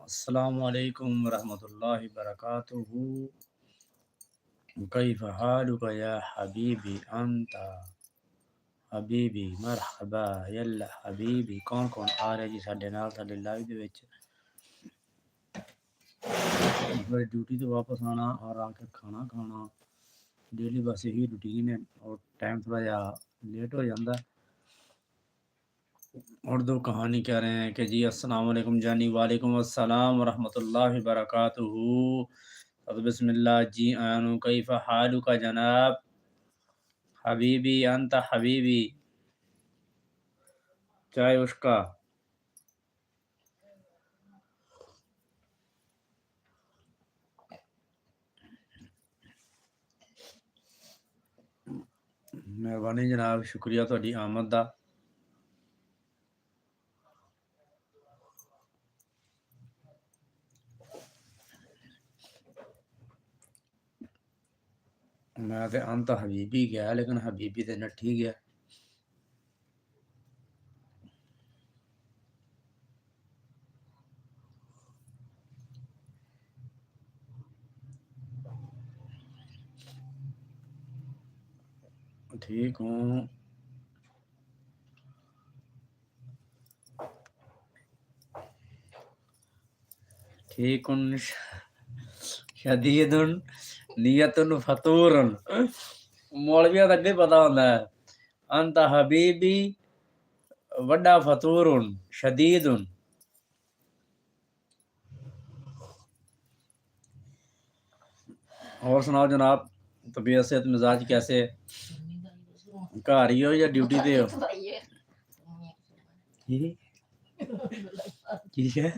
السلام علیکم ورحمۃ اللہ وبرکاتہ. کیف حالک یا حبیبی انت حبیبی مرحبا یلا حبیبی. کون کون آ رہے جی ساڈے نال ساڈے لائیو دے وچ؟ بڑی ڈیوٹی تو واپس آنا اور آ کے کھانا کھانا ڈیلی بس یہی روٹین ہے اور ٹائم تھوڑا جا لیٹ ہو جاتا ہے. اردو کہانی کہہ رہے ہیں کہ جی السلام علیکم جانی. وعلیکم السلام ورحمۃ اللہ وبرکاتہ. بسم اللہ جی آنو کیف حالک جناب حبیبی انت حبیبی. چائے اس کا مہربانی جناب، شکریہ تہاڈی آمد دا. میں تے انت حبیبی گیا لیکن حبیبی تے نٹھی گیا. ٹھیک ہوں. ٹھیک شدید نیت فطور. مولویاں تک نہیں پتا ہوتا ہے. انت حبیبی وڈا فطور شدید. اور سناؤ جناب، طبیعت صحت مزاج کیسے؟ گھر ہی ہو یا ڈیوٹی پہ ہو؟ ٹھیک ہے.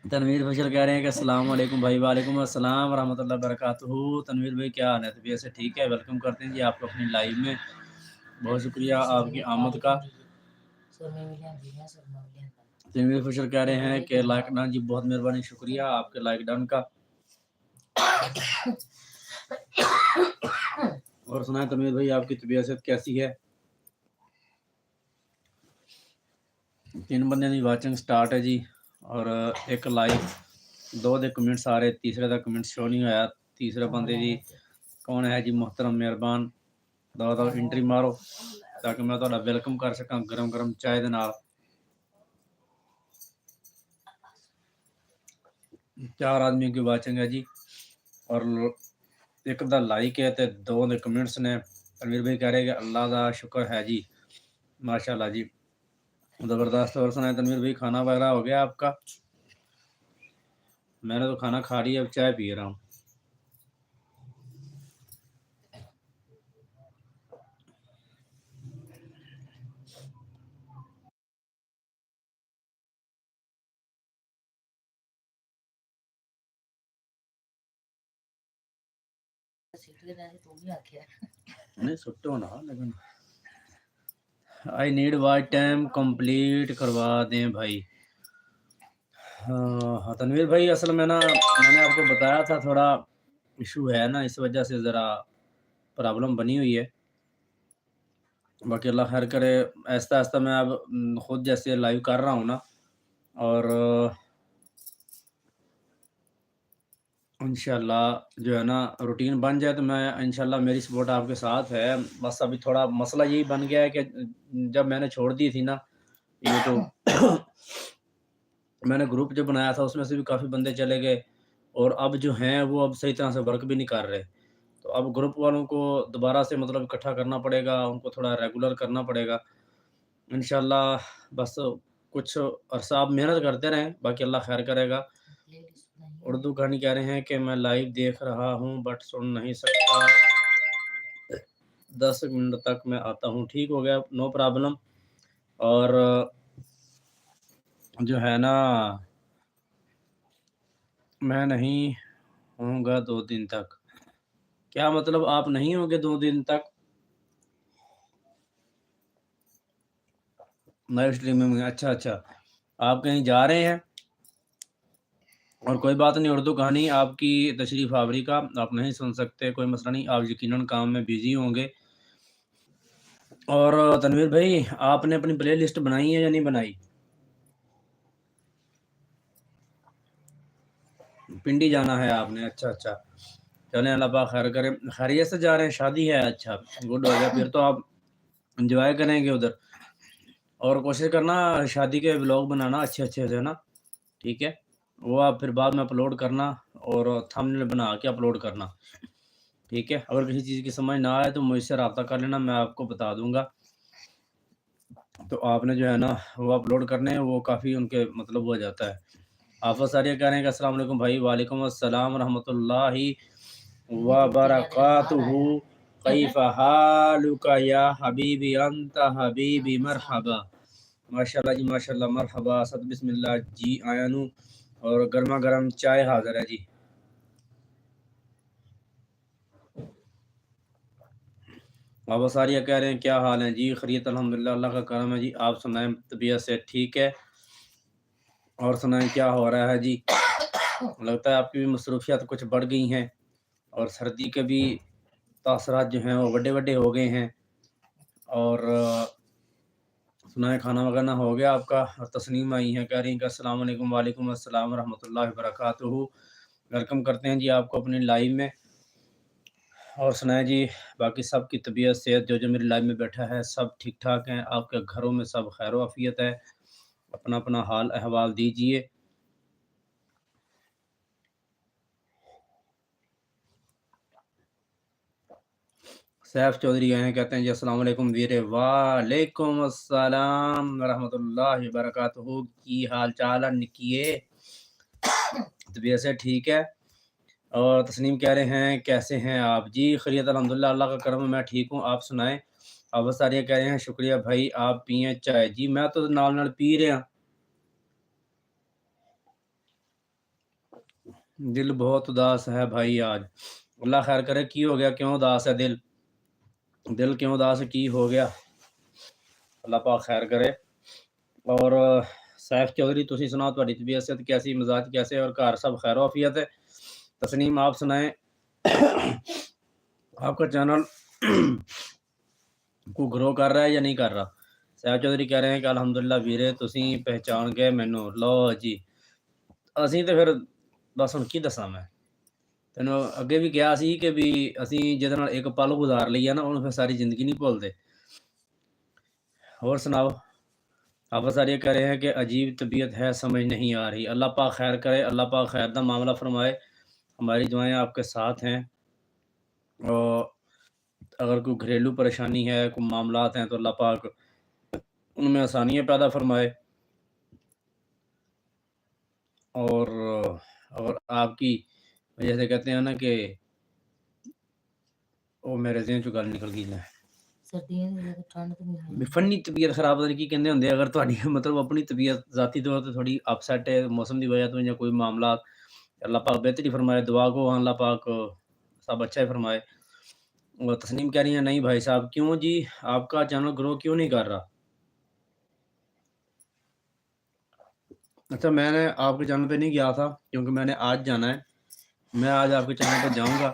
تنویر بشر کہہ رہے ہیں کہ السلام علیکم بھائی. وعلیکم السلام ورحمۃ اللہ وبرکاتہ. تنویر بھائی کیا حال ہے؟ طبیعت سے ٹھیک ہے؟ ویلکم کرتے ہیں جی آپ کو اپنی لائیو میں. بہت شکریہ آپ کی آمد کا. تنویر بشر کہہ رہے ہیں کہ لائک ڈن جی. بہت مہربانی، شکریہ آپ کے لائک ڈن کا. اور سنائیں تنویر بھائی، آپ کی طبیعت کیسی ہے؟ 3 بندے کی واچنگ سٹارٹ ہے جی. اور ایک لائک 2 دے کمنٹس آ رہے، تیسرے دا کمنٹ شو نہیں ہویا. تیسرے بندے جی کون ہے جی؟ محترم مہربان دو انٹری مارو تاکہ میں تہاڈا ویلکم کر سکاں گرم گرم چائے دے نال. 4 آدمی کی واچنگ ہے جی اور ایک دا لائک ہے تے 2 دے کمنٹس نے. تنویر بھائی کہہ رہے کہ اللہ دا شکر ہے جی، ماشاءاللہ جی، زبردست. اور سنائیں تنویر بھائی، کھانا وغیرہ ہو گیا آپ کا؟ میں نے تو کھانا کھا لیا، اب چائے پی رہا ہوں. نہیں سٹو نا، لیکن I need watch time complete کروا دیں بھائی. ہاں تنویر بھائی، اصل میں نا میں نے آپ کو بتایا تھا تھوڑا ایشو ہے نا، اس وجہ سے ذرا پرابلم بنی ہوئی ہے. باقی اللہ خیر کرے. آہستہ آہستہ میں اب خود جیسے لائیو کر رہا ہوں نا، اور انشاءاللہ جو ہے نا روٹین بن جائے تو میں انشاءاللہ میری سپورٹ آپ کے ساتھ ہے. بس ابھی تھوڑا مسئلہ یہی بن گیا ہے کہ جب میں نے چھوڑ دی تھی نا یوٹیوب، میں نے گروپ جو بنایا تھا اس میں سے بھی کافی بندے چلے گئے، اور اب جو ہیں وہ اب صحیح طرح سے ورک بھی نہیں کر رہے. تو اب گروپ والوں کو دوبارہ سے مطلب اکٹھا کرنا پڑے گا، ان کو تھوڑا ریگولر کرنا پڑے گا انشاءاللہ. بس کچھ عرصہ آپ محنت کرتے رہیں، باقی اللہ خیر کرے گا. اردو کہانی کہہ رہے ہیں کہ میں لائیو دیکھ رہا ہوں بٹ سن نہیں سکتا، 10 منٹ تک میں آتا ہوں. ٹھیک ہو گیا، نو پرابلم. اور جو ہے نا میں نہیں ہوں گا 2 دن تک. کیا مطلب آپ نہیں ہوں گے 2 دن تک؟ لائیو اسٹریمنگ میں؟ اچھا آپ کہیں جا رہے ہیں؟ اور کوئی بات نہیں، اردو کہانی آپ کی تشریف آوری کا، آپ نہیں سن سکتے کوئی مسئلہ نہیں. آپ یقیناً کام میں بزی ہوں گے. اور تنویر بھائی آپ نے اپنی پلے لسٹ بنائی ہے یا نہیں بنائی؟ پنڈی جانا ہے آپ نے، اچھا اچھا، چلیں اللہ پاک خیر کرے۔ خیریت سے جا رہے ہیں؟ شادی ہے، اچھا گڈ ہو گیا، پھر تو آپ انجوائے کریں گے ادھر، اور کوشش کرنا شادی کے ولاگ بنانا اچھے اچھے سے نا، ٹھیک ہے؟ وہ آپ پھر بعد میں اپلوڈ کرنا اور تھمبنیل بنا کے اپلوڈ کرنا، ٹھیک ہے؟ اگر کسی چیز کی سمجھ نہ آئے تو مجھ سے رابطہ کر لینا، میں آپ کو بتا دوں گا۔ تو آپ نے جو ہے نا وہ اپلوڈ کرنے ہیں، وہ کافی ان کے مطلب ہو جاتا ہے۔ آفت ساریہ کہہ رہے ہیں کہ السلام علیکم بھائی۔ وعلیکم السلام ورحمۃ اللہ وبرکاتہ، کیف حالک یا حبیبی انت حبیبی، مرحبا، ماشاء اللہ جی ماشاء اللہ، مرحبا، صد بسم اللہ جی، آیا نو، اور گرما گرم چائے حاضر ہے جی۔ بابا ساریہ کہہ رہے ہیں کیا حال ہیں جی؟ خیریت الحمدللہ، اللہ کا کرم ہے جی، آپ سنائیں طبیعت سے ٹھیک ہے؟ اور سنائیں کیا ہو رہا ہے جی؟ لگتا ہے آپ کی بھی مصروفیات کچھ بڑھ گئی ہیں، اور سردی کے بھی تاثرات جو ہیں وہ بڑے بڑے ہو گئے ہیں۔ اور سنائیں کھانا وغیرہ ہو گیا آپ کا؟ اور تسنیم آئی ہیں، کہہ رہی ہیں کہ السلام علیکم۔ وعلیکم السلام ورحمۃ اللہ وبرکاتہ، ویلکم کرتے ہیں جی آپ کو اپنی لائیو میں۔ اور سنائیں جی باقی سب کی طبیعت صحت، جو میری لائیو میں بیٹھا ہے سب ٹھیک ٹھاک ہیں؟ آپ کے گھروں میں سب خیر و عافیت ہے؟ اپنا اپنا حال احوال دیجئے۔ سیف چودھری گئے ہیں، کہتے ہیں جی السلام علیکم ویرے۔ وعلیکم السلام ورحمۃ اللہ وبرکاتہ، کی حال چال ہے نکیے؟ طبیعت سے ٹھیک ہے؟ اور تسنیم کہہ رہے ہیں کیسے ہیں آپ جی؟ خیریت الحمدللہ، اللہ کا کرم ہے، میں ٹھیک ہوں، آپ سنائیں؟ آپ ساریہ کہہ رہے ہیں شکریہ بھائی، آپ پئیں چائے جی؟ میں تو نال نال پی رہا، دل بہت اداس ہے بھائی آج۔ اللہ خیر کرے، کی ہو گیا؟ کیوں اداس ہے دل کیوں اداس ہے؟ کی ہو گیا؟ اللہ پاک خیر کرے۔ اور سیف چودھری تسی سناؤ، تہاڈی طبیعت صحت کیسی، مزاج کیسے، اور گھر سب خیر و عافیت ہے؟ تسنیم آپ سنائیں، آپ کا چینل کو گرو کر رہا ہے یا نہیں کر رہا؟ سیف چودھری کہہ رہے ہیں کہ الحمدللہ ویرے تسی پہچان گئے مینوں، لو جی اسی تے پھر بس ہن کی دساں میں تینوں اگے بھی کہا سی کہ بھی اسی جہدے نال ایک پل گزار لیا نا انہوں پھر ساری زندگی نہیں بھولتے۔ اور سناؤ؟ آپ سارے کہہ رہے ہیں کہ عجیب طبیعت ہے، سمجھ نہیں آ رہی۔ اللہ پاک خیر کرے، اللہ پاک خیر دا معاملہ فرمائے، ہماری دعائیں آپ کے ساتھ ہیں۔ اور اگر کوئی گھریلو پریشانی ہے، کوئی معاملات ہیں تو اللہ پاک ان میں آسانیاں پیدا فرمائے۔ اور آپ کی جیسے کہتے ہیں نا کہ وہ میرے ذہن چوں گل نکل گئی ہے، فنی طبیعت خراب ہونے کی کہندے ہوندے، اگر تہاڈی مطلب اپنی طبیعت ذاتی طور تے تھوڑی اپ سیٹ ہے موسم دی وجہ تو یا کوئی معاملات، اللہ پاک بہتری فرمائے، دعا کو اللہ پاک سب اچھا ہی فرمائے۔ اور تسنیم کہہ رہی ہیں نہیں بھائی صاحب، کیوں جی آپ کا چینل گرو کیوں نہیں کر رہا؟ اچھا میں نے آپ کے چینل پہ نہیں گیا تھا کیونکہ میں نے آج جانا ہے، میں آج آپ کے چینل پہ جاؤں گا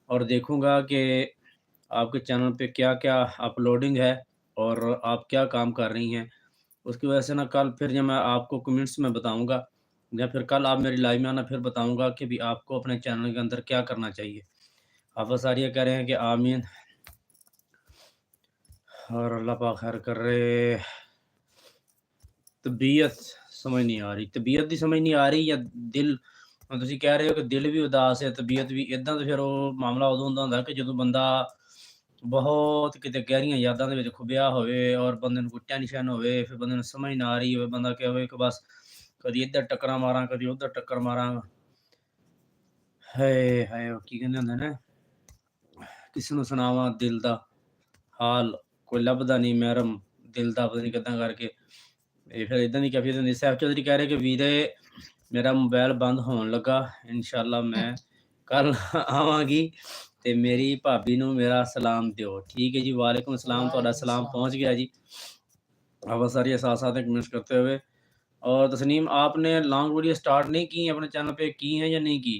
اور دیکھوں گا کہ آپ کے چینل پہ کیا کیا اپلوڈنگ ہے اور آپ کیا کام کر رہی ہیں۔ اس کی وجہ سے نا کل پھر جب میں آپ کو کمنٹس میں بتاؤں گا، یا پھر کل آپ میری لائیو میں آنا پھر بتاؤں گا کہ بھی آپ کو اپنے چینل کے اندر کیا کرنا چاہیے۔ حافظ ساریہ کہہ رہے ہیں کہ آمین، اور اللہ پاک خیر کر رہے۔ طبیعت سمجھ نہیں آ رہی، طبیعت دی سمجھ نہیں آ رہی یا دل؟ تسی کہہ رہے ہو کہ دل بھی اداس ہے، طبیعت بھی اداں، تو پھر وہ معاملہ ادوں ہوندا ہوندا کہ جدوں بندہ بہت کتے گہریاں یاداں دے وچ کھبیا ہوئے اور بندے نوں کوئی ٹینشن ہوئے، پھر بندے نوں سمجھ نہ آ رہی ہوئے، بندہ کہ ہوئے کہ بس کدی ادھر ٹکراں ماراں کدی ادھر ٹکر ماراں، ہائے ہائے کی کہندے ہوندے نا، کس نوں سناواں دل دا حال، کوئی لبدا نہیں محرم دل دا، پتہ نہیں کداں کر کے یہ پھر اداں دی کیفیت ہوندی۔ سیف چودھری کہہ رہے کہ ویرے میرا موبائل بند ہون لگا، انشاءاللہ میں کل آواں گی تے میری بھابی نوں میرا سلام دیو، ٹھیک ہے جی؟ وعلیکم السلام، تہاڈا سلام پہنچ گیا جی۔ آپ ساری ساتھ ساتھ کمنٹس کرتے ہوئے۔ اور تسنیم آپ نے لانگ ویڈیو سٹارٹ نہیں کی اپنے چینل پہ، کی ہیں یا نہیں کی؟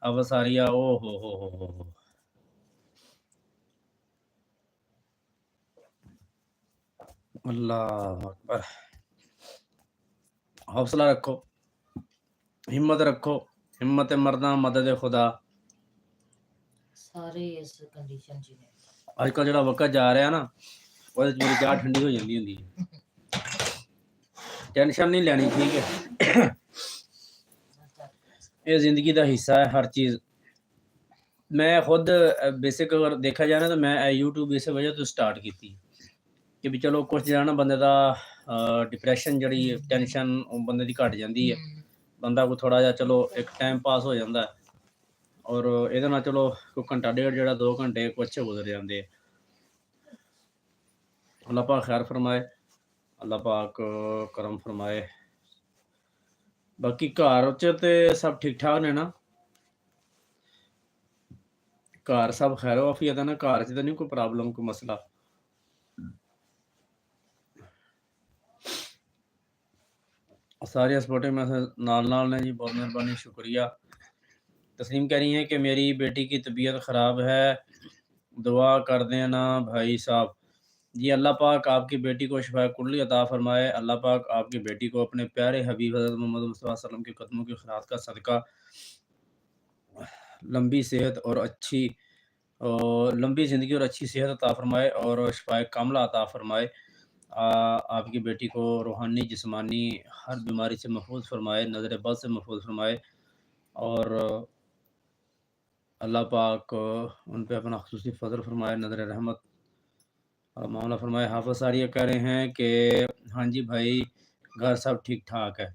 اب ساریہ او ہو अल्लाह अकबर। हौसला रखो, हिम्मत रखो, हिम्मत मरदा मदद खुदा। ਸਾਰੇ ਇਸ ਕੰਡੀਸ਼ਨ 'ਚ ਹੀ ਨੇ। अजकल ਜਿਹੜਾ वक्त जा रहा ना ਉਹਦੇ 'ਚ ਮੇਰੀ ਚਾਹ ਠੰਡੀ ਹੋ ਜਾਂਦੀ ਹੁੰਦੀ ਹੈ। ਟੈਨਸ਼ਨ ਨਹੀਂ ਲੈਣੀ, ਠੀਕ ਹੈ। ਇਹ ਜ਼ਿੰਦਗੀ ਦਾ ਹਿੱਸਾ ਹੈ हर चीज़। मैं खुद बेसिक अगर देखा जाए ना तो मैं यूट्यूब इस वजह तो स्टार्ट की कि भी चलो कुछ जो है ना बंदे का डिप्रैशन जी टेंशन बंदे की घट जाती है, बंदा को थोड़ा जहा चलो एक टाइम पास हो जाता है और ये चलो कोई घंटा डेढ़ जो 2 घंटे कुछ गुजर जाते हैं। अल्लाह पाक खैर फरमाए, अल्लाह पाक करम फरमाए। बाकी घर च ते सब ठीक ठाक ने ना, घर सब खैर वाफियत है ना, घर च तो नहीं कोई प्रॉब्लम कोई मसला। सारे सपोर्टिव मैसेज नाल ने जी, बहुत मेहरबानी, शुक्रिया। तस्लीम कह रही हैं कि मेरी बेटी की तबीयत ख़राब है, दुआ कर देना भाई साहब। जी अल्लाह पाक आपकी बेटी को शिफा कुल्ली अता फरमाए। अल्लाह पाक आपकी बेटी को अपने प्यारे हबीब हज़रत मोहम्मद मुस्तफ़ा सल्लल्लाहु अलैहि वसल्लम के कदमों की खैरात का सदका लंबी सेहत और अच्छी लंबी ज़िंदगी और अच्छी सेहत अता फरमाए और शिफाए कामला अता फरमाए। आपकी बेटी को रूहानी जिस्मानी हर बीमारी से महफूज फरमाए, नज़र बद से महफूज फरमाए और अल्लाह पाक उन पे अपना ख़ुसूसी फ़ज़ल फरमाए, नज़र रहमत मामला फरमाए। हाफ़िज़ सारिया कह रहे हैं कि हाँ जी भाई, घर सब ठीक ठाक है।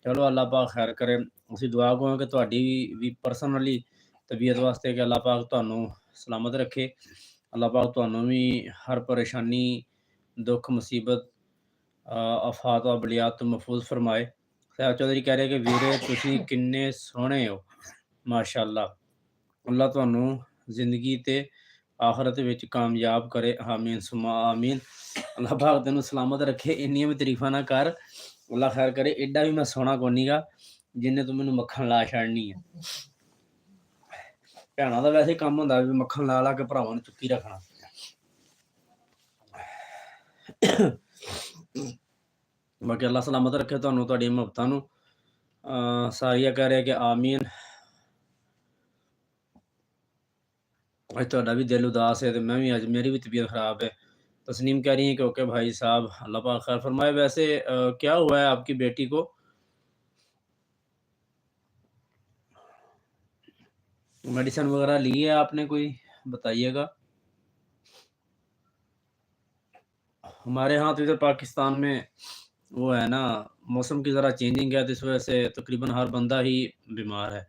चलो अल्लाह पाक खैर करे। उसी दुआ को कि तुहाडी भी पर्सनली तबीयत वास्ते कि अल्लाह पाक तुहानू सलामत रखे, अल्लाह पाक तुहानू भी हर परेशानी दुख मुसीबत आफात और बलियात तो महफूज फरमाए। सैफ चौधरी कह रहे कि वीरे तुसी किन्ने सोहणे हो, माशाअल्लाह। अल्लाह तुहानू ज़िंदगी ते आखरत विच कामयाब करे, आमीन सुमा आमीन। अल्लाह पाक तैनू सलामत रखे, इन्नियां भी तरीफां ना कर, अल्लाह खैर करे। एडा भी मैं सोहना कोनी गा जिन्ने तू मैनू मक्खन ला छड़नी है। भैणां दा वैसे काम हुंदा भी मक्खन ला ला के भरावां नू चुक्की रखना। बाकी अल्लाह सलामत रखे तुहानू, तुहाडी मुहब्बतां नू। सारिया कह रहे कि आमीन। अज तुहाडा भी दिल उदास है तो मैं भी अज मेरी भी तबीयत ख़राब है। तस्नीम कह रही हैं कि ओके भाई साहब, अल्लाह पाक खैर फरमाए। वैसे क्या हुआ है आपकी बेटी को? मेडिसिन वगैरह ली है आपने कोई, बताइएगा। हमारे यहाँ तो इधर पाकिस्तान में वो है ना, मौसम की ज़रा चेंजिंग है तो इस वजह से तकरीबन हर बंदा ही बीमार है।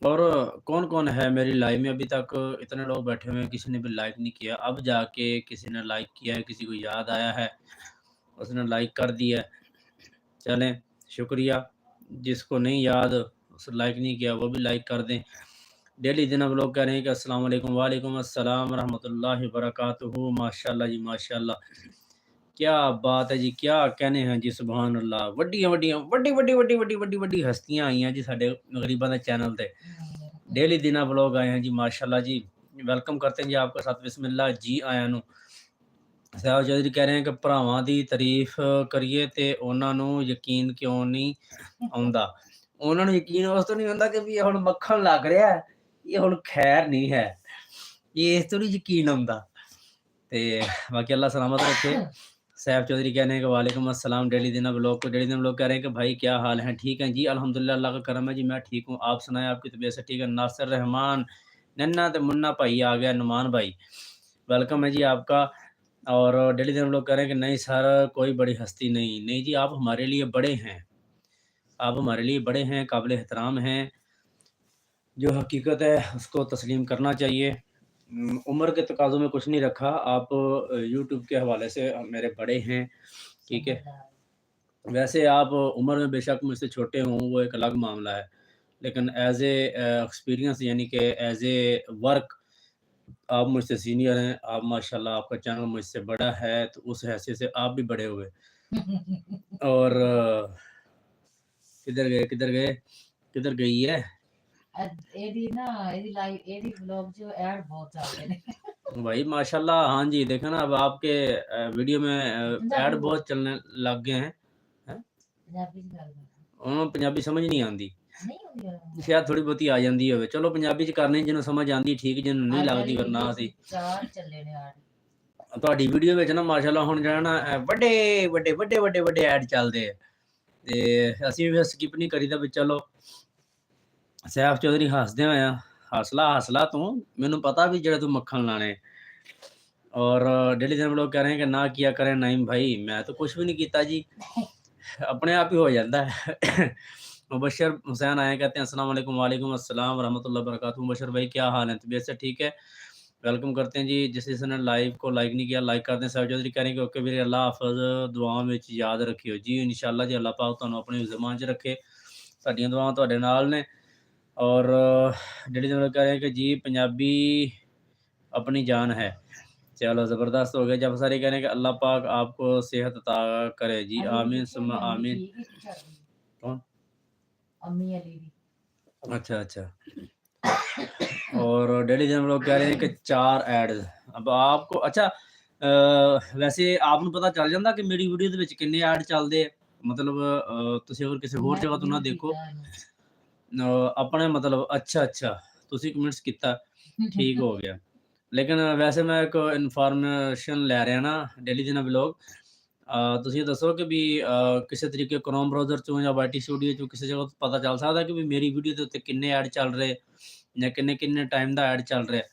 और कौन-कौन है मेरी लाइव में? अभी तक इतने लोग बैठे हुए हैं, किसी ने भी लाइक नहीं किया। अब जाके किसी ने लाइक किया है, किसी को याद आया है, उसने लाइक कर दिया है। चलें, शुक्रिया। जिसको नहीं याद, उसने लाइक नहीं किया, वो भी लाइक कर दें। डेली दिन अब लोग कह रहे हैं कि अस्सलाम वालेकुम। वालेकुम अस्सलाम रहमतुल्लाहि वबरकातुहू। माशाअल्लाह जी, माशाअल्लाह। क्या बात है जी, क्या कहने हैं जी, सुभान अल्लाह। वड्डी हस्तियां आई हैं जी साडे गरीबां दे चैनल ते। डेली दिन व्लॉग आए हैं जी, माशाअल्लाह जी। वेलकम करते हैं जी आपका साथ, बिस्मिल्लाह जी आयां नू। ਸਾਹਿਬ ਚੌਧਰੀ ਕਹਿ ਰਹੇ ਕਿ ਭਰਾਵਾਂ ਦੀ ਤਾਰੀਫ ਕਰੀਏ ਤੇ ਉਹਨਾਂ ਨੂੰ ਯਕੀਨ ਕਿਉਂ ਨਹੀਂ ਆਉਂਦਾ। ਉਹਨਾਂ ਨੂੰ ਯਕੀਨ ਉਸ ਤੋਂ ਨਹੀਂ ਹੁੰਦਾ ਕਿ ਵੀ ਇਹ ਹੁਣ ਮੱਖਣ ਲੱਗ ਰਿਹਾ ਹੈ, ਇਹ ਹੁਣ ਖੈਰ ਨਹੀਂ ਹੈ, ਇਹ ਇਸ ਤੋਂ ਨਹੀਂ ਯਕੀਨ ਆਉਂਦਾ। ਤੇ बाकी अल्लाह सलामत रखे। सैफ चौधरी कह रहे हैं कि वालेकुम अस्सलाम। डेली दिन ब्लॉग कह रहे हैं कि भाई क्या हाल है? ठीक है जी, अल्हम्दुलिल्लाह, अल्लाह का करम है जी, मैं ठीक हूँ। आप सुनाएं, आपकी तबीयत से ठीक है? नासिर रहमान नन्ना तो मुन्ना भाई आ गया, नुमान भाई वेलकम है जी आपका। और डेली दिन लोग कह रहे हैं कि नहीं सर, कोई बड़ी हस्ती नहीं। नहीं जी, आप हमारे लिए बड़े हैं, आप हमारे लिए बड़े हैं, काबिल एहतराम हैं। जो हकीकत है उसको तस्लीम करना चाहिए। उम्र के तकाज़ों में कुछ नहीं रखा। आप यूट्यूब के हवाले से मेरे बड़े हैं, ठीक है। वैसे आप उम्र में बेशक मुझसे छोटे हों, वो एक अलग मामला है, लेकिन एज़ ए एक्सपीरियंस यानी कि एज़ ए वर्क आप मुझसे सीनियर हैं। आप माशाल्लाह, आपका चैनल मुझसे बड़ा है, तो उस हैसियत से आप भी बड़े हुए। और किधर गए, किधर गए, किधर गई है? ਇਹਦੀ ਨਾ ਇਹਦੀ ਲਾਈਵ ਇਹਦੀ ਵਲੌਗ 'ਚ ਐਡ ਬਹੁਤ ਚੱਲਦੇ ਨੇ। भाई माशाल्लाह, हाँ जी, देखा ना अब आपके वीडियो में ऐड बहुत चलने लग गए हैं। हैं? पंजाबी समझ नहीं आती। शायद थोड़ी बहुती आ जाती होवे। चलो पंजाबी च करने जिन्होंने समझ आती ठीक, जिन्होंने नहीं लगती फिर ना सी। ਤੁਹਾਡੀ ਵੀਡੀਓ ਵਿੱਚ ਨਾ ਮਾਸ਼ਾਅੱਲਾ ਹੁਣ ਜਿਹੜਾ ਨਾ ਵੱਡੇ ਐਡ ਚੱਲਦੇ ਆ ਤੇ ਅਸੀਂ ਵੀ ਸਕਿਪ ਨਹੀਂ ਕਰੀਦਾ ਵੀ ਚਲੋ ਸੈਫ ਚੌਧਰੀ ਹੱਸਦੇ ਹੋਇਆ ਹੌਸਲਾ ਤੂੰ ਮੈਨੂੰ ਪਤਾ ਵੀ ਜਿਹੜਾ ਤੂੰ ਮੱਖਣ ਲਾਣੇ और डेली दिन लोग कह रहे हैं कि ना किया करें नईम भाई, मैं तो कुछ भी नहीं किया जी, अपने आप ही हो जाता है। मुबशर हुसैन आए कहते हैं अस्सलाम वालेकुम। वालेकुम अस्सलाम वरहमतुल्लाहि वबरकातुहू। मुबशर भाई क्या हाल है, तबीयत से ठीक है? वेलकम करते हैं जी। जिसने लाइव को लाइक नहीं किया लाइक कर दें। साहब चौधरी कह रहे हैं कि ओके ਵੀਰੇ ਅੱਲਾ ਹਾਫਿਜ਼, ਦੁਆਵਾਂ ਵਿੱਚ ਯਾਦ ਰੱਖਿਓ ਜੀ। ਇਨਸ਼ਾਅੱਲਾ ਜੀ ਅੱਲਾ ਪਾਕ ਤੁਹਾਨੂੰ ਆਪਣੀ ਜ਼ਮਾਨ 'ਚ ਰੱਖੇ, ਸਾਡੀਆਂ ਦੁਆਵਾਂ ਤੁਹਾਡੇ ਨਾਲ ਨੇ। और डेली दिन लोग कह रहे हैं कि जी पंजाबी अपनी जान है। चलो ज़बरदस्त हो गया। जब सारे कह रहे हैं कि अल्लाह पाक आपको सेहत अता करे जी, आमीन सुम्मा आमीन। कौन? अच्छा। और डेली जन लोग कह रहे हैं कि 4 ਐਡਸ। अब आपको अच्छा ਵੈਸੇ ਆਪ ਨੂੰ ਪਤਾ ਚੱਲ ਜਾਂਦਾ ਕਿ ਮੇਰੀ ਵੀਡੀਓ ਦੇ ਵਿੱਚ ਕਿੰਨੇ ਐਡ ਚੱਲਦੇ ਆ? ਮਤਲਬ ਤੁਸੀਂ ਅਗਰ ਕਿਸੇ ਹੋਰ ਜਗ੍ਹਾ ਤੋਂ ਨਾ ਦੇਖੋ ਆਪਣੇ ਮਤਲਬ ਅੱਛਾ ਤੁਸੀਂ ਕਮੈਂਟਸ ਕੀਤਾ ਠੀਕ ਹੋ ਗਿਆ। ਲੇਕਿਨ ਵੈਸੇ ਮੈਂ ਇੱਕ ਇਨਫੋਰਮੇਸ਼ਨ ਲੈ ਰਿਹਾ ਨਾ ਡੇਲੀ ਦੇ ਨਾਲ ਵਲੌਗ। ਤੁਸੀਂ ਦੱਸੋ ਕਿ ਵੀ ਕਿਸੇ ਤਰੀਕੇ ਕ੍ਰੋਮ ਬ੍ਰਾਊਜ਼ਰ ਚੋਂ ਜਾਂ ਵਾਈਟੀ ਸਟੂਡੀਓ ਚੋਂ ਕਿਸੇ ਜਗ੍ਹਾ ਤੋਂ ਪਤਾ ਚੱਲ ਸਕਦਾ ਕਿ ਵੀ ਮੇਰੀ ਵੀਡੀਓ ਦੇ ਉੱਤੇ ਕਿੰਨੇ ਐਡ ਚੱਲ ਰਹੇ ਜਾਂ ਕਿੰਨੇ ਟਾਈਮ ਦਾ ਐਡ ਚੱਲ ਰਿਹਾ।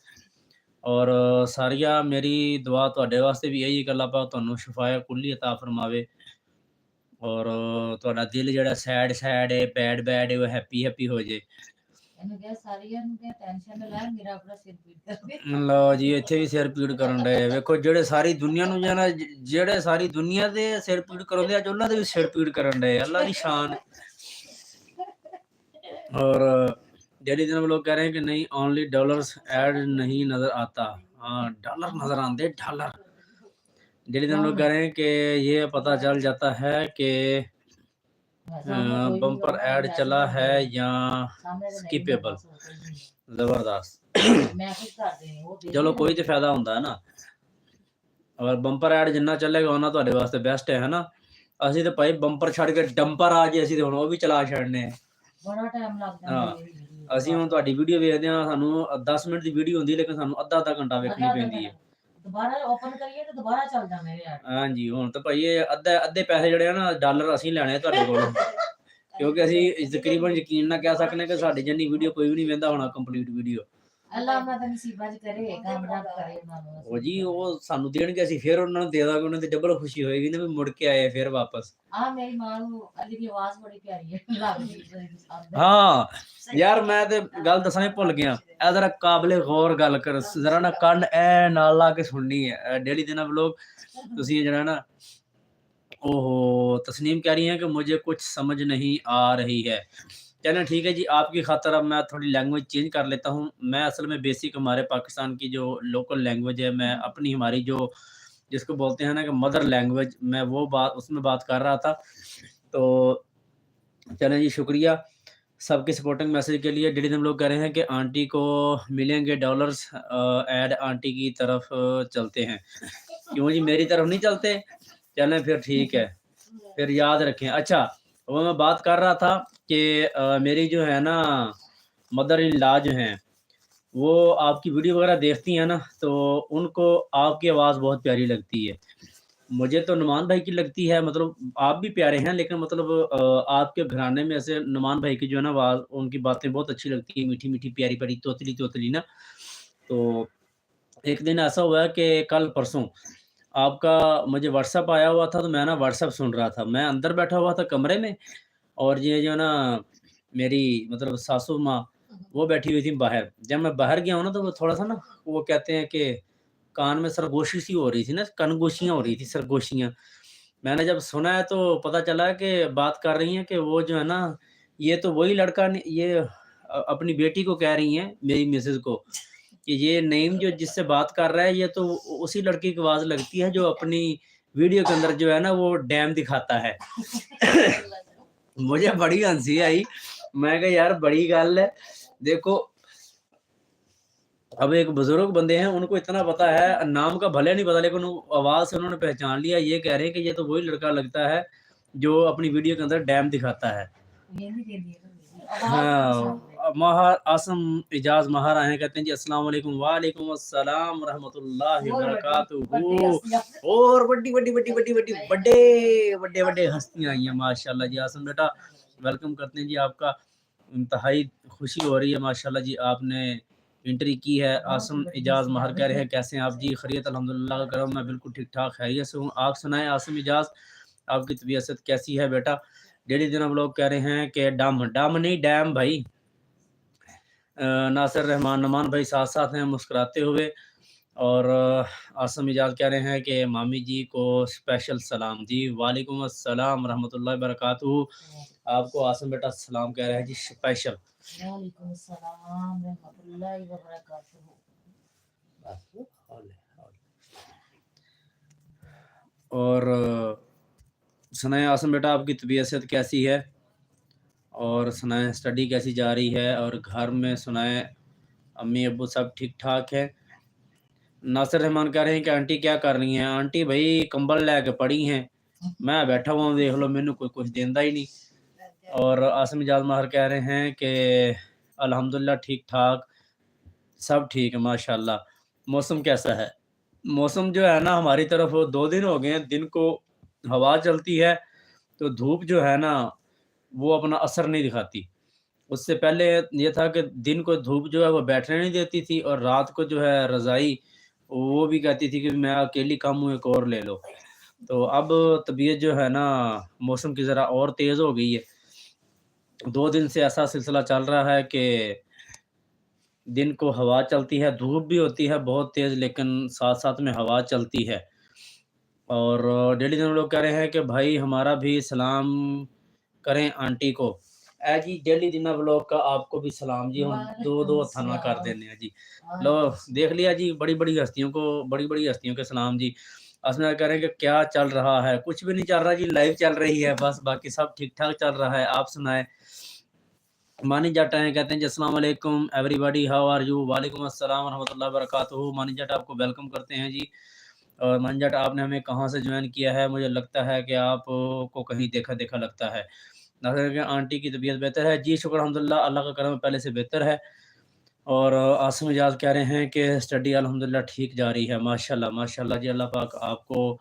ਔਰ ਸਾਰੀਆਂ ਮੇਰੀ ਦੁਆ ਤੁਹਾਡੇ ਵਾਸਤੇ ਵੀ ਇਹੀ ਕਿ ਅੱਲਾਹ ਪਾਕ ਤੁਹਾਨੂੰ ਸ਼ਿਫਾਏ ਕੁੱਲੀ ਅਤਾ ਫਰਮਾਵੇ ਔਰ ਤੁਹਾਡਾ ਦਿਲ ਜਿਹੜਾ ਸੈਡ ਹੈ, ਬੈਡ ਹੈ, ਉਹ ਹੈਪੀ ਹੋ ਜੇ। ਲਓ ਜੀ ਇੱਥੇ ਵੀ ਸਿਰ ਪੀੜ ਕਰਨ ਡਏ। ਵੇਖੋ ਜਿਹੜੇ ਸਾਰੀ ਦੁਨੀਆ ਨੂੰ ਜਾਣਾ, ਜਿਹੜੇ ਸਾਰੀ ਦੁਨੀਆ ਦੇ ਸਿਰ ਪੀੜ ਕਰਾਉਂਦੇ ਅੱਜ ਉਹਨਾਂ ਦੇ ਵੀ ਸਿਰ ਪੀੜ ਕਰਨ ਡਏ। ਅੱਲਾ ਦੀ शान। और डेली दिन लोग कह रहे हैं कि नहीं ओनली डॉलर्स ऐड नहीं नजर आता। हाँ डॉलर नजर आते डॉलर। डेली दिन लोग कह रहे हैं कि ये पता चल जाता है कि बम्पर ऐड चला है या स्किपेबल। ਜ਼ਬਰਦਸਤ। ਚਲੋ ਕੋਈ ਤੇ ਫਾਇਦਾ ਹੁੰਦਾ ਹੈ ਨਾ। ਔਰ ਬੰਪਰ ਐਡ ਜਿੰਨਾ ਚੱਲੇਗਾ ਉਹਨਾਂ ਤੁਹਾਡੇ ਵਾਸਤੇ ਬੈਸਟ ਹੈ ਨਾ। ਅਸੀਂ ਤੇ ਭਾਈ ਬੰਪਰ ਛੱਡ ਕੇ ਡੰਪਰ ਆ ਜੇ ਅਸੀਂ ਤੇ ਹੁਣ ਉਹ ਵੀ ਚਲਾ ਛੱਡਨੇ ਆ। ਬੜਾ ਟਾਈਮ ਲੱਗ ਜਾਂਦਾ। ਅਸੀਂ ਹੁਣ ਤੁਹਾਡੀ ਵੀਡੀਓ ਵੇਖਦੇ ਹਾਂ, ਸਾਨੂੰ 10 ਮਿੰਟ ਦੀ ਵੀਡੀਓ ਹੁੰਦੀ ਲੇਕਿਨ ਸਾਨੂੰ ਅੱਧਾ ਘੰਟਾ ਵੇਖਣੀ ਪੈਂਦੀ ਹੈ। ਦੁਬਾਰਾ ਓਪਨ ਕਰੀਏ ਤੇ ਦੁਬਾਰਾ ਚੱਲ ਜਾਂਦਾ ਮੇਰੇ ਐਡ। ਹਾਂਜੀ ਹੁਣ ਤਾਂ ਭਾਈ ਇਹ ਅੱਧੇ ਪੈਸੇ ਜਿਹੜੇ ਆ ਨਾ ਡਾਲਰ ਅਸੀਂ ਲੈਣੇ ਤੁਹਾਡੇ ਕੋਲੋਂ ਕਿਉਂਕਿ ਅਸੀਂ ਤਕਰੀਬਨ ਯਕੀਨ ਨਾਲ ਕਹਿ ਸਕਦੇ ਕਿ ਸਾਡੀ ਜਿੰਨੀ ਵੀਡੀਓ ਕੋਈ ਵੀ ਨਹੀਂ ਵੇਖਦਾ ਹੋਣਾ ਕੰਪਲੀਟ ਵੀਡੀਓ। ਅੱਲਾ ਉਹਨਾਂ ਦੇ ਨਸੀਬਾਂ 'ਚ ਕਰੇ ਕਾਮਯਾਬ ਕਰੇ ਉਹਨਾਂ ਨੂੰ। ਉਹ ਜੀ ਉਹ ਸਾਨੂੰ ਦੇਣਗੇ ਅਸੀਂ ਫਿਰ ਉਹਨਾਂ ਨੂੰ ਦੇ ਦਾਂਗੇ, ਉਹਨਾਂ ਦੀ ਡਬਲ ਖੁਸ਼ੀ ਹੋਏਗੀ ਨਾ ਵੀ ਮੁੜ ਕੇ ਆਏ ਫਿਰ ਵਾਪਸ। ਆ ਮੇਰੀ ਮਾਂ ਨੂੰ ਅਲੀ ਦੀ ਆਵਾਜ਼ ਬੜੀ ਪਿਆਰੀ ਹੈ ਲੱਗਦੀ। ਹਾਂ ਯਾਰ ਮੈਂ ਤੇ ਗੱਲ ਦੱਸਣਾ ਹੀ ਭੁੱਲ ਗਿਆ। ਇਹ ਜ਼ਰਾ ਕਾਬਲੇ ਗੌਰ ਗੱਲ ਕਰ, ਜ਼ਰਾ ਨਾ ਕੰਨ ਐ ਨਾਲ ਲਾ ਕੇ ਸੁਣਨੀ ਹੈ। ਡੇਲੀ ਦੇ ਨਾਲ ਵਲੋਗ ਤੁਸੀਂ ਜਿਹੜਾ ਨਾ ओहो तस्नीम कह रही हैं कि मुझे कुछ समझ नहीं आ रही है। चलें ठीक है जी, आपकी खातर अब मैं थोड़ी लैंग्वेज चेंज कर लेता हूँ। मैं असल में बेसिक हमारे पाकिस्तान की जो लोकल लैंग्वेज है, मैं अपनी हमारी जो जिसको बोलते हैं ना कि मदर लैंग्वेज, मैं वो उसमें बात कर रहा था। तो चलें जी, शुक्रिया सबके सपोर्टिंग मैसेज के लिए। डेली हम लोग कह रहे हैं कि आंटी को मिलेंगे डॉलर्स ऐड आंटी की तरफ चलते हैं। क्यों जी मेरी तरफ नहीं चलते? चलें फिर ठीक है, फिर याद रखें। अच्छा वो मैं बात कर रहा था कि मेरी जो है ना मदर इन लॉ जो हैं वो आपकी वीडियो वगैरह देखती हैं ना, तो उनको आपकी आवाज़ बहुत प्यारी लगती है। मुझे तो नुमान भाई की लगती है, मतलब आप भी प्यारे हैं लेकिन मतलब आपके घराने में से नुमान भाई की जो है ना आवाज़, उनकी बातें बहुत अच्छी लगती है, मीठी प्यारी तोतली ना। तो एक दिन ऐसा हुआ कि कल परसों आपका मुझे व्हाट्सएप आया हुआ था, तो मैं ना व्हाट्सएप सुन रहा था। मैं अंदर बैठा हुआ था कमरे में और ये जो ना मेरी मतलब सासू माँ वो बैठी हुई थी बाहर। जब मैं बाहर गया हूँ ना तो वो थोड़ा सा ना वो कहते हैं कि कान में सरगोशी सी हो रही थी ना, कनगोशियाँ हो रही थी, सरगोशियाँ। मैंने जब सुना है तो पता चला कि बात कर रही हैं कि वो जो है ना ये तो वही लड़का ये अपनी बेटी को कह रही हैं, मेरी मिसेज़ को, कि ये नईम जो जिससे बात कर रहा है ये तो उसी लड़की की आवाज़ लगती है जो अपनी वीडियो के अंदर जो है ना वो डैम दिखाता है। मुझे बड़ी हंसी आई। मैं कहा यार बड़ी गल है। देखो अब एक बुजुर्ग बंदे हैं, उनको इतना पता है, नाम का भले नहीं पता, लेकिन आवाज़ से उन्होंने पहचान लिया। ये कह रहे हैं कि ये तो वही लड़का लगता है जो अपनी वीडियो के अंदर डैम दिखाता है। हाँ, माहर आसम इजाज़ माहर आए हैं, कहते हैं जी अस्सलाम वालेकुम। वालेकुम अस्सलाम रहमतुल्लाहि व बरकातुहू। और बड्डे हस्तियाँ आई हैं माशाल्लाह जी। आसम बेटा वेलकम करते हैं जी आपका। इंतहाई खुशी हो रही है माशाल्लाह जी, आपने एंट्री की है। आसम इजाज़ माहर कह रहे हैं कैसे हैं आप जी? खैरियत अल्हम्दुलिल्लाह का करम, मैं बिल्कुल ठीक-ठाक खैरियत से हूँ। आप सुनाएँ आसम इजाज़, आपकी तबीयत कैसी है बेटा? डेली दिन हम लोग कह रहे हैं कि डम डम नहीं डैम भाई। नासिर रहमान नमान भाई साथ-साथ हैं मुस्कुराते हुए। और आसम इजाज़ कह रहे हैं कि मामी जी को स्पेशल सलाम जी। वालेकुम अस्सलाम रहमतुल्लाहि बरकातुहू। आपको आसम बेटा सलाम कह रहा है जी स्पेशल। वालेकुम अस्सलाम रहमतुल्लाहि व बरकातुहू। बस हौले हौले। और सुनाएँ आसम बेटा आपकी तबीयत कैसी है? और सुनाएँ स्टडी कैसी जा रही है? और घर में सुनाएँ अम्मी-अब्बू सब ठीक-ठाक है? नासिर रहमान कह रहे हैं कि आंटी क्या कर रही हैं? आंटी भई कंबल लैके पड़ी हैं। मैं बैठा हुआ हूँ, देख लो मैनू कोई कुछ देंदा ही नहीं। और आसिम इजाज़ माहर कह रहे हैं कि अल्हम्दुलिल्लाह ठीक-ठाक, सब ठीक है माशाअल्लाह। मौसम कैसा है? मौसम जो है ना हमारी तरफ 2 दिन हो गए हैं, दिन को हवा चलती है, तो धूप जो है ना वो अपना असर नहीं दिखाती। उससे पहले ये था कि दिन को धूप जो है वो बैठने नहीं देती थी, और रात को जो है रज़ाई वो भी कहती थी कि मैं अकेली कम हूँ, एक और ले लो। तो अब तबीयत जो है ना मौसम की ज़रा और तेज़ हो गई है। 2 दिन से ऐसा सिलसिला चल रहा है कि दिन को हवा चलती है, धूप भी होती है बहुत तेज़, लेकिन साथ-साथ में हवा चलती है। और डेली दिन लोग कह रहे हैं कि भाई हमारा भी सलाम करें आंटी को। ए जी डेली दिन व्लॉग का आपको भी सलाम जी, हम 2-2 हत्थां नाल कर देने हैं जी। लो देख लिया जी, बड़ी-बड़ी हस्तियों के सलाम जी। असना कह रहे हैं कि क्या चल रहा है? कुछ भी नहीं चल रहा जी, लाइव चल रही है बस, बाकी सब ठीक-ठाक चल रहा है। आप सुनाएँ? मानी जट हैं, कहते हैं जी अस्सलाम वालेकुम एवरीबॉडी, हाउ आर यू? वालेकुम अस्सलाम व रहमतुल्लाहि व बरकातुहू। मानी जट आपको वेलकम करते हैं जी। और मानी जट आपने हमें कहाँ से जॉइन किया है? मुझे लगता है कि आप को कहीं देखा-देखा लगता है। नाज़िर कि आंटी की तबीयत बेहतर है? जी शुक्र अल्हम्दुलिल्लाह, अल्लाह का करम है, पहले से बेहतर है। और आसिम इजाज़ कह रहे हैं कि स्टडी अल्हम्दुलिल्लाह ठीक जा रही है। माशाअल्लाह, माशाअल्लाह जी, अल्लाह पाक आपको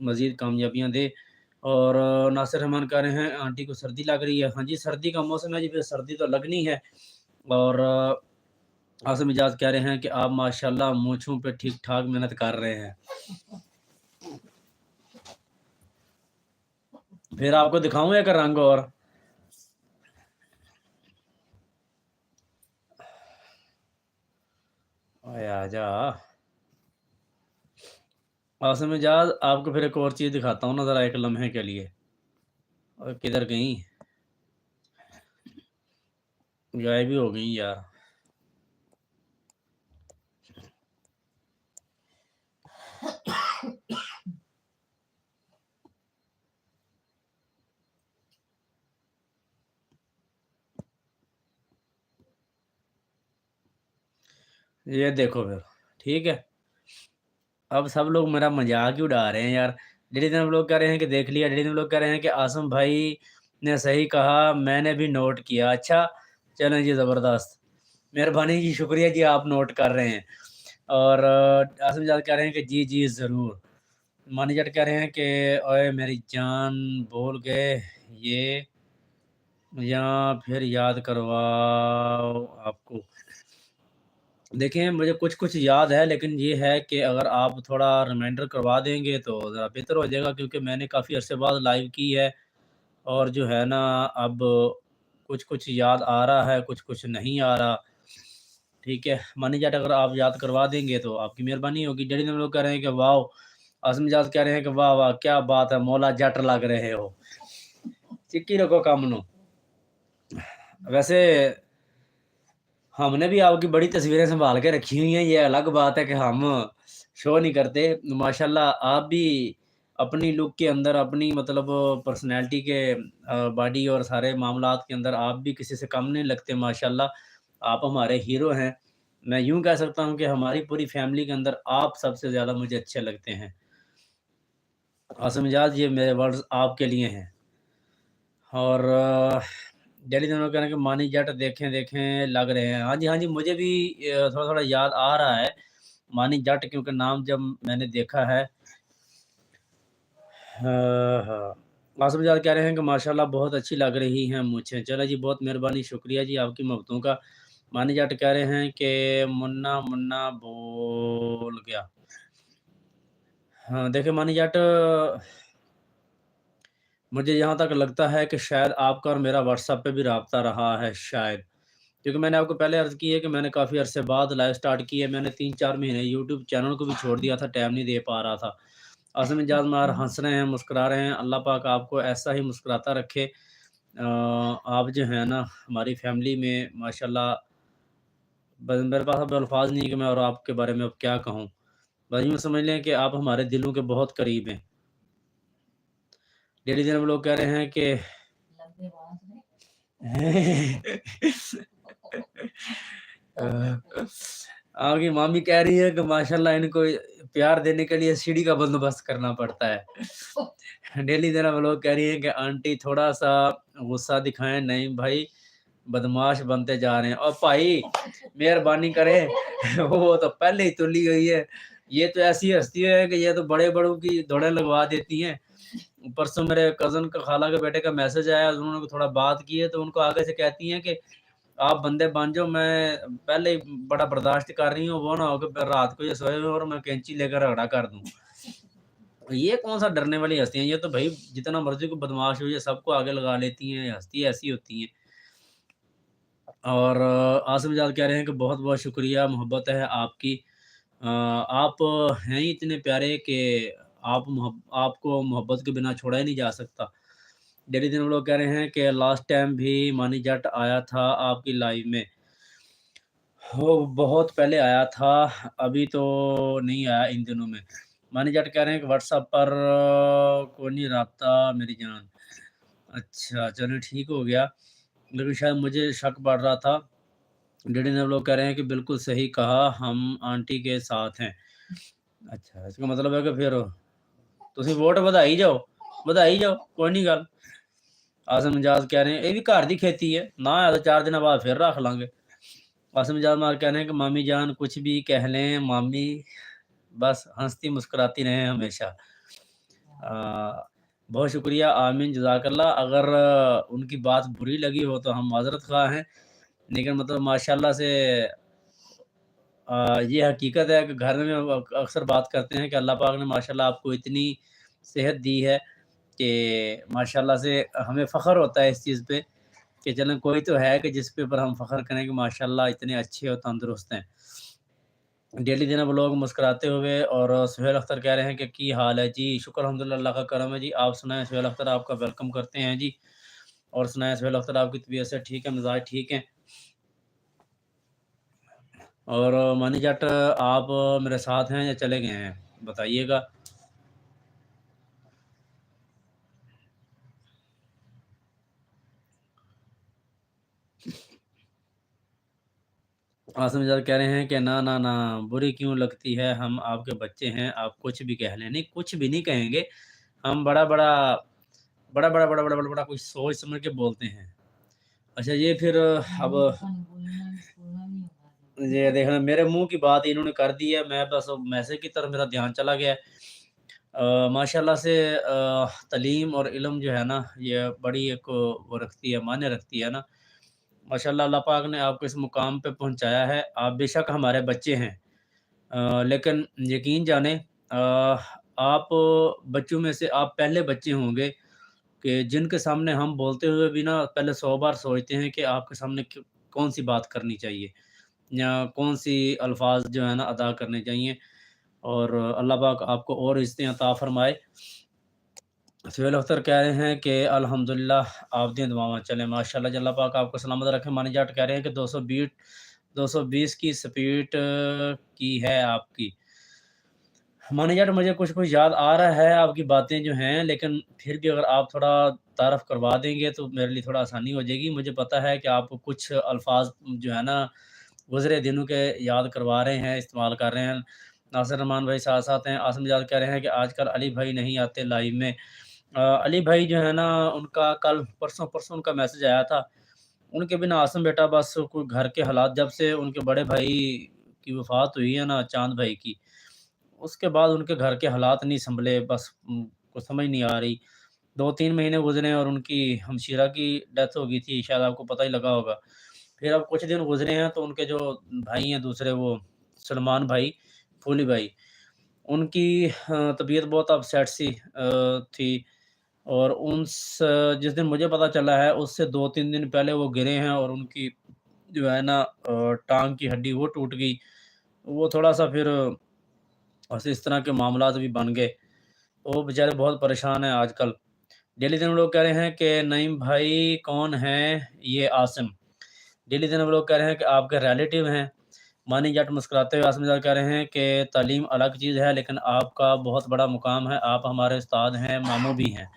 मज़ीद कामयाबियाँ दे। और नासिर रहमान कह रहे हैं आंटी को सर्दी लग रही है। हाँ जी, सर्दी का मौसम है जी, फिर सर्दी तो लगनी है। और आसिम इजाज़ कह रहे हैं कि आप माशाअल्लाह मूँछों पे ठीक-ठाक मेहनत कर रहे हैं। फिर आपको दिखाऊँ एक रंग और? ओए आजा। आसिम इजाज़ आपको फिर एक और चीज़ दिखाता हूँ ना ज़रा एक लम्हे के लिए। और किधर गईं? गायब ही हो गई यार। ये देखो फिर, ठीक है? अब सब लोग मेरा मज़ाक ही उड़ा रहे हैं यार। डेली दिन लोग कह रहे हैं कि देख लिया, डेली दिन लोग कह रहे हैं कि आसिम भाई ने सही कहा, मैंने भी नोट किया। अच्छा, चलें जी ज़बरदस्त। मेहरबानी जी, शुक्रिया जी, आप नोट कर रहे हैं। और आसिम इजाज़ कह रहे हैं कि जी, जी, ज़रूर। मानी जट कह रहे हैं कि ओए मेरी जान भूल गए ये, या फिर याद करवाओ आपको। देखिए, मुझे कुछ-कुछ याद है, लेकिन ये है कि अगर आप थोड़ा रिमाइंडर करवा देंगे तो ज़रा बेहतर हो जाएगा, क्योंकि मैंने काफ़ी अरसे बाद लाइव की है। और जो है ना अब कुछ-कुछ याद आ रहा है, कुछ-कुछ नहीं आ रहा। ठीक है, मानी जाट अगर आप याद करवा देंगे तो आपकी मेहरबानी होगी। डेली हम लोग कह रहे हैं कि वाओ! आज़म इजाज़ कह रहे हैं कि वाह, वाह! क्या बात है, मौला जट लग रहे हो। चिक्की रखो काम नू। वैसे हमने भी आपकी बड़ी तस्वीरें सँभाल के रखी हुई हैं, ये अलग बात है कि हम शो नहीं करते। माशाल्लाह आप भी अपनी लुक के अंदर, अपनी मतलब पर्सनैलिटी के बॉडी और सारे मामलात के अंदर आप भी किसी से कम नहीं लगते माशाल्लाह। आप हमारे हीरो हैं। میں یوں کہہ سکتا ہوں کہ ہماری پوری فیملی کے اندر آپ سب سے زیادہ مجھے اچھے لگتے ہیں۔ عاصم اجاز یہ میرے ورڈز آپ کے لیے ہیں۔ اور ڈیلی دونوں کہہ رہے ہیں کہ مانی جٹ دیکھیں دیکھیں لگ رہے ہیں۔ ہاں جی ہاں جی، مجھے بھی تھوڑا تھوڑا یاد آ رہا ہے مانی جٹ، کیونکہ نام جب میں نے دیکھا ہے۔ ہاں عاصم اجاز کہہ رہے ہیں کہ ماشاءاللہ بہت اچھی لگ رہی ہیں مجھے۔ چلو جی، بہت مہربانی، شکریہ جی آپ کی محبتوں کا۔ مانی جٹ کہہ رہے ہیں کہ منا منا بول گیا۔ ہاں دیکھیں مانی جٹ، مجھے یہاں تک لگتا ہے کہ شاید آپ کا اور میرا واٹس ایپ پہ بھی رابطہ رہا ہے شاید، کیونکہ میں نے آپ کو پہلے عرض کی ہے کہ میں نے کافی عرصے بعد لائیو سٹارٹ کی ہے۔ میں نے 3-4 مہینے یوٹیوب چینل کو بھی چھوڑ دیا تھا، ٹائم نہیں دے پا رہا تھا۔ عاصم اجاز مار ہنس رہے ہیں، مسکرا رہے ہیں۔ اللہ پاک آپ کو ایسا ہی مسکراتا رکھے۔ آپ جو ہیں نا ہماری فیملی میں ماشاءاللہ، بس میرے پاس اب الفاظ نہیں کہ میں اور آپ کے بارے میں اب کیا کہوں۔ بس یوں سمجھ لیں کہ آپ ہمارے دلوں کے بہت قریب ہیں۔ ڈیلی دن لوگ کہہ رہے ہیں کہ آپ کی مامی کہہ رہی ہے کہ ماشاءاللہ ان کو پیار دینے کے لیے سیڑھی کا بندوبست کرنا پڑتا ہے۔ ڈیلی دن لوگ کہہ رہی ہیں کہ آنٹی تھوڑا سا غصہ دکھائیں۔ نہیں بھائی، بدماش بنتے جا رہے ہیں۔ اور بھائی مہربانی کریں، وہ تو پہلے ہی تلی گئی ہے۔ یہ تو ایسی ہستی ہے کہ یہ تو بڑے بڑوں کی دوڑیں لگوا دیتی ہیں۔ پرسوں میرے کزن کا، خالہ کے بیٹے کا میسج آیا، انہوں نے تھوڑا بات کی ہے تو ان کو آگے سے کہتی ہیں کہ آپ بندے بن جاؤ، میں پہلے ہی بڑا برداشت کر رہی ہوں، وہ نہ ہو کہ رات کو یہ سوئے ہوئے اور میں کینچی لے کر رگڑا کر دوں۔ یہ کون سا ڈرنے والی ہستی ہیں؟ یہ تو بھائی جتنا مرضی کو بدماش ہو، یہ سب کو آگے لگا لیتی ہیں، ہستی ایسی ہوتی ہیں۔ اور عاصم جاد کہہ رہے ہیں کہ بہت بہت شکریہ، محبت ہے آپ کی۔ آپ ہیں ہی اتنے پیارے کہ آپ کو محبت کے بنا چھوڑا ہی نہیں جا سکتا۔ ڈیلی دن لوگ کہہ رہے ہیں کہ لاسٹ ٹائم بھی مانی جٹ آیا تھا آپ کی لائیو میں، وہ بہت پہلے آیا تھا، ابھی تو نہیں آیا ان دنوں میں۔ مانی جٹ کہہ رہے ہیں کہ واٹس ایپ پر کوئی نہیں رابطہ میری جان۔ اچھا چلو ٹھیک ہو گیا، لیکن شاید مجھے شک پڑ رہا تھا۔ ڈیڈی نے لوگ کہہ رہے ہیں کہ بالکل صحیح کہا، ہم آنٹی کے ساتھ ہیں۔ اچھا اس کا مطلب ہے کہ پھر تسی ووٹ ਵਧਾਈ ਜਾਓ کوئی نہیں گل۔ عاصم اجاز کہہ رہے ہیں یہ بھی گھر دی کھیتی ہے، نہ ہے تو 4 دن بعد پھر رکھ لیں گے۔ عاصم اجاز مار کہہ رہے ہیں کہ مامی جان کچھ بھی کہہ لیں، مامی بس ہنستی مسکراتی رہیں ہمیشہ۔ بہت شکریہ، آمین، جزاک اللہ۔ اگر ان کی بات بری لگی ہو تو ہم معذرت خواہ ہیں، لیکن مطلب ماشاءاللہ سے یہ حقیقت ہے کہ گھر میں اکثر بات کرتے ہیں کہ اللہ پاک نے ماشاءاللہ آپ کو اتنی صحت دی ہے کہ ماشاءاللہ سے ہمیں فخر ہوتا ہے اس چیز پہ کہ چلیں کوئی تو ہے کہ جس کے اوپر ہم فخر کریں کہ ماشاءاللہ اتنے اچھے اور تندرست ہیں۔ ڈیلی دن وہ لوگ مسکراتے ہوئے، اور سہیل اختر کہہ رہے ہیں کہ کی حال ہے جی؟ شکر الحمدللہ، اللہ کا کرم ہے جی۔ آپ سنائیں سہیل اختر، آپ کا ویلکم کرتے ہیں جی۔ اور سنائیں سہیل اختر، آپ کی طبیعت سے ٹھیک ہے، مزاج ٹھیک ہیں؟ اور مانی جٹ آپ میرے ساتھ ہیں یا چلے گئے ہیں بتائیے گا۔ عاصم اجاز کہہ رہے ہیں کہ نہ بری کیوں لگتی ہے، ہم آپ کے بچے ہیں، آپ کچھ بھی کہہ لیں۔ نہیں کچھ بھی نہیں کہیں گے، ہم بڑا کچھ سوچ سمجھ کے بولتے ہیں۔ اچھا یہ پھر اب یہ دیکھنا میرے منہ کی بات انہوں نے کر دی ہے، میں بس میسج کی طرف میرا دھیان چلا گیا ہے۔ ماشاءاللہ سے تعلیم اور علم جو ہے نا یہ بڑی ایک وہ رکھتی ہے، معنی رکھتی ہے نا۔ ماشاءاللہ اللہ پاک نے آپ کو اس مقام پہ پہنچایا ہے۔ آپ بے شک ہمارے بچے ہیں، لیکن یقین جانیں آپ بچوں میں سے آپ پہلے بچے ہوں گے کہ جن کے سامنے ہم بولتے ہوئے بھی نا پہلے 100 بار سوچتے ہیں کہ آپ کے سامنے کون سی بات کرنی چاہیے یا کون سی الفاظ جو ہے نا ادا کرنے چاہیے۔ اور اللہ پاک آپ کو اور عزتیں عطا فرمائے۔ سہیل اختر کہہ رہے ہیں کہ الحمدللہ آپ دیں دعاواں چلیں، ماشاءاللہ جی، اللہ پاک آپ کو سلامت رکھے۔ مانی جاٹ کہہ رہے ہیں کہ 220 کی سپیڈ کی ہے آپ کی۔ مانی جاٹ مجھے کچھ یاد آ رہا ہے آپ کی باتیں جو ہیں، لیکن پھر بھی اگر آپ تھوڑا تعارف کروا دیں گے تو میرے لیے تھوڑا آسانی ہو جائے گی۔ مجھے پتہ ہے کہ آپ کو کچھ الفاظ جو ہے نا गुज़रे दिनों के याद करवा रहे हैं, इस्तेमाल कर रहे हैं। नासिर रहमान भाई साथ-साथ हैं। आसिम मिजाज कह रहे हैं कि आजकल अली भाई नहीं आते लाइव में। अली भाई जो है ना, उनका कल परसों उनका मैसेज आया था। उनके बिना आसिम बेटा बस कोई घर के हालात, जब से उनके बड़े भाई की वफ़ात हुई है ना, चाँद भाई की, उसके बाद उनके घर के हालात नहीं सँभले, बस कुछ समझ नहीं आ रही। 2-3 महीने गुज़रे और उनकी हमशीरा की डेथ हो गई थी, शायद आपको पता ही लगा होगा। फिर अब कुछ दिन गुज़रे हैं तो उनके जो भाई हैं दूसरे, वो सलमान भाई, फूली भाई, उनकी तबीयत बहुत अपसेट सी थी। और जिस दिन मुझे पता चला है उससे 2-3 दिन पहले वो गिरे हैं और उनकी जो है ना टाँग की हड्डी वो टूट गई। वो थोड़ा-सा फिर बस इस तरह के मामलात भी बन गए। वो बेचारे बहुत परेशान हैं आजकल। डेली दिन लोग कह रहे हैं कि नईम भाई कौन हैं? ये आसिम। डेली दिन लोग कह रहे हैं कि आपके रिलेटिव हैं। मानी जट मुस्कुराते हुए आसिम ज़ाद कह रहे हैं कि तालीम अलग चीज़ है, लेकिन आपका बहुत बड़ा मुकाम है। आप हमारे उस्ताद हैं, मामू भी हैं।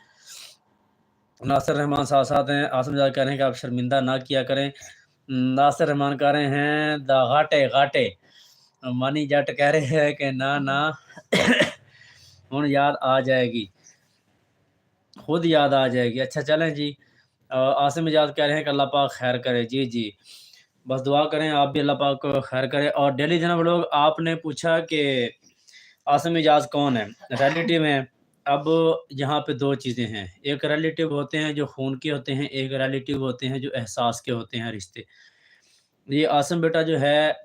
नासिर रहमान साथ-साथ हैं। आसिम ज़ाद कह रहे हैं कि आप शर्मिंदा ना किया करें। नासिर रहमान कह रहे हैं द घाटे घाटे। मानी जट कह रहे हैं कि ना, ना हुण याद आ जाएगी, खुद याद आ जाएगी। अच्छा चलें जी। आसिम इजाज़ कह रहे हैं कि अल्लाह पाक खैर करे। जी, जी। बस दुआ करें, आप भी अल्लाह पाक खैर करे। और डेली जनाब लोग, आपने पूछा कि आसिम इजाज़ कौन है? रिलेटिव हैं। अब यहाँ पे 2 चीज़ें हैं। एक रिलेटिव होते हैं जो खून के होते हैं, एक रिलेटिव होते हैं जो एहसास के होते हैं रिश्ते। ये आसिम बेटा जो है,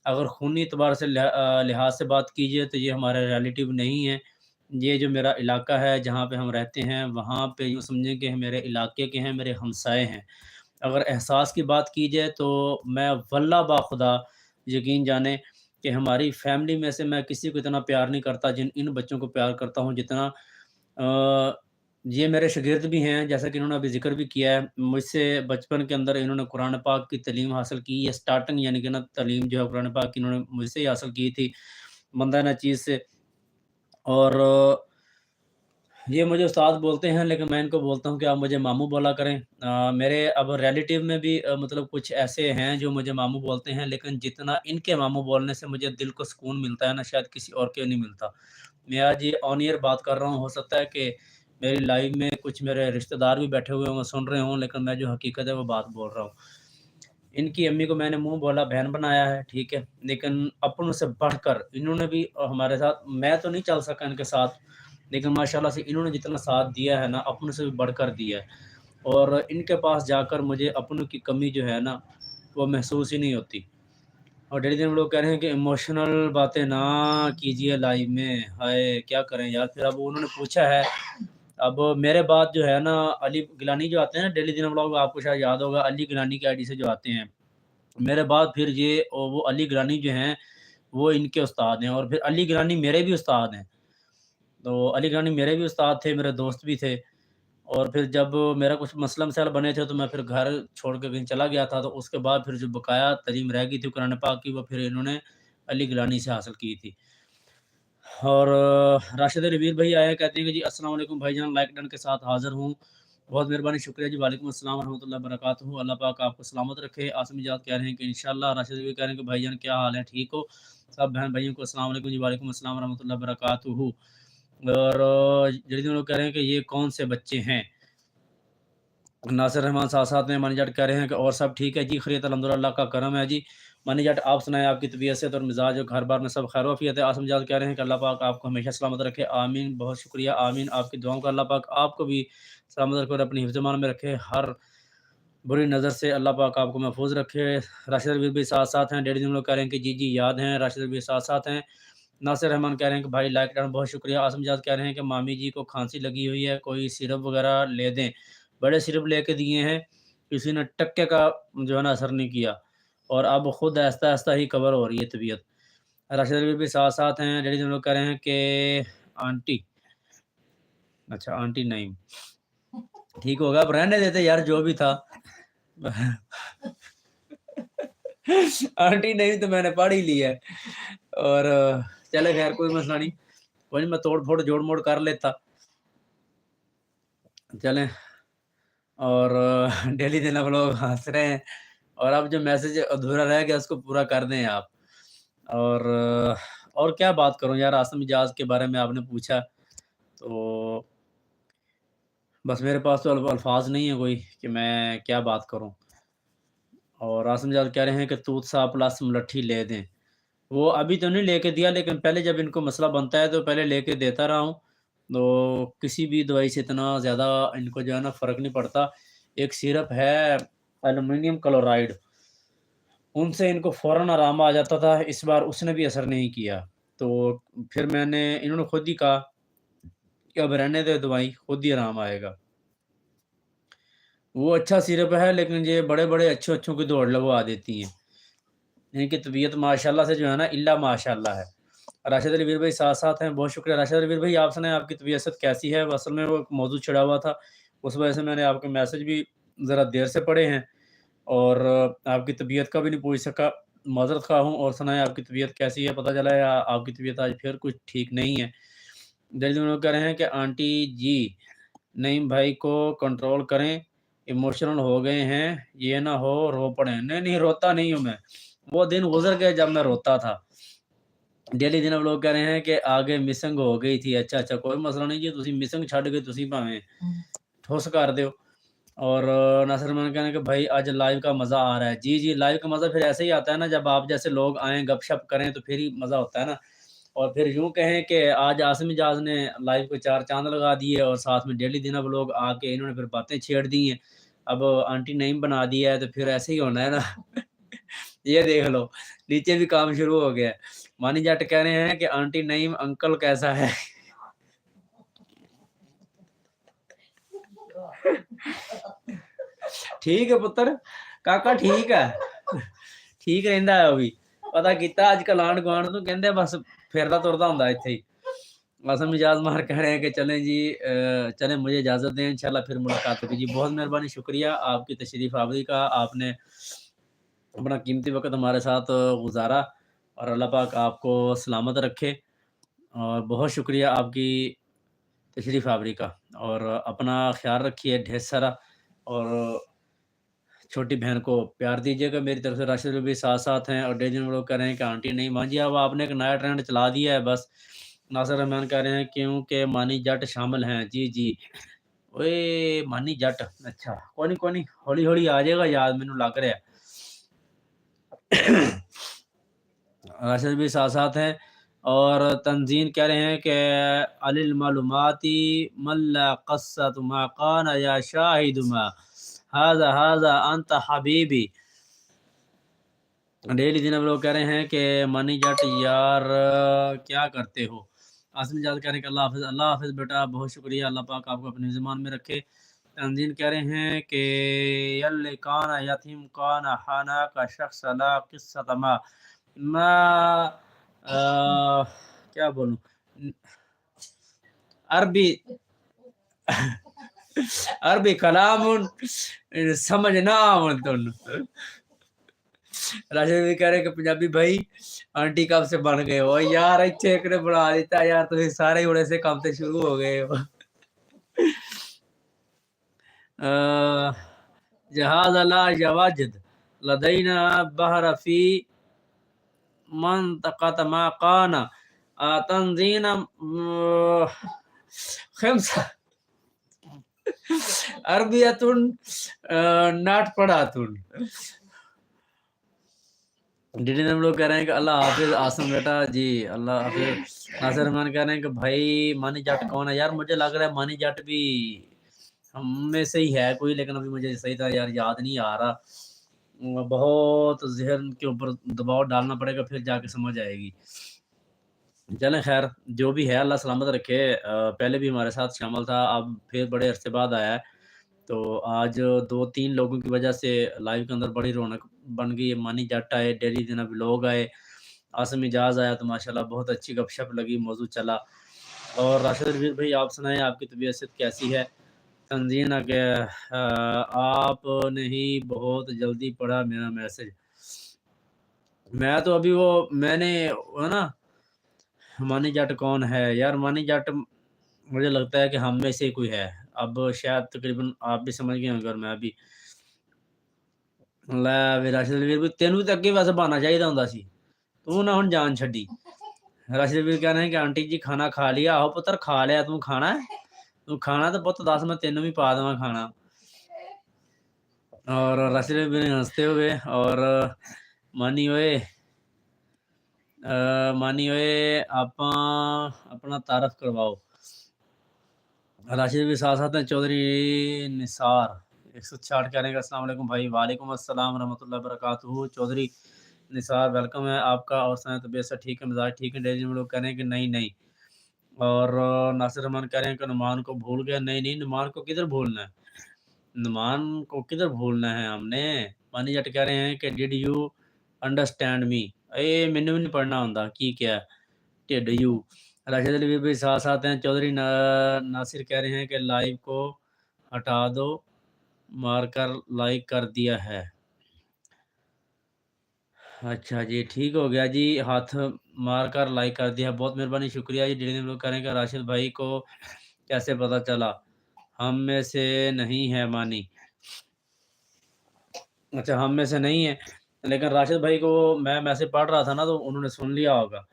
अगर खूनी एतबार से लिहाज से बात कीजिए तो ये हमारे रिलेटिव नहीं है। ये जो मेरा इलाका है जहाँ पे हम रहते हैं, वहाँ पे यूँ समझें कि मेरे इलाके के हैं, मेरे हमसाए हैं। अगर एहसास की बात की जाए तो मैं वल्लाह बाख़ुदा यकीन जाने कि हमारी फ़ैमिली में से मैं किसी को इतना प्यार नहीं करता जिन इन बच्चों को प्यार करता हूँ, जितना ये मेरे शागिर्द भी हैं, जैसा कि इन्होंने अभी ज़िक्र भी किया है। मुझसे बचपन के अंदर इन्होंने कुरान पाक की तालीम हासिल की है, स्टार्टिंग यानी कि ना तालीम जो है कुरान पाक की इन्होंने मुझसे ही हासिल की थी, मंदा नचीज़ से। और ये मुझे उस्ताद बोलते हैं, लेकिन मैं इनको बोलता हूँ कि आप मुझे मामू बोला करें। मेरे अब रिलेटिव में भी मतलब कुछ ऐसे हैं जो मुझे मामू बोलते हैं, लेकिन जितना इनके मामू बोलने से मुझे दिल को सुकून मिलता है ना, शायद किसी और के नहीं मिलता। मैं आज ये ऑन ईयर बात कर रहा हूँ, हो सकता है कि मेरी लाइव में कुछ मेरे रिश्तेदार भी बैठे हुए हों, सुन रहे हों, लेकिन मैं जो हकीकत है वो बात बोल रहा हूँ। इनकी अम्मी को मैंने मुँह बोला बहन बनाया है, ठीक है, लेकिन अपनों से बढ़कर इन्होंने भी हमारे साथ, मैं तो नहीं चल सका इनके साथ, लेकिन माशाल्लाह से इन्होंने जितना साथ दिया है ना, अपनों से भी बढ़कर दिया है। और इनके पास जाकर मुझे अपनों की कमी जो है ना, वो महसूस ही नहीं होती। और डेली दिन लोग कह रहे हैं कि इमोशनल बातें ना कीजिए लाइव में, हाय! क्या करें यार? फिर अब उन्होंने पूछा है, अब मेरे बाद जो है ना अली गिलानी जो आते हैं ना डेली दिन व्लॉग, आपको शायद याद होगा, अली गिलानी की आईडी से जो आते हैं। मेरे बाद फिर ये वो अली गिलानी जो हैं, वो इनके उस्ताद हैं और फिर अली गिलानी मेरे भी उस्ताद हैं। तो अली गिलानी मेरे भी उस्ताद थे, मेरे दोस्त भी थे। और फिर जब मेरा कुछ मसला-मसाइल बने थे, तो मैं फिर घर छोड़ के कहीं चला गया था, तो उसके बाद फिर जो बकाया तालीम रह गई थी कुरान पाक की, वो फिर इन्होंने अली गिलानी से हासिल की थी। और राशिद रवीर भाई आया, कहते हैं कि जी अस्सलाम वालेकुम भाईजान, लाइक डन के साथ हाज़िर हूँ। बहुत मेहरबानी, शुक्रिया जी। वालेकुम अस्सलाम रहमतुल्लाहि व बरकातुहू। अल्लाह पाक आपको सलामत रखे। आसिम इजाज़ कह रहे हैं कि इंशाअल्लाह। राशिद रवीर कह रहे हैं कि भाईजान क्या हाल है, ठीक हो? सब बहन भाइयों को अस्सलाम वालेकुम जी। वालेकुम अस्सलाम रहमतुल्लाहि व बरकातुहू। और जल्दी लोग कह रहे हैं कि ये कौन से बच्चे हैं? नासिर रहमान साथ-साथ में, मनी जट कह रहे हैं कि और सब ठीक है जी, खैरियत अल्हम्दुलिल्लाह, अल्लाह का करम है जी। मनी जट आप सुनाएँ, आपकी तबीयत सेहत और मिजाज और घर-बार में सब खैर-ओ-आफियत है? आसिम जाद कह रहे हैं कि अल्लाह पाक आपको हमेशा सलामत रखे, आमीन। बहुत शुक्रिया, आमीन। आपकी दुआओं का अल्लाह पाक आपको भी सलामत रखे और अपनी हिफ्ज़-ए-मान में रखे। हर बुरी नज़र से अल्लाह पाक आपको महफूज़ रखे। राशिद रवीर भी साथ-साथ हैं। डेढ़ दिन लोग कह रहे हैं कि जी, जी याद हैं। राशिद रवीर साथ-साथ हैं। नासिर रहमान कह रहे हैं कि भाई लाइक डन, बहुत शुक्रिया। आसिम जाद कह रहे हैं कि मामी जी को खांसी लगी हुई है, कोई सिरप वगैरह ले दें। बड़े सिरप लेके दिए हैं, किसी ने टक्के का जो है ना असर नहीं किया और अब खुद आहिस्ता-आहिस्ता ही कवर हो रही है तबीयत। राशिद रवीर भी साथ-साथ हैं। डेढ़ दिन लोग कह रहे हैं कि आंटी, अच्छा आंटी नईम, ठीक होगा, अब रहने देते यार जो भी था। आंटी नहीं तो मैंने पढ़ ही लिया है। और चले खैर कोई मसला नहीं, कोई नहीं, मैं तोड़-फोड़ जोड़-मोड़ कर लेता। चलें। और डेली दिन हम लोग हँस रहे हैं اور اب جو میسج ادھورا رہ گیا اس کو پورا کر دیں آپ۔ اور اور کیا بات کروں یار، عاصم اجاز کے بارے میں آپ نے پوچھا تو بس میرے پاس تو الفاظ نہیں ہے کوئی کہ میں کیا بات کروں۔ اور عاصم اجاز کہہ رہے ہیں کہ توت سا پلس ملٹھی لے دیں، وہ ابھی تو نہیں لے کے دیا، لیکن پہلے جب ان کو مسئلہ بنتا ہے تو پہلے لے کے دیتا رہا ہوں، تو کسی بھی دوائی سے اتنا زیادہ ان کو جو ہے نا فرق نہیں پڑتا۔ ایک سیرپ ہے ایلومینیم کلورائڈ، ان سے ان کو فوراً آرام آ جاتا تھا، اس بار اس نے بھی اثر نہیں کیا، تو پھر انہوں نے خود ہی کہا کہ اب رہنے دے دوائی، خود ہی آرام آئے گا۔ وہ اچھا سیرپ ہے لیکن یہ بڑے بڑے اچھوں کی دوڑ لگوا دیتی ہیں۔ ان کی طبیعت ماشاءاللہ سے جو ہے نا الا ماشاءاللہ ہے۔ راشد علی ویر بھائی ساتھ ہیں، بہت شکریہ راشد علی ویر بھائی، آپ سنیں آپ کی طبیعت کیسی ہے؟ اصل میں وہ ایک موضوع چھڑا ہوا تھا، اس وجہ سے میں نے آپ کے میسج بھی ذرا دیر سے پڑھے ہیں اور آپ کی طبیعت کا بھی نہیں پوچھ سکا، معذرت خواہ ہوں۔ اور سنائیں آپ کی طبیعت کیسی ہے؟ پتہ چلا ہے آپ کی طبیعت آج پھر کچھ ٹھیک نہیں ہے۔ جلدی لوگ کہہ رہے ہیں کہ آنٹی جی نعیم بھائی کو کنٹرول کریں، ایموشنل ہو گئے ہیں، یہ نہ ہو رو پڑیں۔ نہیں روتا نہیں ہوں میں، وہ دن گزر گئے جب میں روتا تھا۔ ڈیلی دن اب لوگ کہہ رہے ہیں کہ آگے مسنگ ہو گئی تھی، اچھا کوئی مسئلہ نہیں جی، تسی مسنگ چھڈ کے تسی بھاویں ٹھوس کر دیو۔ اور ناصر رحمان کہنے کہ بھائی آج لائیو کا مزہ آ رہا ہے۔ جی لائیو کا مزہ پھر ایسے ہی آتا ہے نا، جب آپ جیسے لوگ آئیں گپ شپ کریں تو پھر ہی مزہ ہوتا ہے نا۔ اور پھر یوں کہیں کہ آج عاصم اجاز نے لائیو کو 4 چاند لگا دیے اور ساتھ میں ڈیلی دن اب لوگ آ کے انہوں نے پھر باتیں چھیڑ دی ہیں، اب آنٹی نعیم بنا دیا ہے تو پھر ایسے ہی ہونا ہے نا۔ یہ دیکھ لو نیچے بھی کام شروع ہو گیا ہے۔ مانی جٹ کہہ رہے ہیں کہ آنٹی نعیم انکل کیسا ہے؟ ٹھیک ہے پتر کاکا، ٹھیک ہے، ٹھیک رہندا ہے ابھی۔ پتہ کیتا اج کل آنڈ گوانڈ تو کہندے بس پھردا تردا ہوندا ایتھے ہی۔ عاصم اجاز مار کہہ رہے ہیں کہ چلیں جی چلیں مجھے اجازت دیں، انشاءاللہ پھر ملاقات ہوگی۔ جی بہت مہربانی، شکریہ آپ کی تشریف آوری کا، آپ نے اپنا قیمتی وقت ہمارے ساتھ گزارا اور اللہ پاک آپ کو سلامت رکھے، اور بہت شکریہ آپ کی تشریف آوری کا، اور اپنا خیال رکھیے ڈھیر سارا، اور چھوٹی بہن کو پیار دیجیے گا میری طرف سے۔ راشد بھی ساتھ ہیں، اور ڈیجن لوگ کہہ رہے ہیں کہ آنٹی نہیں مان جی، اب آپ نے ایک نیا ٹرینڈ چلا دیا ہے بس۔ ناصر رحمان کہہ رہے ہیں کیونکہ مانی جٹ شامل ہیں۔ جی اوے مانی جٹ، اچھا کوئی نہیں ہولی ہولی آ جائے گا یاد، مینوں لگ رہا ہے۔ راشد بھی ساتھ ہیں، اور تنظیم کہہ رہے ہیں کہ علی المعلوماتی ملا قصت ما قان یا شاہد ما هذا انت حبیبی۔ ڈیلی دن اب لوگ کہہ رہے ہیں کہ مانی جٹ یار کیا کرتے ہو؟ عاصم جاد کہہ رہے ہیں کہ اللہ حافظ بیٹا، بہت شکریہ، اللہ پاک آپ کو اپنی زمان میں رکھے۔ تنظیم کہہ رہے ہیں کہ یل کان یتیم کان حانا کا شخص لا قصت ما کیا بولوں عربی کلام سمجھ نہ آون تن۔ راشد بھی کہہ رہے کہ پنجابی بھائی آنٹی کب سے بن گئے ہو یار؟ اچھے ایک نے بنا دیتا یار، تو سارے اڑے سے کام تے شروع ہو گئے ہو۔ جہاز لا یواجد لدینا بحر فی منطقة ما قانا تنظین خمسہ عربیتن ناٹ پڑھاتن۔ ڈیلی ہم لوگ کہہ رہے ہیں کہ اللہ حافظ عاصم بیٹا، جی اللہ حافظ۔ ناصر رحمان کہہ رہے ہیں کہ بھائی مانی جٹ کون ہے؟ یار مجھے لگ رہا ہے مانی جٹ بھی ہم میں سے ہی ہے کوئی، لیکن ابھی مجھے صحیح طرح یار یاد نہیں آ رہا، بہت ذہن کے اوپر دباؤ ڈالنا پڑے گا پھر جا کے سمجھ آئے گی۔ چلیں خیر جو بھی ہے اللہ سلامت رکھے۔ پہلے بھی ہمارے ساتھ شامل تھا، اب پھر بڑے عرصے بعد آیا ہے، تو آج 2-3 لوگوں کی وجہ سے لائیو کے اندر بڑی رونق بن گئی۔ مانی جٹ آئے، ڈیلی دن اب لوگ آئے، عاصم اجاز آیا، تو ماشاءاللہ بہت اچھی گپ شپ لگی، موضوع چلا۔ اور راشد رویر بھائی آپ سنائیں آپ کی طبیعت کیسی ہے؟ تنظیم کہ آپ نے ہی بہت جلدی پڑھا میرا میسج۔ میں تو ابھی میں نے نا مانی جٹ کون ہے یار؟ مانی جٹ مجھے لگتا ہے کہ ہم میں سے کوئی ہے، اب شاید تقریباً آپ بھی سمجھ گئے ہوں گے اور میں بھی۔ ਲੈ ਵੀ ਰਾਸ਼ਿਦ ਵੀਰ ਵੀ ਤੈਨੂੰ ਤਾਂ ਅੱਗੇ ਵੈਸੇ ਬਹਾਨਾ ਚਾਹੀਦਾ ਹੁੰਦਾ ਸੀ। ਤੂੰ ਨਾ ਹੁਣ ਜਾਨ ਛੱਡੀ। ਰਾਸ਼ਿਦ ਵੀਰ ਕਹਿ ਰਹੇ हैं कि आंटी जी खाना खा लिया। आहो पुत्र खा लिया, तू खाना है? तू खाना तो पुੱਤ ਦੱਸ ਮੈਂ ਤੈਨੂੰ ਵੀ ਪਾ ਦੇਵਾਂ ਖਾਣਾ। और राशिद ਵੀਰ ने हँसते हुए और ਮਾਨੀ ਓਏ ਮਾਨੀ ਓਏ ਆਪਾਂ अपना तारफ़ करवाओ। राशिद भी साथ-साथ हैं चौधरी निसार 166 कह रहे हैं कि अस्सलाम वालेकुम भाई। वालेकुम अस्सलाम रहमतुल्लाहि बरकातुहू। चौधरी निसार वेलकम है आपका और सुनाएँ तबीयत से ठीक है, मिजाज ठीक है? डेली में लोग कह रहे हैं कि नहीं। और नासिर रहमान कह रहे हैं कि नुमान को भूल गया। नहीं, नुमान को किधर भूलना है? नुमान को किधर भूलना है हमने? मानी जट कह रहे हैं कि डिड यू अंडरस्टैंड मी? मैनू भी नहीं पढ़ना आंदा की क्या है? Did you. राशिद अली भी साथ-साथ हैं। चौधरी नासिर कह रहे हैं कि लाइव को हटा दो, मारकर लाइक कर दिया है। अच्छा जी, ठीक हो गया जी, हाथ मार कर लाइक कर दिया, बहुत मेहरबानी, शुक्रिया जी। डेली लोग कह रहे हैं कि राशिद भाई को कैसे पता चला? हम में से नहीं है मानी। अच्छा, हम में से नहीं है, लेकिन राशिद भाई को मैं मैसेज पढ़ रहा था ना, तो उन्होंने सुन लिया होगा।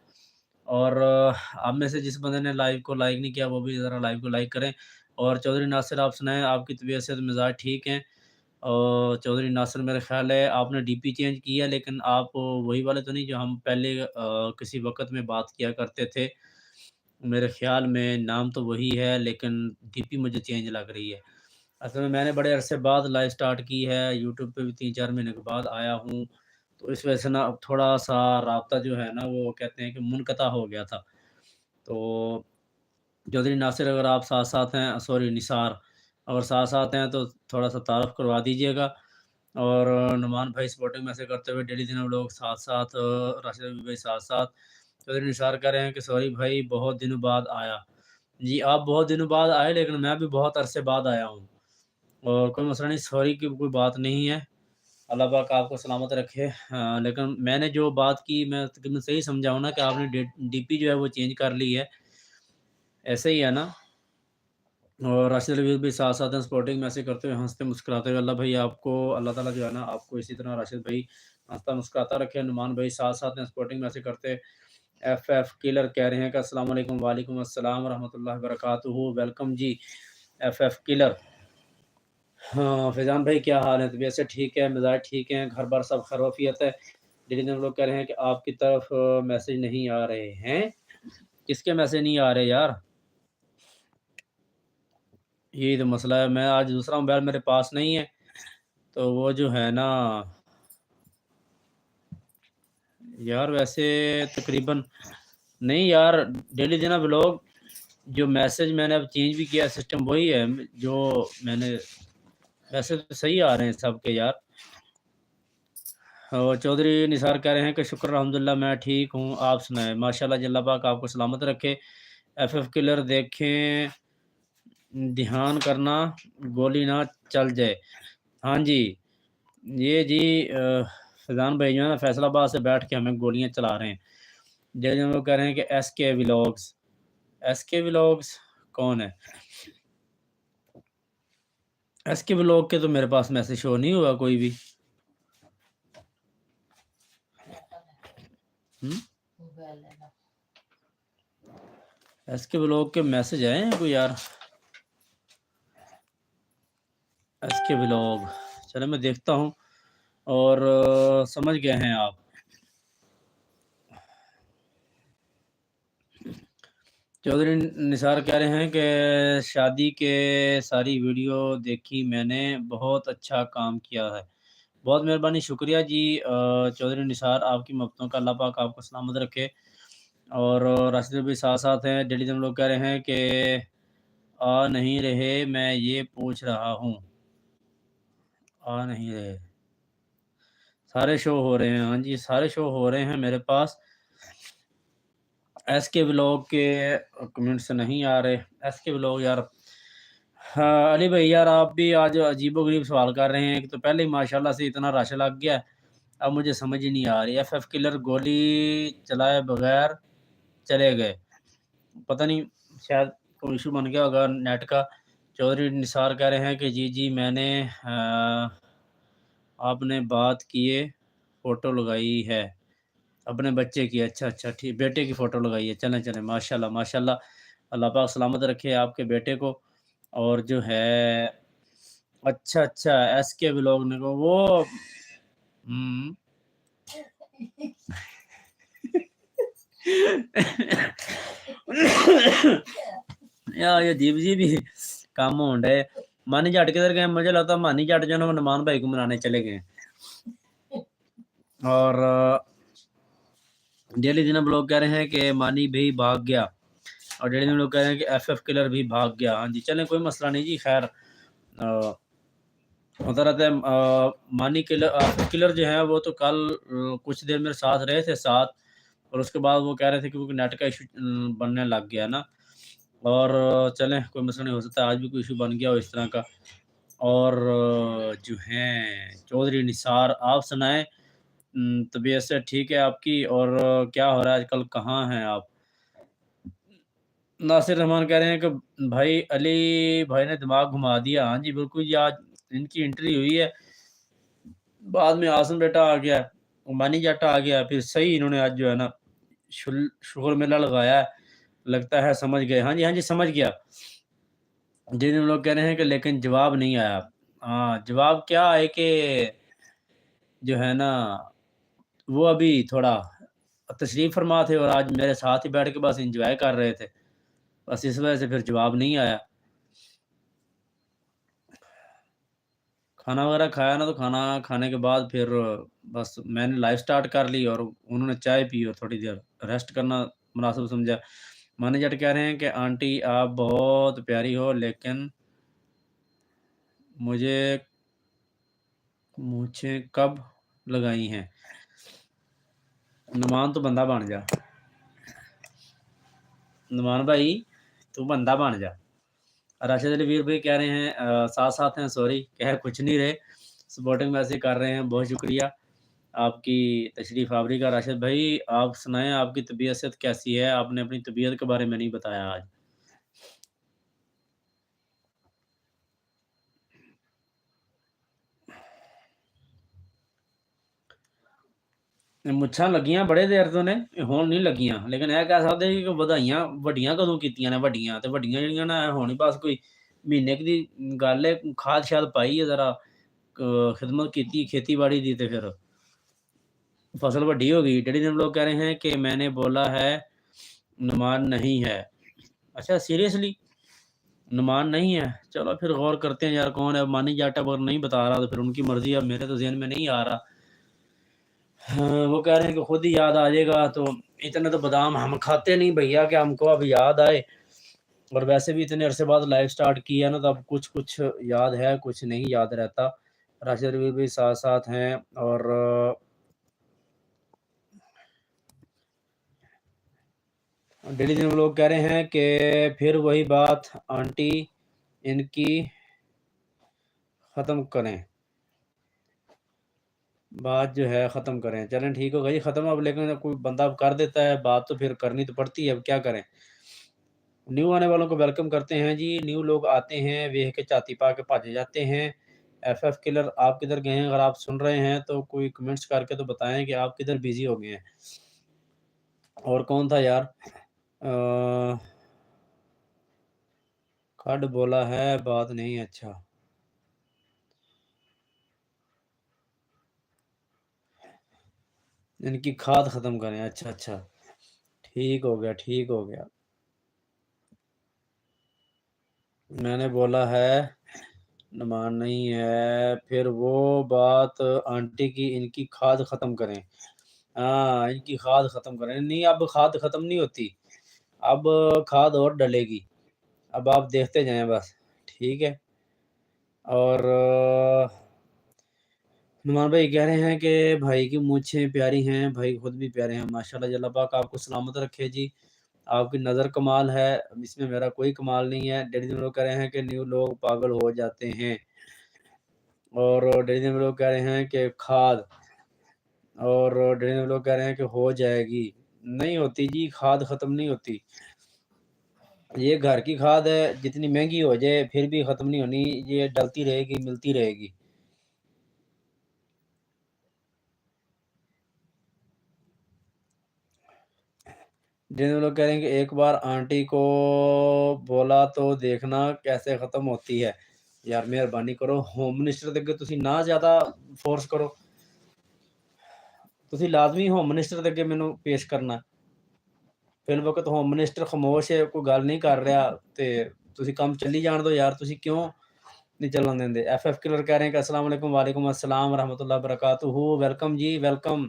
और आप में से जिस बंदे ने लाइव को लाइक नहीं किया, वो भी ज़रा लाइव को लाइक करें। और चौधरी नासिर आप सुनाएँ, आपकी तबीयत से तो मिज़ाज ठीक हैं? और चौधरी नासिर मेरा ख़्याल है आपने डीपी चेंज की है, लेकिन आप वही वाले तो नहीं जो हम पहले किसी वक़्त में बात किया करते थे। मेरे ख़्याल में नाम तो वही है, लेकिन डीपी मुझे चेंज लग रही है। असल में मैंने बड़े अरसे बाद लाइव स्टार्ट की है, यूट्यूब पे भी 3-4 महीने के बाद आया हूँ, तो इस वजह से ना अब थोड़ा-सा राब्ता जो है ना, वो कहते हैं कि मुनक़ता हो गया था। तो चौधरी नासिर अगर आप साथ-साथ हैं, सॉरी निसार, अगर साथ-साथ हैं तो थोड़ा-सा तारुफ़ करवा दीजिएगा। और नुमान भाई सपोर्टिंग मैसेज करते हुए डेली दिनों लोग साथ-साथ, राशिद अली भाई साथ-साथ। चौधरी निसार कह रहे हैं कि सॉरी भाई बहुत दिनों बाद आया। जी, आप बहुत दिनों बाद आए, लेकिन मैं भी बहुत अरसे बाद आया हूँ। और कोई मसला नहीं, सॉरी की कोई बात नहीं है। अल्लाह पाक आपको सलामत रखे। लेकिन मैंने जो बात की, मैं तकरीबन सही समझा हूँ ना कि आपने डीपी जो है वो चेंज कर ली है, ऐसे ही है ना? और राशिद अली भी साथ-साथ हैं, सपोर्टिंग मैसेज करते हुए, हँसते मुस्कुराते हुए। अल्लाह भाई आपको, अल्लाह ताला जो है ना आपको इसी तरह राशिद भाई हँसता मुस्कुराता रखे। नुमान भाई साथ-साथ हैं, सपोर्टिंग मैसेज करते। एफएफ किलर कह रहे हैं कि अस्सलाम वालेकुम। वालेकुम अस्सलाम रहमतुल्लाहि बरकातुहू। वेलकम जी, एफएफ किलर। हाँ, फैज़ान भाई क्या हाल है? तबीयत से ठीक है, मिज़ाज ठीक हैं, घर-बार सब खैर-ओ-आफ़ियत है? लेकिन हम लोग कह रहे हैं कि आपकी तरफ मैसेज नहीं आ रहे हैं। किसके मैसेज नहीं आ रहे यार? यही तो मसला है। मैं आज दूसरा मोबाइल मेरे पास नहीं है, तो वो जो है ना यार, वैसे तकरीबन नहीं यार, डेली देना व्लॉग जो मैसेज मैंने अब चेंज भी किया, सिस्टम वही है जो मैंने, मैसेज तो सही आ रहे हैं सबके यार। और चौधरी निसार कह रहे हैं कि शुक्र अल्हम्दुलिल्लाह मैं ठीक हूँ, आप सुनाएँ? माशाल्लाह जी, अल्लाह पाक आपको सलामत रखे। एफएफ किलर देखें, ध्यान करना गोली ना चल जाए। हाँ जी, ये जी फैज़ान भाई जो है ना फैसलाबाद से बैठ के हमें गोलियाँ चला रहे हैं। जैसे हम लोग कह रहे हैं कि एसके व्लॉग्स कौन है? एसके व्लॉग के तो मेरे पास मैसेज शो नहीं हुआ कोई भी। हुँ? एसके व्लॉग के मैसेज आए हैं कोई यार? एसके व्लॉग, चलो मैं देखता हूँ। और समझ गए हैं आप। चौधरी निसार कह रहे हैं कि शादी के सारी वीडियो देखी मैंने, बहुत अच्छा काम किया है। बहुत मेहरबानी, शुक्रिया जी। चौधरी निसार आपकी मफ्तों का अल्लाह पाक आपको सलामत रखे। और राशिद भी साथ-साथ हैं। डेली हम लोग कह रहे हैं कि आ नहीं रहे, मैं ये पूछ रहा हूँ। आ नहीं रहे। सारे शो हो रहे हैं, हाँ जी, सारे शो हो रहे हैं मेरे पास। एसके व्लॉग के कमेंट्स नहीं आ रहे। एसके व्लॉग यार, हाँ, अली भाई यार आप भी आज अजीबो-गरीब सवाल कर रहे हैं। एक तो पहले ही माशाल्लाह से इतना रश लग गया है, अब मुझे समझ ही नहीं आ रही। एफएफ किलर गोली चलाए बगैर चले गए। पता नहीं, शायद कोई इशू बन गया होगा नेट का। चौधरी निसार कह रहे हैं कि जी, मैंने آپ نے بات کیے فوٹو لگائی ہے اپنے بچے کی، اچھا اچھا ٹھیک، بیٹے کی فوٹو لگائی ہے، چلیں چلیں ماشاءاللہ ماشاءاللہ، اللہ پاک سلامت رکھے آپ کے بیٹے کو۔ اور جو ہے اچھا اچھا ایس کے بلاگ نے کو وہ ہم، یا یہ عجیب جی بھی کام ہون ڈے۔ مانی جٹ کدھر گئے؟ مجھے لگتا مانی جٹ جو ہے نا وہ نمان بھائی کو منانے چلے گئے۔ اور ڈیلی دن بلوگ کہہ رہے ہیں کہ مانی بھی بھاگ گیا، اور ڈیلی دن لوگ کہہ رہے ہیں کہ ایف ایف کلر بھی بھاگ گیا۔ ہاں جی چلیں کوئی مسئلہ نہیں جی، خیر ہوتا رہتا ہے۔ مانی کلر جو ہے وہ تو کل کچھ دیر میرے ساتھ رہے تھے ساتھ، اور اس کے بعد وہ کہہ رہے تھے کہ وہ نیٹ کا ایشو بننے لگ گیا نا، اور چلیں کوئی مسئلہ نہیں، ہو سکتا ہے آج بھی کوئی ایشو بن گیا ہو اس طرح کا۔ اور جو ہیں چودھری نثار آپ سنائیں، طبیعت سے ٹھیک ہے آپ کی؟ اور کیا ہو رہا ہے آج کل، کہاں ہیں آپ؟ ناصر رحمان کہہ رہے ہیں کہ بھائی علی بھائی نے دماغ گھما دیا۔ ہاں جی بالکل جی، آج ان کی انٹری ہوئی ہے، بعد میں آسم بیٹا آ گیا، مانی جاٹا آ گیا، پھر صحیح انہوں نے آج جو ہے نا شغل میلہ لگایا ہے، لگتا ہے سمجھ گئے۔ ہاں جی سمجھ گیا۔ جن لوگ کہہ رہے ہیں کہ لیکن جواب نہیں آیا۔ ہاں جواب کیا ہے کہ جو ہے نا وہ ابھی تھوڑا تشریف فرما تھے، اور آج میرے ساتھ ہی بیٹھ کے بس انجوائے کر رہے تھے، بس اس وجہ سے پھر جواب نہیں آیا۔ کھانا وغیرہ کھایا نا، تو کھانا کھانے کے بعد پھر بس میں نے لائف سٹارٹ کر لی، اور انہوں نے چائے پی اور تھوڑی دیر ریسٹ کرنا مناسب سمجھا۔ مانی جٹ کہہ رہے ہیں کہ آنٹی آپ بہت پیاری ہو، لیکن مجھے مونچھیں کب لگائی ہیں؟ نمان تو بندہ بن جا، نمان بھائی تو بندہ بن جا۔ راشد علی ویر بھائی کہہ رہے ہیں ساتھ ساتھ ہیں، سوری کہہ کچھ نہیں رہے، سپورٹنگ میسج کر رہے ہیں، بہت شکریہ آپ کی تشریف آوری کا۔ راشد بھائی آپ سنائیں آپ کی طبیعت سے کیسی ہے؟ آپ نے اپنی طبیعت کے بارے میں نہیں بتایا آج۔ مچھاں لگیاں بڑے دیر تو نے ہون نہیں لگیاں، لیکن یہ کہہ سکتے کہ بدھائیاں وڈیاں کدوں کیتیاں نے، وڈیاں تے وڈیاں جڑیاں نا ہونی بس کوئی مہینے دی گل ہے، کھاد شاد پائی ہے، ذرا خدمت کیتی کھیتی باڑی دی، تے پھر فصل وڈی ہو گئی۔ ڈیڈی دن لوگ کہہ رہے ہیں کہ میں نے بولا ہے نمان نہیں ہے۔ اچھا سیریسلی نمان نہیں ہے؟ چلو پھر غور کرتے ہیں یار کون ہے۔ مانی جاٹا پر نہیں بتا رہا تو پھر ان کی مرضی ہے، میرے تو ذہن میں نہیں آ رہا۔ وہ کہہ رہے ہیں کہ خود ہی یاد آ جائے گا، تو اتنے تو بادام ہم کھاتے نہیں بھیا کہ ہم کو اب یاد آئے، اور ویسے بھی اتنے عرصے بعد لائف سٹارٹ کی ہے نا، تو اب کچھ یاد ہے، کچھ نہیں یاد رہتا۔ راشد روی بھی ساتھ ساتھ ہیں، اور ڈیلی دن لوگ کہہ رہے ہیں کہ پھر وہی بات آنٹی ان کی ختم کریں، بات جو ہے ختم کریں۔ چلیں ٹھیک ہو گئی ختم اب، لیکن کوئی بندہ اب کر دیتا ہے بات تو پھر کرنی تو پڑتی ہے، اب کیا کریں۔ نیو آنے والوں کو ویلکم کرتے ہیں جی، نیو لوگ آتے ہیں ویہ کے چاتی پا کے بھاجے جاتے ہیں۔ ایف ایف کلر آپ کدھر گئے ہیں؟ اگر آپ سن رہے ہیں تو کوئی کمنٹس کر کے تو بتائیں کہ آپ کدھر بیزی ہو گئے ہیں۔ اور کون تھا یار؟ کھڈ بولا ہے بات نہیں، اچھا ان کی کھاد ختم کریں، اچھا اچھا ٹھیک ہو گیا ٹھیک ہو گیا۔ میں نے بولا ہے نمان نہیں ہے، پھر وہ بات آنٹی کی ان کی کھاد ختم کریں۔ ہاں ان کی کھاد ختم کریں، نہیں اب کھاد ختم نہیں ہوتی، اب کھاد اور ڈلے گی، اب آپ دیکھتے جائیں بس، ٹھیک ہے۔ اور نمان بھائی کہہ رہے ہیں کہ بھائی کی مونچھیں پیاری ہیں، بھائی خود بھی پیارے ہیں ماشاءاللہ، جی اللہ پاک آپ کو سلامت رکھے جی، آپ کی نظر کمال ہے، اس میں میرا کوئی کمال نہیں ہے۔ ڈیڈی دن لوگ کہہ رہے ہیں کہ نیو لوگ پاگل ہو جاتے ہیں، اور ڈیڈی دن لوگ کہہ رہے ہیں کہ کھاد، اور ڈیڈی دن لوگ کہہ رہے ہیں کہ ہو جائے گی، نہیں ہوتی جی کھاد ختم نہیں ہوتی، یہ گھر کی کھاد ہے، جتنی مہنگی ہو جائے پھر بھی ختم نہیں ہونی، یہ ڈلتی رہے گی، ملتی رہے گی۔ जिन लोग कह रहे हैं कि एक बार आंटी को बोला तो देखना कैसे ख़त्म होती है। यार मेहरबानी करो होम मिनिस्टर ਦੇ ਅੱਗੇ ਤੁਸੀਂ ਨਾ ਜ਼ਿਆਦਾ ਫੋਰਸ ਕਰੋ। ਤੁਸੀਂ ਲਾਜ਼ਮੀ ਹੋਮ ਮਿਨਿਸਟਰ ਦੇ ਅੱਗੇ ਮੈਨੂੰ ਪੇਸ਼ ਕਰਨਾ। ਫਿਲ ਵਕਤ ਹੋਮ ਮਿਨਿਸਟਰ ਖਾਮੋਸ਼ ਹੈ, ਕੋਈ ਗੱਲ ਨਹੀਂ ਕਰ ਰਿਹਾ ਤੇ ਤੁਸੀਂ ਕੰਮ ਚੱਲੀ ਜਾਣ ਦਿਓ ਯਾਰ, ਤੁਸੀਂ ਕਿਉਂ ਨਹੀਂ ਚੱਲਣ ਦਿੰਦੇ। ਐਫਐਫ ਕਿਲਰ ਕਹਿ ਰਹੇ हैं कि अस्सलाम वालेकुम वालेकुम अस्सलाम रहमतुल्लाह बरकातुहू। वेलकम जी वेलकम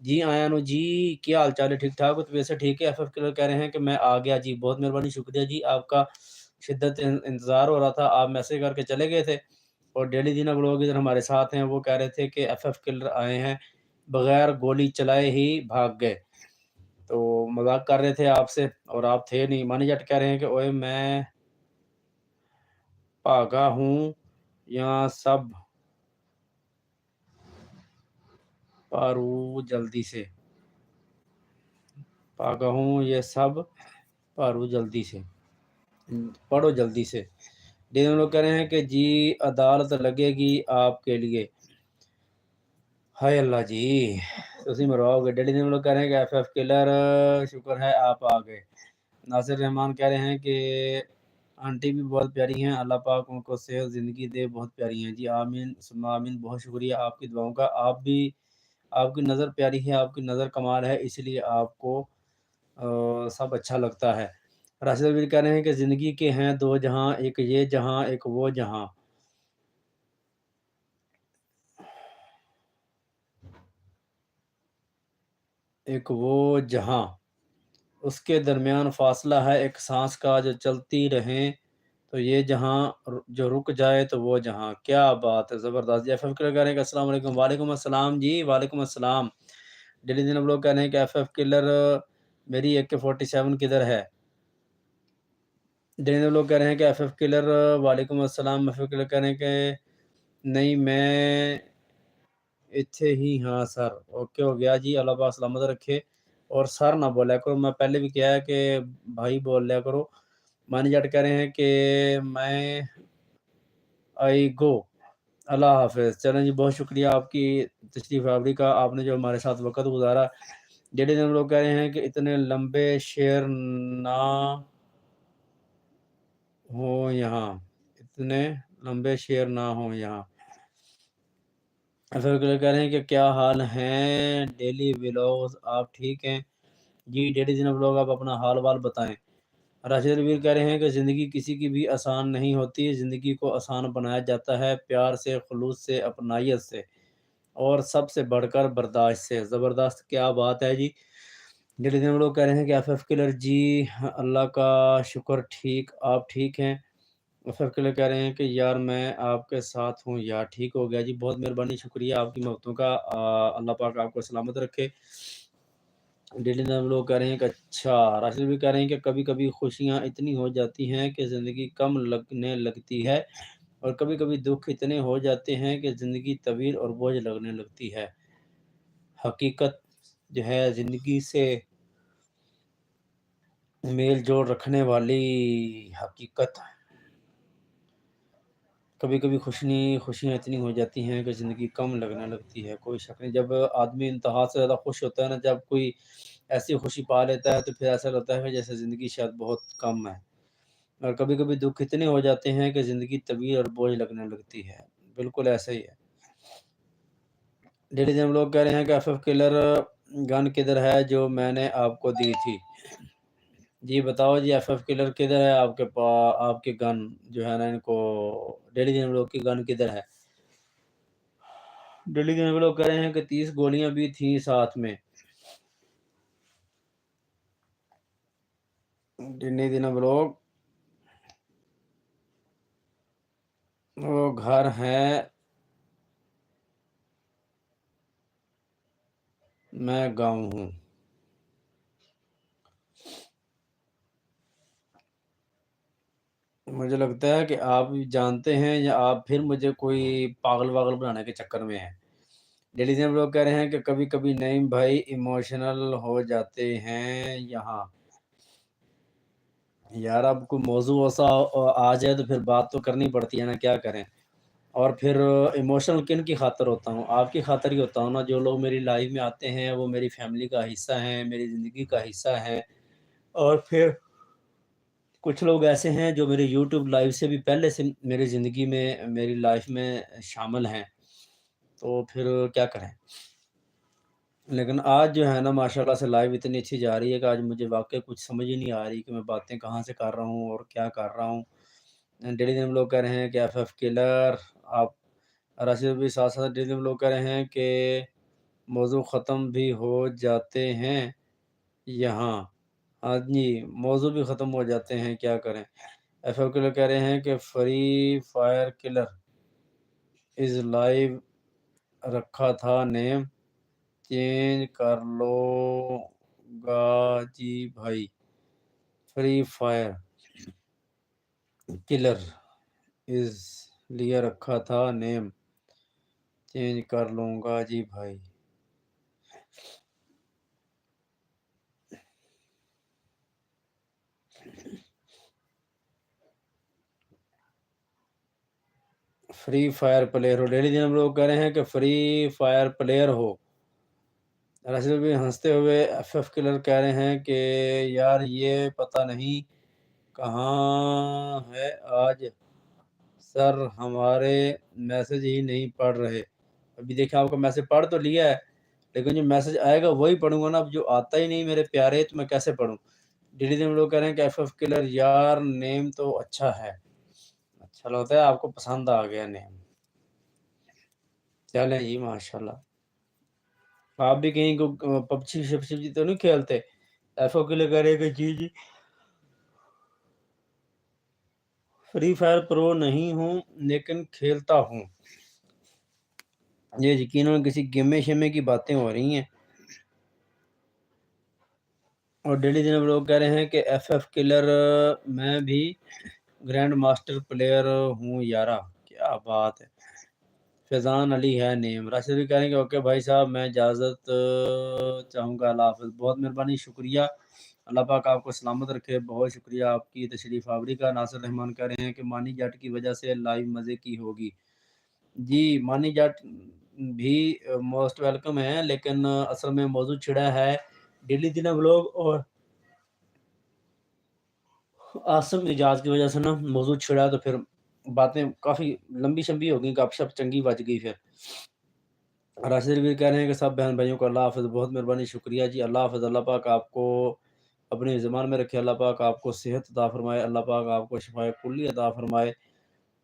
जी आया नु जी, क्या हाल चाल है? ठीक ठाक हो? तो वैसे ठीक है। एफएफ किलर कह रहे हैं कि मैं आ गया जी, बहुत मेहरबानी शुक्रिया जी आपका, शिद्दत इंतज़ार हो रहा था, आप मैसेज करके चले गए थे। और डेली दीना लोग इधर हमारे साथ हैं, वो कह रहे थे कि एफएफ किलर आए हैं, बगैर गोली चलाए ही भाग गए। तो मजाक कर रहे थे आपसे और आप थे नहीं। मानी जट कह रहे हैं कि ओए मैं भागा हूँ यहाँ सब पारू जल्दी से, भागा हूँ ये सब पारू जल्दी से, पढ़ो जल्दी से। डिन लोग कह रहे हैं कि जी अदालत लगेगी आपके लिए। हाय अल्लाह जी, तुसी मरवाओगे। डैडी ने लोग कह रहे हैं कि एफएफ किलर शुक्र है आप आ गए। नासिर रहमान कह रहे हैं कि आंटी भी बहुत प्यारी हैं, अल्लाह पाक उनको सेहत ज़िंदगी दे, बहुत प्यारी हैं जी। आमीन सुम्मा आमीन। बहुत शुक्रिया आपकी दुआओं का। आप भी, आपकी नज़र प्यारी है, आपकी नज़र कमाल है, इसलिए आपको सब अच्छा लगता है। राशिद भी कह रहे हैं कि ज़िंदगी के हैं दो जहां, एक ये जहां एक वो जहां। एक वो जहां, उसके दरमियान फासला है एक सांस का, जो चलती रहें तो ये जहां, जो रुक जाए तो वो जहां। क्या बात है, ज़बरदस्त जी। एफएफ किलर कह रहे हैं कि अस्सलाम वालेकुम। वालेकुम अस्सलाम जी, वालेकुम अस्सलाम। डेली दिन हम लोग कह रहे हैं कि एफएफ किलर मेरी AK-47 किधर है? डेली दिन लोग कह रहे हैं कि एफएफ किलर वालेकुम अस्सलाम। एफएफ किलर कह रहे हैं कि नहीं मैं इत्थे ही हाँ सर। ओके हो गया जी, अल्लाह पाक सलामत रखे। और सर ना बोला करो, मैं पहले भी किया है कि भाई बोल लिया करो। मानी जट कह रहे हैं कि मैं आई गो, अल्लाह हाफ़िज़। चलें जी, बहुत शुक्रिया आपकी तशरीफ़ आवरी का, आपने जो हमारे साथ वक़्त गुज़ारा। डेढ़ दिन हम लोग कह रहे हैं कि इतने लंबे शेर ना हो यहाँ, इतने लंबे शेर ना हो यहाँ। फिर कह रहे हैं कि क्या हाल हैं डेली व्लॉग्स, आप ठीक हैं? जी, डेली दिन व्लॉग आप अपना हाल-वाल बताएँ। राशिद रवीर कह रहे हैं कि ज़िंदगी किसी की भी आसान नहीं होती, ज़िंदगी को आसान बनाया जाता है प्यार से, खुलूस से, अपनाइयत से और सबसे बढ़कर बर्दाश्त से। ज़बरदस्त, क्या बात है जी। डेली दिन लोग कह रहे हैं कि एफएफ किलर जी अल्लाह का शुक्र ठीक, आप ठीक हैं? एफएफ किलर कह रहे हैं कि यार मैं आपके साथ हूँ यार, ठीक हो गया जी, बहुत मेहरबानी शुक्रिया आपकी मोहब्बतों का। अल्लाह पाक आपको सलामत रखे। डेली हम लोग कह रहे हैं कि अच्छा। राशिद भी कह रहे हैं कि कभी कभी खुशियाँ इतनी हो जाती हैं कि ज़िंदगी कम लगने लगती है और कभी कभी दुख इतने हो जाते हैं कि ज़िंदगी तवील और बोझ लगने लगती है। हकीकत जो है ज़िंदगी से मेल जोल रखने वाली हकीकत। कभी कभी खुशियाँ इतनी हो जाती हैं कि ज़िंदगी कम लगने लगती है, कोई शक नहीं। जब आदमी इंतहा से ज़्यादा खुश होता है ना, जब कोई ऐसी खुशी पा लेता है तो फिर ऐसा लगता है कि जैसे ज़िंदगी शायद बहुत कम है। और कभी-कभी दुःख इतने हो जाते हैं कि ज़िंदगी तवील और बोझ लगने लगती है। बिल्कुल ऐसा ही है। डेली हम लोग कह रहे हैं कि एफएफ किलर गन किधर है जो मैंने आपको दी थी? जी बताओ जी, एफएफ किलर किधर है आपके गन जो है ना, इनको डेली हम लोग की गन किधर है? डेली हम लोग कह रहे हैं कि 30 गोलियाँ भी थी साथ में। डेली दिन हम लोग, वो घर है, मैं गाँव हूँ। मुझे लगता है कि आप जानते हैं या आप फिर मुझे कोई पागल-वागल बनाने के चक्कर में हैं। डेली से हम लोग कह रहे हैं कि कभी-कभी नईम भाई इमोशनल हो जाते हैं यहाँ। यार अब कोई मौज़ू ऐसा आ जाए तो फिर बात तो करनी पड़ती है ना, क्या करें? और फिर इमोशनल किन की खातिर होता हूँ? आपकी खातिर ही होता हूँ ना। जो लोग मेरी लाइफ़ में आते हैं वो मेरी फैमिली का हिस्सा हैं, मेरी ज़िंदगी का हिस्सा हैं। اور پھر کچھ لوگ ایسے ہیں جو میرے یوٹیوب لائیو سے بھی پہلے سے میری زندگی میں میری لائف میں شامل ہیں، تو پھر کیا کریں؟ لیکن آج جو ہے نا ماشاءاللہ سے لائیو اتنی اچھی جا رہی ہے کہ آج مجھے واقعی کچھ سمجھ ہی نہیں آ رہی کہ میں باتیں کہاں سے کر رہا ہوں اور کیا کر رہا ہوں۔ ڈیلی دن لوگ کہہ رہے ہیں کہ ایف ایف کلر آپ راشد بھی ساتھ ساتھ ڈیلی لوگ کہہ رہے ہیں کہ موضوع ختم بھی ہو جاتے ہیں یہاں۔ ہاں جی، موضوع بھی ختم ہو جاتے ہیں، کیا کریں؟ ایف ایف کلر کہہ رہے ہیں کہ free fire colour is live رکھا تھا نیم چینج کر لو گا جی بھائی۔ فری فائر کلر اس لیے رکھا تھا نیم چینج کر لوں گا جی بھائی۔ فری فائر پلیئر ہو، ڈیلی دن ہم لوگ کہہ رہے ہیں کہ فری فائر پلیئر ہو۔ راشد بھی ہنستے ہوئے ایف ایف کلر کہہ رہے ہیں کہ یار یہ پتہ نہیں کہاں ہے آج سر، ہمارے میسج ہی نہیں پڑھ رہے۔ ابھی دیکھیں آپ کا میسج پڑھ تو لیا ہے، لیکن جو میسج آئے گا وہی پڑھوں گا نا، اب جو آتا ہی نہیں میرے پیارے تو میں کیسے پڑھوں؟ ڈیلی دن لوگ کہہ رہے ہیں کہ ایف ایف کلر یار نیم تو اچھا ہے، اچھا لگتا ہے آپ کو، پسند آ گیا نیم، چلیں جی ماشاءاللہ۔ آپ بھی کہیں پبجی شبجی تو نہیں کھیلتے؟ ایف ایف کلر کہہ رہے ہیں کہ جی جی فری فائر پرو نہیں ہوں لیکن کھیلتا ہوں۔ یہ یقیناً کسی گیمے شیمے کی باتیں ہو رہی ہیں۔ اور ڈیلی دن لوگ کہہ رہے ہیں کہ ایف ایف کلر میں بھی گرینڈ ماسٹر پلیئر ہوں یارا، کیا بات ہے۔ فیضان علی ہے نیم۔ راشد بھی کہہ رہے ہیں کہ اوکے بھائی صاحب میں اجازت چاہوں گا، اللہ حافظ۔ بہت مہربانی، شکریہ، اللہ پاک آپ کو سلامت رکھے، بہت شکریہ آپ کی تشریف آوری کا۔ ناصر رحمان کہہ رہے ہیں کہ مانی جٹ کی وجہ سے لائیو مزے کی ہوگی۔ جی مانی جٹ بھی موسٹ ویلکم ہے، لیکن اصل میں موضوع چھڑا ہے ڈیلی دن بلاگ اور آصم اجاز کی وجہ سے نا، موضوع چھڑا تو پھر باتیں کافی لمبی شمبی ہو گئیں، گپ شپ چنگی بج گئی۔ پھر راشد بھی کہہ رہے ہیں کہ سب بہن بھائیوں کو اللہ حافظ، بہت مہربانی، شکریہ جی، اللہ حافظ۔ اللہ پاک آپ کو اپنی زمان میں رکھے، اللہ پاک آپ کو صحت عطا فرمائے، اللہ پاک آپ کو شفاء کلی عطا فرمائے،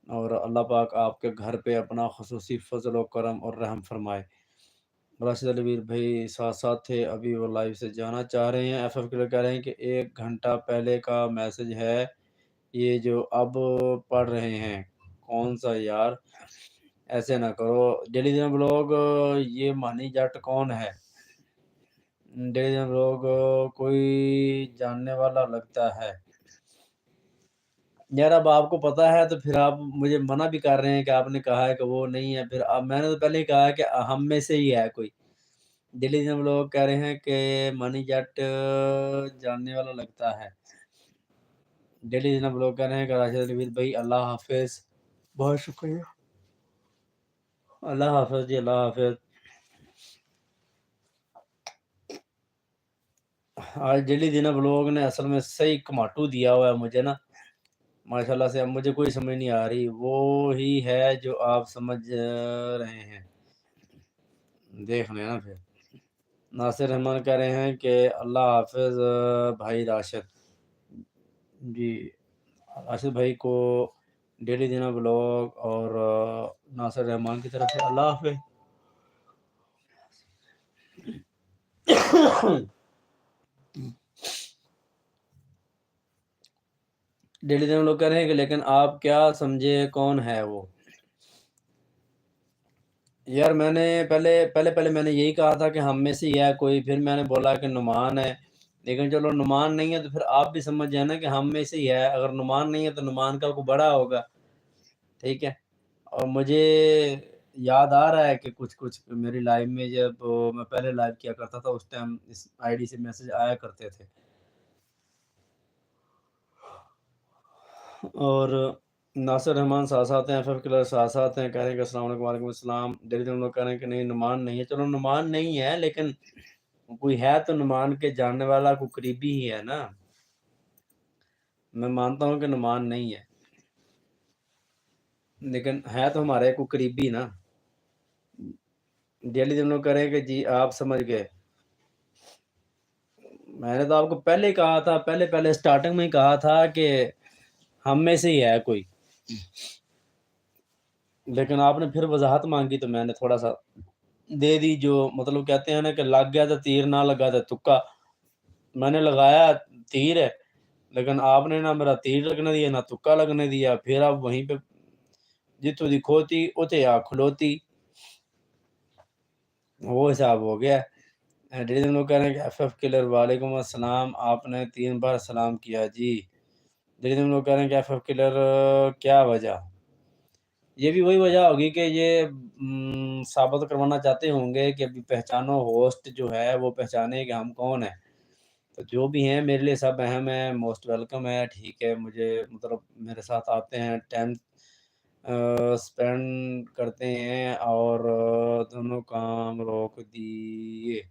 اور اللہ پاک آپ کے گھر پہ اپنا خصوصی فضل و کرم اور رحم فرمائے۔ راشد علی ویر بھائی ساتھ ساتھ تھے، ابھی وہ لائیو سے جانا چاہ رہے ہیں۔ ایف ایف کلر کہہ رہے ہیں کہ 1 گھنٹہ پہلے کا میسج ہے یہ جو اب پڑھ رہے ہیں، کون سا یار، ایسے نہ کرو۔ ڈیلی دن بلاگ یہ مانی جٹ کون ہے؟ ڈیلی دن بلاگ کوئی جاننے والا لگتا ہے یار، اب آپ کو پتا ہے تو پھر آپ مجھے منع بھی کر رہے ہیں کہ آپ نے کہا ہے کہ وہ نہیں ہے، پھر اب میں نے تو پہلے ہی کہا ہے کہ ہم میں سے ہی ہے کوئی۔ ڈیلی دن لوگ کہہ رہے ہیں کہ منی جٹ جاننے والا لگتا ہے۔ ڈیلی دن لوگ کہہ رہے ہیں کہ راشد علی بھائی اللہ حافظ، بہت شکریہ، اللہ حافظ جی، اللہ حافظ۔ آج ڈیلی دن بلاگ نے اصل میں صحیح کماٹو دیا ہوا ہے مجھے نا، ماشاءاللہ سے۔ اب مجھے کوئی سمجھ نہیں آ رہی، وہ ہی ہے جو آپ سمجھ رہے ہیں، دیکھ لینا پھر۔ ناصر رحمان کہہ رہے ہیں کہ اللہ حافظ بھائی راشد جی، راشد بھائی کو ڈیلی دینا بلاگ اور ناصر رحمان کی طرف سے اللہ حافظ۔ ڈیلی دن لوگ کہہ رہے ہیں کہ لیکن آپ کیا سمجھے کون ہے وہ؟ یار میں نے پہلے میں نے یہی کہا تھا کہ ہم میں سے ہی ہے کوئی، پھر میں نے بولا کہ نعمان ہے، لیکن چلو نعمان نہیں ہے تو پھر آپ بھی سمجھ جائیں نا کہ ہم میں سے ہی ہے، اگر نعمان نہیں ہے تو نعمان کا کوئی بڑا ہوگا، ٹھیک ہے۔ اور مجھے یاد آ رہا ہے کہ کچھ میری لائف میں جب میں پہلے لائف کیا کرتا تھا اس ٹائم اس آئی ڈی سے میسج آیا کرتے تھے۔ اور ناصر رحمان ساتھ ساتھ ہیں، ایف ایف کلر ساتھ ساتھ ہیں، کہہ رہے ہیں کہ السلام علیکم، وعلیکم السلام۔ ڈیلی دن لوگ کہہ رہے ہیں کہ نہیں نعمان نہیں ہے، چلو نعمان نہیں ہے لیکن کوئی ہے تو نعمان کے جاننے والا کوئی قریبی ہی ہے نا۔ मैं मानता हूँ कि नुमान नहीं है, लेकिन है तो हमारे को करीबी ना। डेली हम लोग करें कि जी आप समझ गए। मैंने तो आपको पहले ही कहा था, पहले स्टार्टिंग में ही कहा था कि हम में से ही है कोई, लेकिन आपने फिर वजाहत मांगी तो मैंने थोड़ा सा दे दी। जो मतलब कहते हैं ना कि लग गया तो तीर, ना लगा तो तुक्का। मैंने लगाया तीर है, लेकिन आपने ना मेरा तीर लगने दिया, ना तुक्का लगने दिया। फिर आप वहीं पे जितू दी खोती उते आ खलोती, वो हिसाब हो गया। डेली लोग कह रहे हैं कि एफ किलर वालेकुम अस्सलाम, आपने 3 बार सलाम किया जी। डेली लोग कह रहे हैं कि एफ किलर क्या वजह? ये भी वही वजह होगी कि ये साबित करवाना चाहते होंगे कि अभी पहचानो, होस्ट जो है वो पहचाने कि हम कौन हैं। तो जो भी हैं मेरे लिए सब अहम है, मोस्ट वेलकम है, ठीक है। मुझे मतलब मेरे साथ आते हैं, टाइम स्पेंड करते हैं और दोनों काम रोक दिए।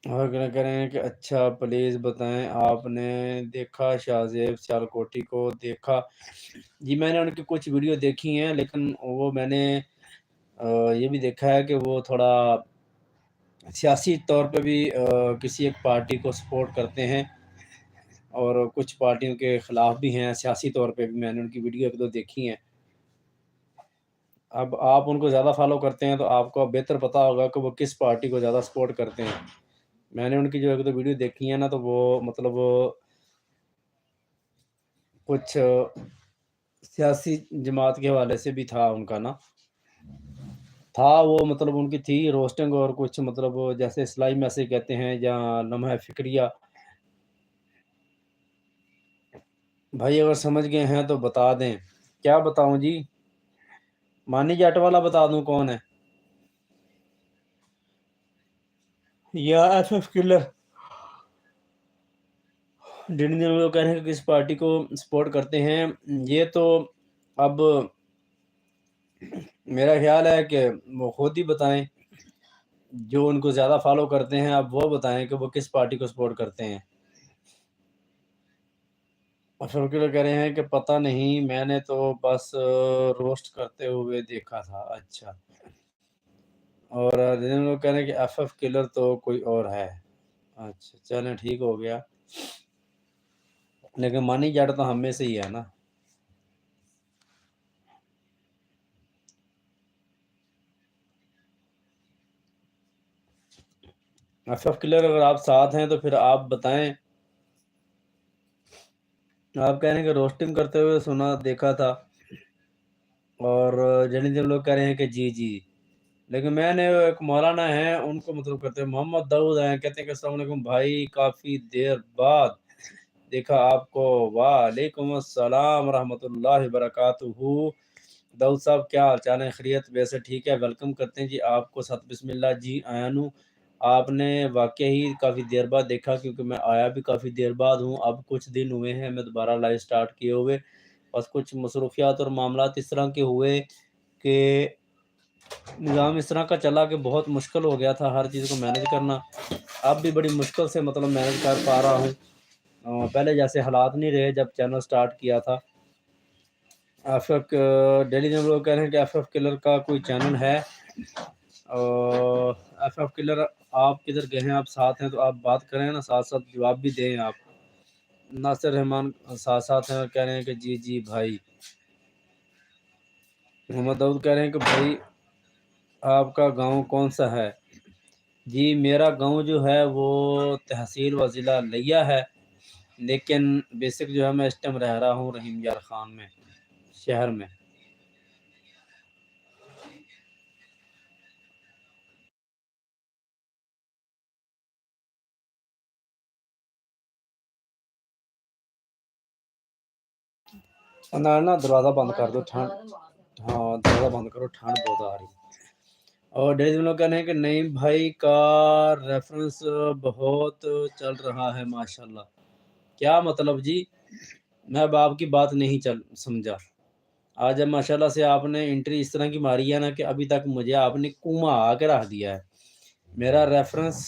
और क्या कह रहे हैं कि अच्छा प्लीज़ बताएं, आपने देखा शाहज़ेब सियालकोटी को देखा? जी मैंने उनकी कुछ वीडियो देखी हैं, लेकिन वो मैंने ये भी देखा है कि वो थोड़ा सियासी तौर पे भी किसी एक पार्टी को सपोर्ट करते हैं और कुछ पार्टियों के खिलाफ भी हैं। सियासी तौर पे भी मैंने उनकी वीडियो 1-2 देखी हैं। अब आप उनको ज़्यादा फॉलो करते हैं तो आपको अब बेहतर पता होगा कि वो किस पार्टी को ज़्यादा सपोर्ट करते हैं। मैंने उनकी जो 1-2 वीडियो देखी है ना, तो वो मतलब कुछ सियासी जमात के हवाले से भी था उनका ना, था वो मतलब उनकी थी रोस्टिंग और कुछ मतलब जैसे इस्लाही मैसेज कहते हैं या लम्हा फ़िक्रिया। भाई अगर समझ गए हैं तो बता दें। क्या बताऊँ जी? मानी जाट वाला बता दूँ कौन है? या एफएफ किलर? जिन जिन लोग कह रहे हैं कि किस पार्टी को सपोर्ट करते हैं, ये तो अब मेरा ख़्याल है कि वो खुद ही बताएँ। जो उनको ज़्यादा फॉलो करते हैं, अब वो बताएँ कि वो किस पार्टी को सपोर्ट करते हैं। अशोक किलर कह रहे हैं कि पता नहीं, मैंने तो बस रोस्ट करते हुए देखा था। अच्छा। और जिन लोग कह रहे हैं कि एफएफ किलर तो कोई और है। अच्छा, चलें ठीक हो गया। लेकिन मानी जाट तो हम में से ही है ना। एफएफ किलर अगर आप साथ हैं तो फिर आप बताएँ। आप कह रहे हैं कि रोस्टिंग करते हुए सुना देखा था और जनी जन लोग कह रहे हैं कि जी, जी। लेकिन मैंने एक मौलाना हैं, उनको मतलब करते हैं, मोहम्मद दाऊद हैं, कहते हैं कि अस्सलाम वालेकुम भाई, काफ़ी देर बाद देखा आपको। वालेकुम अस्सलाम रहमतुल्लाहि बरकातुहू। दाऊद साहब क्या हाल-चाल है? खैरियत? वैसे ठीक है, वेलकम करते हैं जी आपको। सत बिस्मिल्लाह जी, आया हूँ। आपने वाक़ई ही काफ़ी देर बाद देखा, क्योंकि मैं आया भी काफ़ी देर बाद हूँ। अब कुछ दिन हुए हैं मैं दोबारा लाइव स्टार्ट किए हुए। बस कुछ मसरूफ़ियात और मामलात इस तरह के हुए कि निज़ाम इस तरह का चला कि बहुत मुश्किल हो गया था हर चीज़ को मैनेज करना। अब भी बड़ी मुश्किल से मतलब मैनेज कर पा रहा हूँ। पहले जैसे हालात नहीं रहे जब चैनल स्टार्ट किया था। एफएफ डेली जब लोग कह रहे हैं कि एफएफ किलर का कोई चैनल है। एफएफ किलर आप किधर गए हैं? आप साथ हैं तो आप बात करें ना, साथ-साथ जवाब भी दें आप। नासिर रहमान साथ-साथ हैं और कह रहे हैं कि जी, जी भाई। मोहम्मद दाऊद कह रहे हैं कि भाई आपका गाँव कौन-सा है? जी, मेरा गाँव जो है वो तहसील व ज़िला लिया है, लेकिन बेसिक जो है मैं इस टाइम रह रहा हूँ रहीम यार ख़ान में, शहर में। ना दरवाज़ा बंद कर दो, ठंड। हाँ, दरवाज़ा बंद करो, ठंड बहुत आ रही है। और डेज़ लोग कह रहे हैं कि नईम भाई का रेफ़रेंस बहुत चल रहा है माशाल्लाह। क्या मतलब जी? मैं अब आपकी बात नहीं चल समझा। आज जब माशाल्लाह से आपने एंट्री इस तरह की मारी है ना कि अभी तक मुझे आपने कुआँ के रख दिया है। मेरा रेफ़रेंस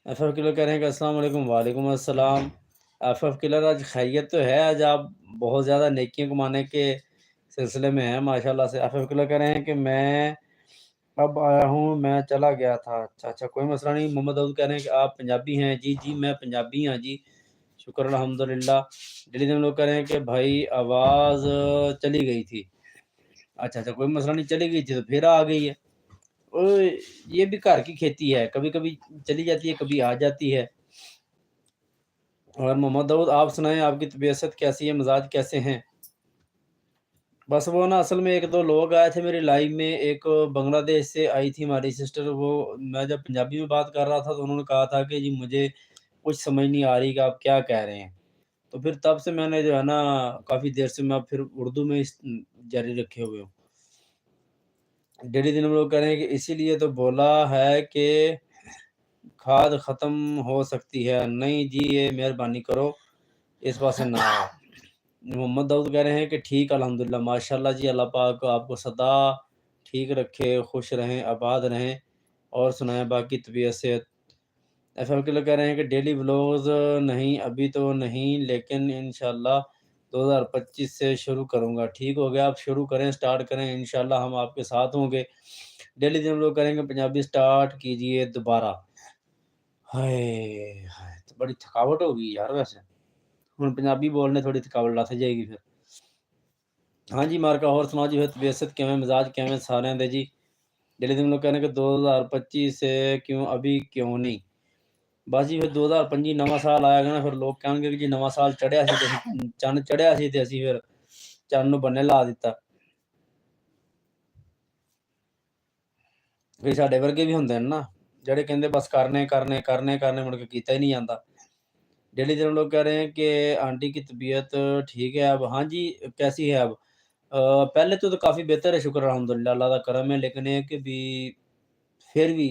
एफ किलर कह रहे हैं कि अस्सलाम वालेकुम। वालेकुम अस्सलाम। एफ किलर, आज खैरियत तो है? आज आप बहुत ज़्यादा नेकियां कमाने के सिलसिले में हैं माशाल्लाह से। एफ किलर कह रहे हैं कि मैं अब आया हूँ, मैं चला गया था। अच्छा अच्छा, कोई मसला नहीं। मोहम्मद दाऊद कह रहे हैं कि आप पंजाबी हैं? जी जी, मैं पंजाबी हाँ जी, शुक्र अल्हम्दुलिल्लाह। दिल्ली में लोग कह रहे हैं कि भाई आवाज़ चली गई थी। अच्छा अच्छा, कोई मसला नहीं, चली गई थी तो फिर आ गई है। ओए, ये भी घर की खेती है, कभी कभी चली जाती है, कभी आ जाती है। और मोहम्मद दाऊद, आप सुनाएं, आपकी तबीयत कैसी है, मिजाज कैसे हैं? बस वो ना, असल में एक दो लोग आए थे मेरी लाइव में। एक बांग्लादेश से आई थी हमारी सिस्टर। वो, मैं जब पंजाबी में बात कर रहा था तो उन्होंने कहा था कि जी मुझे कुछ समझ नहीं आ रही कि आप क्या कह रहे हैं। तो फिर तब से मैंने जो है ना, काफ़ी देर से मैं फिर उर्दू में जारी रखे हुए हूँ। डेली दिन हम लोग कह रहे हैं कि इसीलिए तो बोला है कि खाद ख़त्म हो सकती है। नहीं जी, ये मेहरबानी करो, इस पास से ना आओ। मोहम्मद दाऊद कह रहे हैं कि ठीक, अल्हम्दुलिल्लाह, माशाल्लाह जी, अल्लाह पाक आपको सदा ठीक रखे, खुश रहें, आबाद रहें। और सुनाएं बाकी तबीयत सेहत। एफएम के लोग कह रहे हैं कि डेली व्लॉग्स नहीं, अभी तो नहीं, लेकिन इंशाल्लाह 2025 से शुरू करूँगा। ठीक हो गया, आप शुरू करें, स्टार्ट करें, इंशाल्लाह हम आपके साथ होंगे। डेली दिन हम लोग करेंगे पंजाबी स्टार्ट कीजिए दोबारा। हाय हाय, तो बड़ी थकावट हो गई यार वैसे। ਹੁਣ ਪੰਜਾਬੀ ਬੋਲਣੇ ਥੋੜੀ ਥਕਾਵਟ ਲੱਥ ਜਾਏਗੀ ਫਿਰ। ਹਾਂਜੀ ਮਾਰਕਾ, ਹੋਰ ਸੁਣਾਓ जी, फिर तबीयत ਕਿਵੇਂ, मिजाज ਕਿਵੇਂ ਸਾਰਿਆਂ ਦੇ ਜੀ? डेली दिन लोग कहने कि 2025 से क्यों, अभी क्यों नहीं? ਬਸ ਜੀ ਫਿਰ 2025 ਨਵਾਂ ਸਾਲ ਆਏਗਾ ਨਾ, ਫਿਰ ਲੋਕ ਕਹਿਣਗੇ ਕਿ ਜੀ ਨਵਾਂ ਸਾਲ ਚੜ੍ਹਿਆ ਸੀ ਤੇ ਅਸੀਂ ਚੰਨ ਚੜ੍ਹਿਆ ਸੀ ਤੇ ਅਸੀਂ ਫਿਰ ਚੰਨ ਨੂੰ ਬੰਨੇ ਲਾ ਦਿੱਤਾ। ਫਿਰ ਸਾਡੇ ਵਰਗੇ ਵੀ ਹੁੰਦੇ ਨੇ ਨਾ, ਜਿਹੜੇ ਕਹਿੰਦੇ बस करने करने करने करने, मुड़ के कीता ही नहीं जाता। डेली दिन लोग कह रहे हैं कि आंटी की तबीयत ठीक है अब? हाँ जी, कैसी है अब? पहले तो काफ़ी बेहतर है, शुक्र अल्हम्दुलिल्लाह, अल्लाह का करम है। लेकिन एक भी फिर भी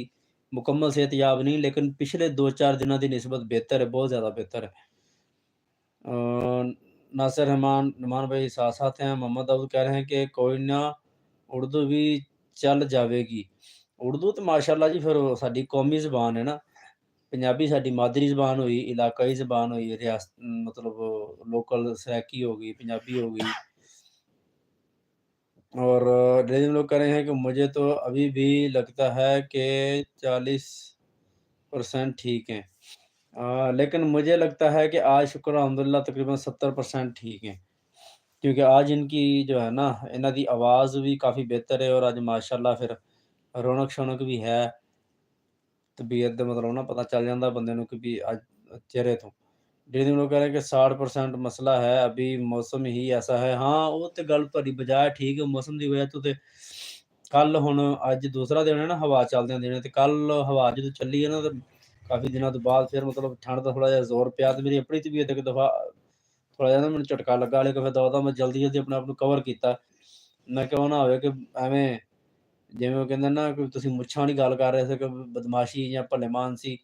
मुकम्मल सेहतयाब नहीं, लेकिन पिछले 2-4 दिनों की निस्बत बेहतर है, बहुत ज़्यादा बेहतर है। नासिर रहमान नुमान भाई साथ-साथ हैं। मोहम्मद दाऊद कह रहे हैं कि कोई ना, उर्दू भी चल जावेगी। उर्दू तो माशाअल्लाह जी फिर साडी कौमी ज़ुबान है ना। पंजाबी साडी मादरी ज़ुबान हुई, इलाकाई ज़ुबान हुई, मतलब लोकल सराइकी हो गई, पंजाबी हो गई। और डेली लोग कह रहे हैं कि मुझे तो अभी भी लगता है कि 40% ठीक हैं। लेकिन मुझे लगता है कि आज शुक्र अल्हम्दुलिल्लाह तकरीबन 70% ठीक हैं। क्योंकि आज इनकी जो है ना, इन्हां दी आवाज़ भी काफ़ी बेहतर है और आज माशाअल्लाह फिर रौनक-शौनक भी है। तबीयत दा मतलब ना पता चल जांदा बंदे नूं कि भी आज चेहरे तो। डेली लोग कह रहे हैं कि 60% मसला है, अभी मौसम ही ऐसा है। हाँ, वो तो गल तुहाडी बजाए ठीक है, मौसम की वजह तो कल हुण अज दूसरा दिन है ना हवा चलदियां दिनें, ते कल हवा जदों चली है ना, तो काफ़ी दिनों तो बाद फिर मतलब ठंड दा थोड़ा जिहा जोर पिया, ते मेरी अपनी तबीयत एक दफ़ा थोड़ा जिहा ना मैनूं झटका लगा, लेकिन फिर दवा मैं जल्दी-जल्दी अपने आप नूं कवर कीता। मैं किहा, ਉਹ ਨਾ ਹੋਵੇ ਕਿ ਐਵੇਂ ਜਿਵੇਂ ਉਹ ਕਹਿੰਦੇ ਨਾ ਕਿ ਤੁਸੀਂ ਮੁੱਛਾਂ ਵਾਲੀ ਗੱਲ ਕਰ ਰਹੇ ਸੀ ਕਿ ਬਦਮਾਸ਼ੀ ਜਾਂ ਭਲੇਮਾਨਸੀ,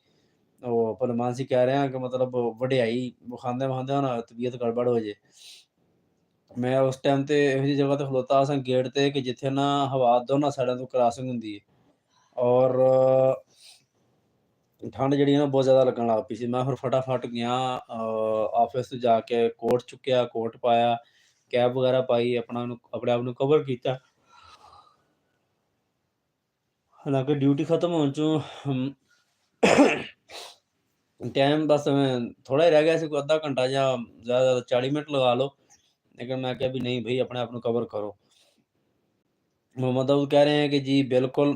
ਉਹ ਭਲੇਮਾਨਸੀ ਕਹਿ ਰਿਹਾ ਕਿ ਮਤਲਬ ਵਡਿਆਈ ਵਿਖਾਉਂਦੇ-ਵਿਖਾਉਂਦੇ ਨਾ ਤਬੀਅਤ ਗੜਬੜ ਹੋ ਜੇ। ਮੈਂ ਉਸ ਟਾਈਮ ਤੇ ਇਹੋ ਜਿਹੀ ਜਗ੍ਹਾ ਤੇ ਖਲੋਤਾ ਸਾਂ ਗੇਟ ਤੇ ਕਿ ਜਿੱਥੇ ਨਾ ਹਵਾ ਦੋਨਾਂ ਸਾਈਡਾਂ ਤੋਂ ਕ੍ਰਾਸਿੰਗ ਹੁੰਦੀ ਹੈ। ਔਰ ਠੰਡ ਜਿਹੜੀ ਹੈ ਨਾ ਬਹੁਤ ਜ਼ਿਆਦਾ ਲੱਗਣ ਲੱਗ ਪਈ ਸੀ। ਮੈਂ ਫਿਰ ਫਟਾਫਟ ਗਿਆ, ਆਫਿਸ 'ਚ ਜਾ ਕੇ ਕੋਟ ਚੁੱਕਿਆ, ਕੋਟ ਪਾਇਆ, ਕੈਪ ਵਗੈਰਾ ਪਾਈ, ਆਪਣੇ ਆਪ ਨੂੰ ਕਵਰ ਕੀਤਾ। ਹਾਲਾਂਕਿ ਡਿਊਟੀ ਖਤਮ ਹੋਣ 'ਚੋਂ टाइम बस थोड़ा ही रह गया, कोई अद्धा घंटा या ज़्यादा 40 मिनट लगा लो। लेकिन मैं क्या भी नहीं भई, अपने आप को कवर करो। मोहम्मद दाऊद कह रहे हैं कि जी बिल्कुल।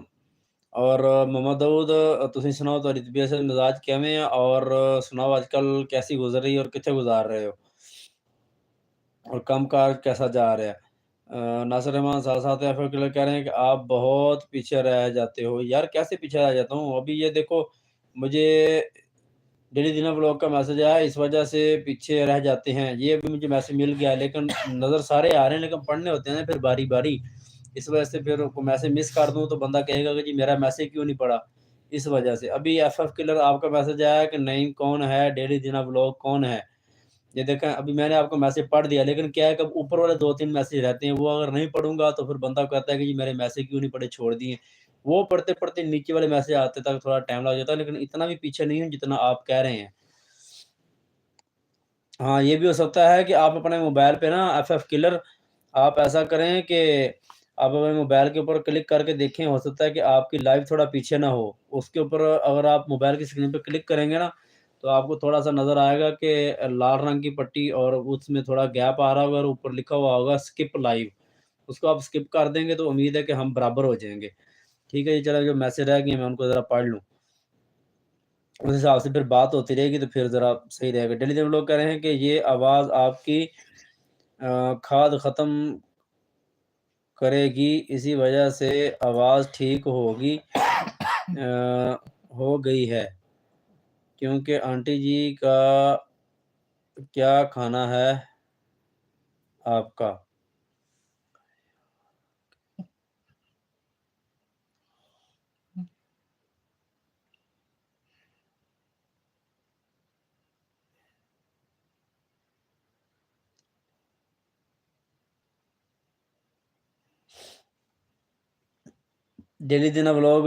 और मोहम्मद दाऊद, तुसीं सुनाओ, तुहाडी तबीयत से मिजाज किवें है? और सुनाओ आजकल कैसी गुज़र रही है और कित्थे गुज़ार रहे हो? और काम-काज कैसा जा रहा है? नासिर रहमान साथ-साथ या फिर कह रहे हैं कि आप बहुत पीछे रह जाते हो। यार कैसे पीछे रह जाता हूँ? अभी ये देखो, मुझे डेली दिनर ब्लॉग का मैसेज आया, इस वजह से पीछे रह जाते हैं। ये अभी मुझे मैसेज मिल गया है, लेकिन नज़र सारे आ रहे हैं, लेकिन पढ़ने होते हैं ना फिर बारी-बारी। इस वजह से फिर को मैसेज मिस कर दूँ तो बंदा कहेगा कि जी मेरा मैसेज क्यों नहीं पढ़ा? इस वजह से। अभी एफएफ किलर आपका मैसेज आया है कि नहीं, कौन है डेली दिनर ब्लॉग, कौन है? ये देखें, अभी मैंने आपको मैसेज पढ़ दिया, लेकिन क्या है कि ऊपर वाले 2-3 मैसेज रहते हैं, वो अगर नहीं पढ़ूँगा तो फिर बंदा कहता है कि जी मेरे मैसेज क्यों नहीं पढ़े, छोड़ दिए। वो पढ़ते-पढ़ते नीचे वाले मैसेज आते तक थोड़ा टाइम लग जाता है, लेकिन इतना भी पीछे नहीं हूँ जितना आप कह रहे हैं। हाँ, ये भी हो सकता है कि आप अपने मोबाइल पे ना एफएफ किलर आप ऐसा करें कि आप अपने मोबाइल के ऊपर क्लिक करके देखें, हो सकता है कि आपकी लाइव थोड़ा पीछे ना हो। उसके ऊपर अगर आप मोबाइल की स्क्रीन पे क्लिक करेंगे ना, तो आपको थोड़ा-सा नज़र आएगा कि लाल रंग की पट्टी और उसमें थोड़ा गैप आ रहा होगा और ऊपर लिखा हुआ होगा स्किप लाइव। उसको आप स्किप कर देंगे तो उम्मीद है कि हम बराबर हो जाएँगे। ठीक है जी, चलो जो मैसेज रह गए मैं उनको ज़रा पढ़ लूँ। उस हिसाब से फिर बात होती रहेगी तो फिर ज़रा सही रहेगा। डेली जब लोग कह रहे हैं कि ये आवाज़ आपकी खाद ख़त्म करेगी, इसी वजह से आवाज़ ठीक होगी हो गई है, क्योंकि आंटी जी का क्या खाना है आपका? ਡੇਲੀ ਦੇ ਨਾਲ ਵਲੋਗ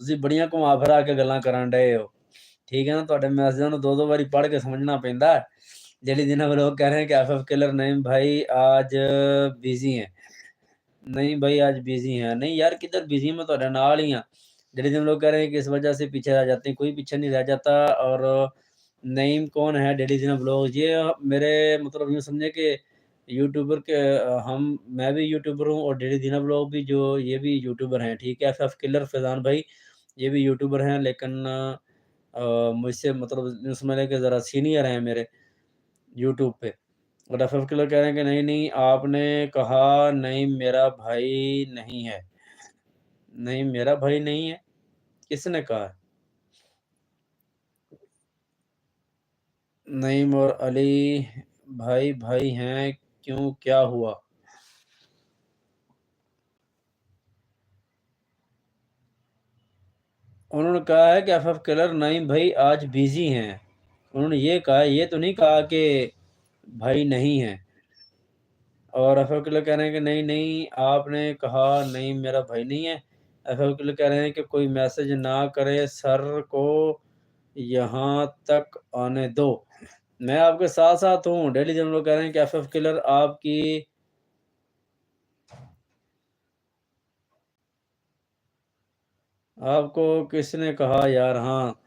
ਤੁਸੀਂ ਬੜੀਆਂ ਘੁਮਾ ਫਿਰਾ ਕੇ ਗੱਲਾਂ ਕਰਨ ਡਏ ਹੋ। ਠੀਕ ਹੈ ਨਾ? ਤੁਹਾਡੇ ਮੈਸੇਜਾਂ ਨੂੰ 2-2 ਵਾਰੀ ਪੜ੍ਹ ਕੇ ਸਮਝਣਾ ਪੈਂਦਾ ਹੈ। डेली दिना में लोग कह रहे हैं कि एफएफ किलर नहीं भाई आज बिजी हैं। नहीं भाई आज बिजी हैं। नहीं यार किधर बिजी, मैं तो नाल ही हाँ। डेली दिन लोग कह रहे हैं कि इस वजह से पीछे रह जाते हैं, कोई पीछे नहीं रह जाता। और नईम कौन है डेली दिन ब्लॉग, ये मेरे मतलब यूँ समझे कि यूट्यूबर के हम मैं भी यूट्यूबर हूँ और डेली दिना ब्लॉग भी जो ये भी यूट्यूबर हैं। ठीक है, एफएफ किलर फैज़ान भाई ये भी यूट्यूबर हैं, लेकिन मुझसे मतलब यूँ समझ लें कि ज़रा सीनियर हैं मेरे यूट्यूब पे। और एफएफ किलर कह रहे हैं कि नहीं, नहीं आपने कहा नहीं मेरा भाई नहीं है। नहीं मेरा भाई नहीं है, किसने कहा है? नईम और अली भाई हैं, क्यों क्या हुआ? उन्होंने कहा है कि एफएफ किलर नईम भाई आज बिज़ी हैं। उन्होंने ये कहा है, ये तो नहीं कहा कि भाई नहीं हैं। और एफएफ किलर कह रहे हैं कि नहीं, नहीं आपने कहा नहीं मेरा भाई नहीं है। एफएफ किलर कह रहे हैं कि कोई मैसेज ना करे, सर को यहाँ तक आने दो। मैं आपके साथ-साथ हूँ। डेली जब लोग कह रहे हैं कि एफएफ किलर आपको किसने कहा यार? हाँ,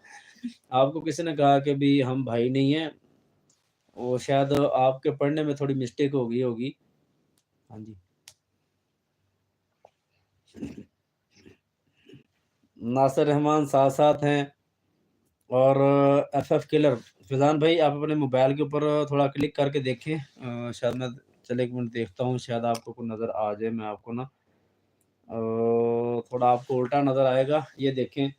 आपको किसने कहा कि भी हम भाई नहीं हैं? वो शायद आपके पढ़ने में थोड़ी मिस्टेक हो गई होगी। हाँ जी। नासिर रहमान साथ-साथ हैं और एफएफ किलर। फैज़ान भाई आप अपने मोबाइल के ऊपर थोड़ा क्लिक करके देखें। शायद मैं चलिए 1 मिनट देखता हूँ, शायद आपको कोई नज़र आ जाए। मैं आपको ना थोड़ा आपको उल्टा नज़र आएगा। ये देखें,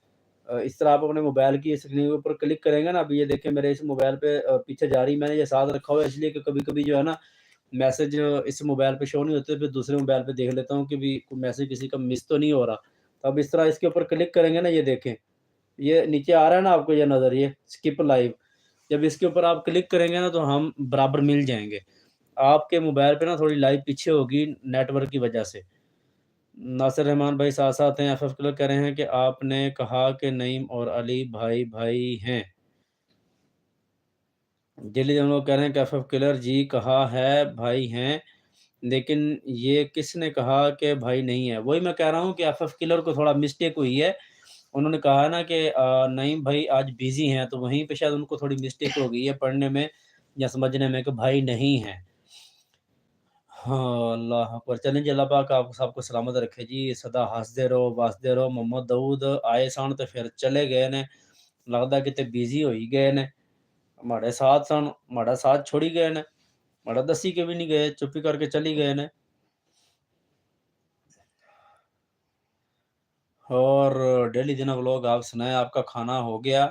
इस तरह आप अपने मोबाइल की स्क्रीन के ऊपर क्लिक करेंगे ना, अभी ये देखें मेरे इस मोबाइल पे पीछे जा रही, मैंने ये साथ रखा हुआ है इसलिए कि कभी-कभी जो है ना मैसेज इस मोबाइल पे शो नहीं होते, फिर दूसरे मोबाइल पे देख लेता हूँ कि भी कोई मैसेज किसी का मिस तो नहीं हो रहा। तो अब इस तरह इसके ऊपर क्लिक करेंगे ना, ये देखें, ये नीचे आ रहा है ना आपको ये नज़र, ये स्किप लाइव। जब इसके ऊपर आप क्लिक करेंगे ना तो हम बराबर मिल जाएँगे। आपके मोबाइल पे ना थोड़ी लाइव पीछे होगी नेटवर्क की वजह से। नासिर रहमान भाई साथ-साथ हैं। एफएफ किलर कह रहे हैं कि आपने कहा कि नईम और अली भाई-भाई हैं। दिल्ली हम लोग कह रहे हैं कि एफएफ किलर जी कहा है भाई हैं, लेकिन ये किसने कहा कि भाई नहीं है? वही मैं कह रहा हूँ कि एफएफ किलर को थोड़ा मिस्टेक हुई है। उन्होंने कहा ना कि नईम भाई आज बिज़ी हैं, तो वहीं पे शायद उनको थोड़ी मिस्टेक हो गई है पढ़ने में या समझने में कि भाई नहीं हैं। हाँ, अल्लाह अकबर। चलें जी, अल्लाह पाक आप सबको सलामत रखे जी। सदा हँसदे रहो, वसदे रहो। मोहम्मद दाऊद आए सन ते फिर चले गए ने। लगदा किते बिज़ी होई गए ने। माड़े साथ सन, माड़ा साथ छोड़ी गए ने। माड़ा दसी के भी नहीं गए, चुप्पी करके चली गए ने। और डेली दिन व्लॉग आप सुनाएँ, आपका खाना हो गया?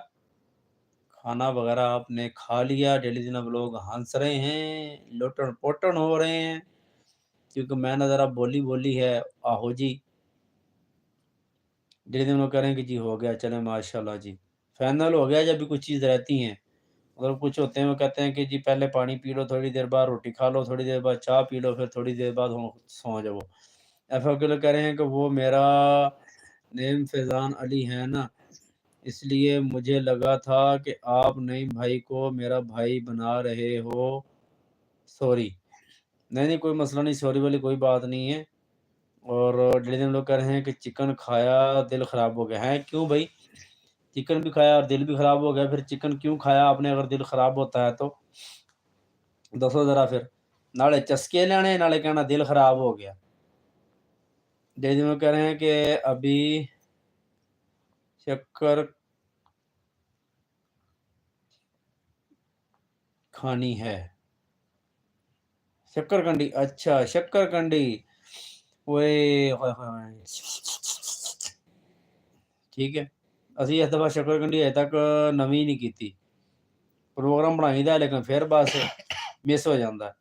खाना वगैरह आपने खा लिया? डेली दिन व्लॉग हँस रहे हैं, लोटन-पोटन हो रहे हैं, क्योंकि मैंने ज़रा बोली-बोली है, आहो जी। धीरे-धीरे वो कह रहे हैं कि जी हो गया, चलें माशाल्लाह जी। फाइनल हो गया, जब भी कुछ चीज़ रहती हैं। मतलब कुछ होते हैं वो कहते हैं कि जी पहले पानी पी लो, थोड़ी देर बाद रोटी खा लो, थोड़ी देर बाद चाय पी लो, फिर थोड़ी देर बाद हो सो जाओ। ऐसा के लोग कह रहे हैं कि वो मेरा नेम फैज़ान अली है ना, इसलिए मुझे लगा था कि आप नईम भाई को मेरा भाई बना रहे हो। सॉरी। नहीं, कोई मसला नहीं, सॉरी वाली कोई बात नहीं है। और डेली लोग कह रहे हैं कि चिकन खाया दिल ख़राब हो गया है। क्यों भाई? चिकन भी खाया और दिल भी ख़राब हो गया, फिर चिकन क्यों खाया आपने अगर दिल ख़राब होता है तो? दसो ज़रा फिर। नाले चस्के लेने नाले कहना दिल ख़राब हो गया। डेली लोग कह रहे हैं कि अभी शक्कर खानी है। शक्करकंडी, अच्छा शक्करकंडी। ओए होए होए। ठीक है। ਅਸੀਂ ਇਸ ਦਫਾ ਸ਼ੱਕਰਕੰਡੀ ਅਜੇ ਤੱਕ ਨਵੀਂ ਨਹੀਂ ਕੀਤੀ। ਪ੍ਰੋਗਰਾਮ ਬਣਾਈਦਾ लेकिन फिर बस मिस हो जाता है।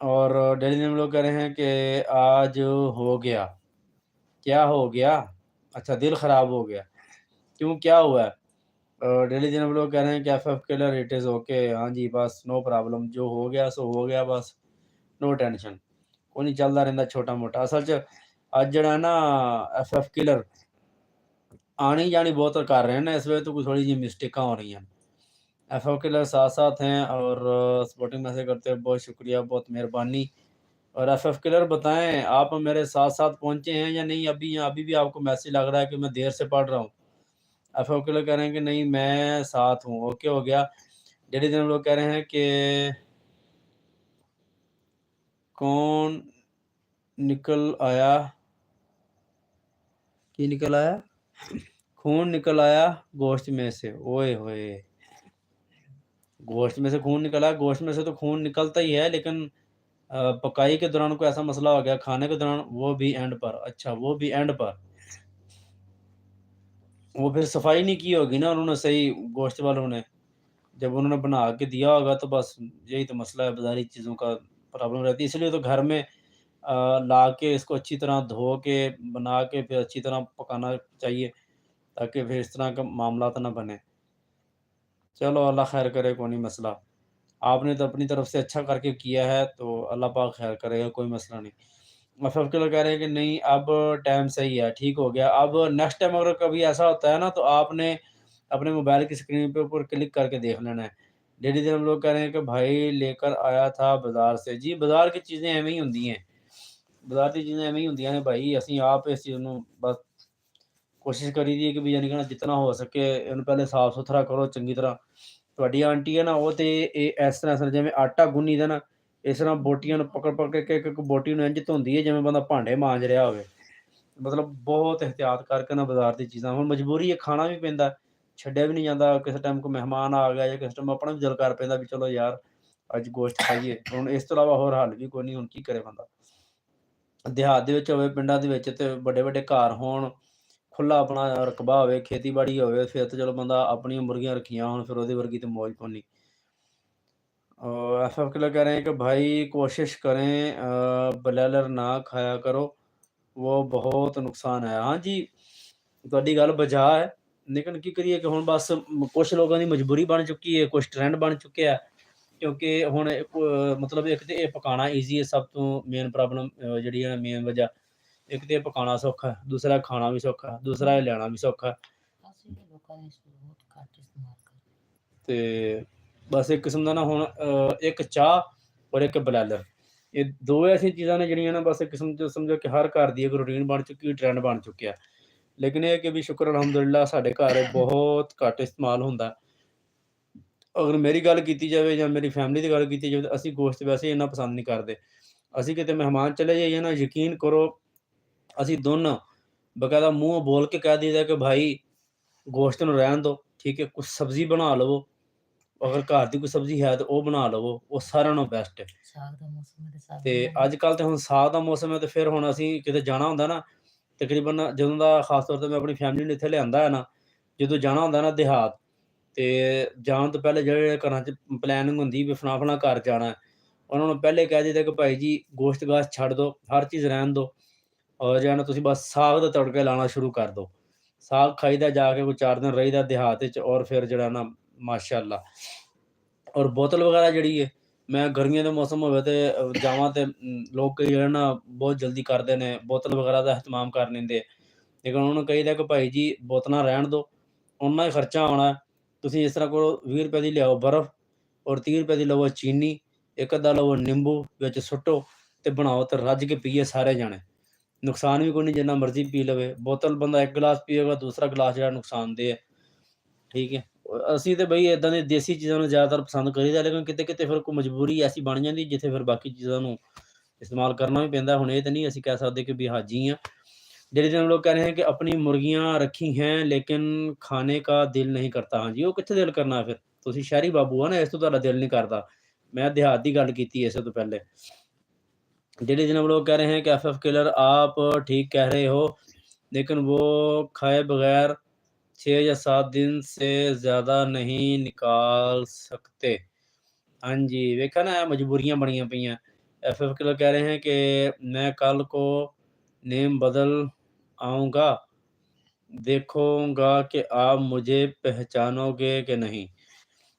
और डेली नेम लोग कह रहे हैं कि आज हो गया। क्या हो गया? अच्छा दिल ख़राब हो गया। क्यों क्या हुआ है? डेली नेम लोग कह रहे हैं कि FF killer it is okay. हाँ जी बस नो प्रॉब्लम, जो हो गया सो हो गया बस, नो टेंशन। कोई नहीं चलता रहता छोटा मोटा। असल च अज जड़ा ना एफएफ किलर आनी जानी बहुत कर रहे हैं ना, इस वजह तो कुछ थोड़ी जी मिस्टेक हो रही हैं। एफएफ किलर साथ साथ हैं और सपोर्टिंग मैसेज करते हैं, बहुत शुक्रिया, बहुत मेहरबानी। और एफएफ किलर बताएं आप मेरे साथ साथ पहुंचे हैं या नहीं? अभी या अभी भी आपको मैसेज लग रहा है कि मैं देर से पढ़ रहा हूँ। एफएफ किलर कह रहे हैं कि नहीं मैं साथ हूँ। ओके हो गया। डेली दिन लोग कह रहे हैं कि कौन निकल आया, की निकल आया, खून निकल आया गोश्त में से। ओए होए, गोश्त में से खून निकला। गोश्त में से तो खून निकलता ही है, लेकिन पकाई के दौरान कोई ऐसा मसला हो गया, खाने के दौरान, वो भी एंड पर। अच्छा वो भी एंड पर, वो फिर सफाई नहीं की होगी ना उन्होंने सही, गोश्त वालों ने जब उन्होंने बना के दिया होगा तो बस यही तो मसला है, बाज़ारी चीज़ों का प्रॉब्लम रहती है। इसलिए तो घर में ला के इसको अच्छी तरह धो के बना के फिर अच्छी तरह पकाना चाहिए, ताकि फिर इस तरह का मामलात ना बने। चलो अल्लाह खैर करे, कोई नहीं मसला। आपने तो अपनी तरफ से अच्छा करके किया है तो अल्लाह पाक खैर करेगा, कोई मसला नहीं। मतलब के लोग कह रहे हैं कि नहीं अब टाइम सही है, ठीक हो गया। अब नेक्स्ट टाइम अगर कभी ऐसा होता है ना तो आपने अपने मोबाइल की स्क्रीन पे ऊपर क्लिक करके देख लेना है। डेली दिन हम लोग कह रहे हैं कि भाई लेकर आया था बाज़ार से। जी बाज़ार की चीज़ें एवें ही होंदी हैं, बाज़ार की चीज़ें एवें ही होंदियां ने भाई। ਅਸੀਂ ਆਪ ਇਸ ਚੀਜ਼ ਨੂੰ ਬਸ ਕੋਸ਼ਿਸ਼ ਕਰੀਦੀ ਹੈ ਕਿ ਵੀ ਯਾਨੀ ਕਿ ਨਾ ਜਿਤਨਾ ਹੋ ਸਕੇ ਇਹਨੂੰ ਪਹਿਲੇ ਸਾਫ਼ ਸੁਥਰਾ ਕਰੋ ਚੰਗੀ ਤਰ੍ਹਾਂ। ਤੁਹਾਡੀ ਆਂਟੀ ਹੈ ਨਾ ਉਹ ਤੇ ਇਹ ਇਸ ਤਰ੍ਹਾਂ ਜਿਵੇਂ ਆਟਾ ਗੁੰਨੀਦਾ ਨਾ, ਇਸ ਤਰ੍ਹਾਂ ਬੋਟੀਆਂ ਨੂੰ ਪਕੜ ਕੇ ਇੱਕ ਬੋਟੀ ਨੂੰ ਇੰਝ ਧੋਂਦੀ ਹੈ ਜਿਵੇਂ ਬੰਦਾ ਭਾਂਡੇ ਮਾਂਜ ਰਿਹਾ ਹੋਵੇ। ਮਤਲਬ ਬਹੁਤ ਇਹਤਿਆਤ ਕਰਕੇ ਨਾ ਬਾਜ਼ਾਰ ਦੀ ਚੀਜ਼ਾਂ, ਹੁਣ ਮਜਬੂਰੀ ਹੈ ਖਾਣਾ ਵੀ ਪੈਂਦਾ, ਛੱਡਿਆ ਵੀ ਨਹੀਂ ਜਾਂਦਾ। ਕਿਸੇ ਟਾਈਮ ਕੋਈ ਮਹਿਮਾਨ ਆ ਗਿਆ ਜਾਂ ਕਿਸੇ ਟਾਈਮ ਆਪਣਾ ਵੀ ਦਿਲ ਕਰ ਪੈਂਦਾ ਵੀ ਚਲੋ ਯਾਰ ਅੱਜ ਗੋਸ਼ਤ ਖਾਈਏ। ਹੁਣ ਇਸ ਤੋਂ ਇਲਾਵਾ ਹੋਰ ਹੱਲ ਵੀ ਕੋਈ ਨਹੀਂ, ਹੁਣ ਕੀ ਕਰੇ ਬੰਦਾ। ਦਿਹਾਤ ਦੇ ਵਿੱਚ ਹੋਵੇ, ਪਿੰਡਾਂ ਦੇ ਵਿੱਚ ਤੇ ਵੱਡੇ ਵੱਡੇ ਘਰ ਹੋਣ, ਖੁੱਲਾ ਆਪਣਾ ਰਕਬਾ ਹੋਵੇ, ਖੇਤੀਬਾੜੀ ਹੋਵੇ, ਫਿਰ ਤਾਂ ਚਲੋ ਬੰਦਾ ਆਪਣੀਆਂ ਮੁਰਗੀਆਂ ਰੱਖੀਆਂ ਹੋਣ, ਫਿਰ ਉਹਦੇ ਵਰਗੀ तो मौज कोनी। एफएफ के लोग कह रहे हैं कि भाई कोशिश करें ब्लैलर ना खाया करो, वो बहुत नुकसान है। हाँ जी, ਤੁਹਾਡੀ ਗੱਲ ਬਜਾ ਹੈ, ਲੇਕਿਨ ਕੀ ਕਰੀਏ ਕਿ ਹੁਣ ਬਸ ਕੁਛ ਲੋਕਾਂ ਦੀ ਮਜਬੂਰੀ ਬਣ ਚੁੱਕੀ ਹੈ, ਕੁਛ ਟ੍ਰੈਂਡ ਬਣ ਚੁੱਕਿਆ ਹੈ। ਕਿਉਂਕਿ ਹੁਣ ਮਤਲਬ ਇੱਕ ਤੇ ਇਹ ਪਕਾਉਣਾ ਈਜ਼ੀ ਹੈ, ਸਭ ਤੋਂ ਮੇਨ ਪ੍ਰੋਬਲਮ ਜਿਹੜੀ ਹੈ ਮੇਨ ਵਜ੍ਹਾ, ਇੱਕ ਤੇ ਇਹ ਪਕਾਉਣਾ ਸੌਖਾ ਹੈ, ਦੂਸਰਾ ਖਾਣਾ ਵੀ ਸੌਖਾ ਹੈ, ਦੂਸਰਾ ਇਹ ਲੈਣਾ ਵੀ ਸੌਖਾ ਹੈ। ਤੇ ਬਸ ਇੱਕ ਕਿਸਮ ਦਾ ਨਾ ਹੁਣ ਇੱਕ ਚਾਹ ਔਰ ਇੱਕ ਬਲੈਲਰ, ਇਹ ਦੋ ਐਸੀ ਚੀਜ਼ਾਂ ਨੇ ਜਿਹੜੀਆਂ ਨਾ ਬਸ ਇੱਕ ਕਿਸਮ 'ਚ ਸਮਝੋ ਕਿ ਹਰ ਘਰ ਦੀ ਇੱਕ ਰੂਟੀਨ ਬਣ ਚੁੱਕੀ, ਟ੍ਰੈਂਡ ਬਣ ਚੁੱਕਿਆ। ਲੇਕਿਨ ਇਹ ਕਿ ਵੀ ਸ਼ੁਕਰ ਅਲਹਮਦੁਲਿਲਾ ਸਾਡੇ ਘਰ ਇਹ ਬਹੁਤ ਘੱਟ ਇਸਤੇਮਾਲ ਹੁੰਦਾ। ਅਗਰ ਮੇਰੀ ਗੱਲ ਕੀਤੀ ਜਾਵੇ ਜਾਂ ਮੇਰੀ ਫੈਮਿਲੀ ਦੀ ਗੱਲ ਕੀਤੀ ਜਾਵੇ ਤਾਂ ਅਸੀਂ ਗੋਸ਼ਤ ਵੈਸੇ ਇੰਨਾ ਪਸੰਦ ਨਹੀਂ ਕਰਦੇ। ਅਸੀਂ ਕਿਤੇ ਮਹਿਮਾਨ ਚਲੇ ਜਾਈਏ ਨਾ, ਯਕੀਨ ਕਰੋ ਅਸੀਂ ਦੋਨੋਂ ਬਕਾਇਦਾ ਮੂੰਹੋਂ ਬੋਲ ਕੇ ਕਹਿ ਦਈਦਾ ਕਿ ਭਾਈ ਗੋਸ਼ਤ ਨੂੰ ਰਹਿਣ ਦਿਓ, ਠੀਕ ਹੈ, ਕੁਛ ਸਬਜ਼ੀ ਬਣਾ ਲਵੋ। ਅਗਰ ਘਰ ਦੀ ਕੋਈ ਸਬਜ਼ੀ ਹੈ ਤਾਂ ਉਹ ਬਣਾ ਲਵੋ, ਉਹ ਸਾਰਿਆਂ ਨਾਲੋਂ ਬੈਸਟ ਹੈ। ਸਾਗ ਦਾ ਮੌਸਮ ਹੈ ਤੇ ਸਾਗ ਤੇ ਅੱਜ ਕੱਲ੍ਹ ਤੇ ਹੁਣ ਸਾਗ ਦਾ ਮੌਸਮ ਹੈ ਤੇ ਫਿਰ ਹੁਣ ਅਸੀਂ ਕਿਤੇ ਜਾਣਾ ਹੁੰਦਾ ਨਾ, ਤਕਰੀਬਨ ਜਦੋਂ ਦਾ ਖਾਸ ਤੌਰ 'ਤੇ ਮੈਂ ਆਪਣੀ ਫੈਮਿਲੀ ਨੂੰ ਇੱਥੇ ਲਿਆਂਦਾ ਹੈ ਨਾ, ਜਦੋਂ ਜਾਣਾ ਹੁੰਦਾ ਨਾ ਦਿਹਾਤ, ਤੇ ਜਾਣ ਤੋਂ ਪਹਿਲੇ ਜਿਹੜੇ ਘਰਾਂ 'ਚ ਪਲੈਨਿੰਗ ਹੁੰਦੀ ਵੀ ਫਲਾਣਾ ਘਰ ਜਾਣਾ ਹੈ, ਉਹਨਾਂ ਨੂੰ ਪਹਿਲੇ ਕਹਿ ਦਈਦਾ ਕਿ ਭਾਈ ਜੀ ਗੋਸ਼ਤ-ਗਾਸ਼ਤ ਛੱਡ ਦਿਓ, ਹਰ ਚੀਜ਼ ਰਹਿਣ ਦਿਓ ਔਰ ਜਾਂ ਨਾ ਤੁਸੀਂ ਬਸ ਸਾਗ ਦਾ ਤੜਕਾ ਲਾਉਣਾ ਸ਼ੁਰੂ ਕਰ ਦਿਓ। ਸਾਗ ਖਾਈਦਾ ਜਾ ਕੇ ਕੋਈ 4 ਦਿਨ ਰਹੀਦਾ ਦਿਹਾਤ ਵਿੱਚ ਔਰ ਫਿਰ ਜਿਹੜਾ ਨਾ ਮਾਸ਼ਾਅੱਲਾ। ਔਰ ਬੋਤਲ ਵਗੈਰਾ ਜਿਹੜੀ ਹੈ, ਮੈਂ ਗਰਮੀਆਂ ਦਾ ਮੌਸਮ ਹੋਵੇ ਤੇ ਜਾਵਾਂ ਤੇ ਲੋਕ ਕਈ ਜਿਹੜੇ ਨਾ ਬਹੁਤ ਜਲਦੀ ਕਰਦੇ ਨੇ, ਬੋਤਲ ਵਗੈਰਾ ਦਾ ਇਹਤਮਾਮ ਕਰ ਲੈਂਦੇ। ਲੇਕਿਨ ਉਹਨਾਂ ਨੂੰ ਕਹੀਦਾ ਕਿ ਭਾਈ ਜੀ ਬੋਤਲਾਂ ਰਹਿਣ ਦਿਓ, ਉਨਾ ਹੀ ਖਰਚਾ ਆਉਣਾ। ਤੁਸੀਂ ਇਸ ਤਰ੍ਹਾਂ ਕਰੋ, 20 ਰੁਪਏ ਦੀ ਲਿਆਓ ਬਰਫ਼ ਔਰ 30 ਰੁਪਏ ਦੀ ਲਵੋ ਚੀਨੀ, ਇੱਕ ਅੱਧਾ ਲਵੋ ਨਿੰਬੂ ਵਿੱਚ ਸੁੱਟੋ ਤੇ ਬਣਾਓ ਤੇ ਰੱਜ ਕੇ ਪੀਏ ਸਾਰੇ ਜਾਣੇ। ਨੁਕਸਾਨ ਵੀ ਕੋਈ ਨਹੀਂ, ਜਿੰਨਾ ਮਰਜ਼ੀ ਪੀ ਲਵੇ। ਬੋਤਲ ਬੰਦਾ ਇੱਕ ਗਲਾਸ ਪੀਏਗਾ, ਦੂਸਰਾ ਗਲਾਸ ਜਿਹੜਾ ਨੁਕਸਾਨਦੇਹ ਹੈ। ਠੀਕ ਹੈ। ਅਸੀਂ ਤੇ ਬਈ ਇਦਾਂ ਦੀ ਦੇਸੀ ਚੀਜ਼ਾਂ ਨੂੰ ਜ਼ਿਆਦਾਤਰ ਪਸੰਦ ਕਰੀਦਾ, ਲੇਕਿਨ ਕਿਤੇ ਕਿਤੇ ਫਿਰ ਕੋਈ ਮਜਬੂਰੀ ਐਸੀ ਬਣ ਜਾਂਦੀ ਜਿੱਥੇ ਫਿਰ ਬਾਕੀ ਚੀਜ਼ਾਂ ਨੂੰ استعمال کرنا بھی پہنتا ہے۔ ہن یہ تو نہیں اسی کہہ سکتے کہ بھی حاجی ہیں جہے دن لوگ کہہ رہے ہیں کہ اپنی مرغیاں رکھی ہیں لیکن کھانے کا دل نہیں کرتا۔ ہاں جی، وہ کتنے دل کرنا ہے؟ پھر تسی شہری بابو ہے نا، اس تو تہاڈا دل نہیں کرتا۔ میں دیہات دی گل کیتی اس تو پہلے۔ جہے دن لوگ کہہ رہے ہیں کہ ایف ایف کلر آپ ٹھیک کہہ رہے ہو، لیکن وہ کھائے بغیر 6 یا 7 دن سے زیادہ نہیں نکال سکتے۔ ہاں جی، ویکھا نا، مجبوریاں بڑیاں پئی ہیں۔ ایف ایف کلر کہہ رہے ہیں کہ میں کل کو نیم بدل آؤں گا، دیکھوں گا کہ آپ مجھے پہچانو گے کہ نہیں۔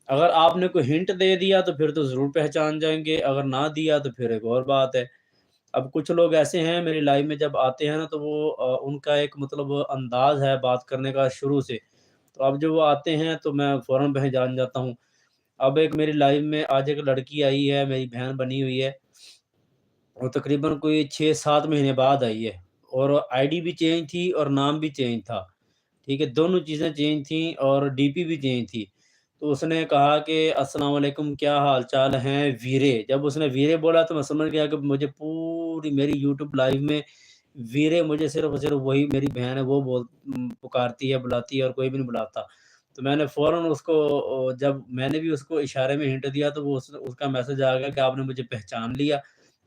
اگر آپ نے کوئی ہنٹ دے دیا تو پھر تو ضرور پہچان جائیں گے، اگر نہ دیا تو پھر ایک اور بات ہے۔ اب کچھ لوگ ایسے ہیں میری لائف میں جب آتے ہیں نا تو وہ ان کا ایک مطلب انداز ہے بات کرنے کا شروع سے، تو اب جب وہ آتے ہیں تو میں فوراً پہچان جاتا ہوں۔ اب ایک میری لائف میں آج ایک لڑکی آئی ہے، میری بہن بنی ہوئی ہے، وہ تقریباً کوئی 6-7 مہینے بعد آئی ہے، اور آئی ڈی بھی چینج تھی اور نام بھی چینج تھا۔ ٹھیک ہے، دونوں چیزیں چینج تھیں اور ڈی پی بھی چینج تھی۔ تو اس نے کہا کہ السلام علیکم، کیا حال چال ہیں ویرے؟ جب اس نے ویرے بولا تو میں سمجھ گیا کہ مجھے پوری میری یوٹیوب لائیو میں ویرے مجھے صرف اور صرف وہی میری بہن ہے وہ پکارتی ہے، بلاتی ہے، اور کوئی بھی نہیں بلاتا۔ تو میں نے فوراً اس کو، جب میں نے بھی اس کو اشارے میں ہنٹ دیا تو وہ اس کا میسج آ گیا کہ آپ نے مجھے پہچان لیا۔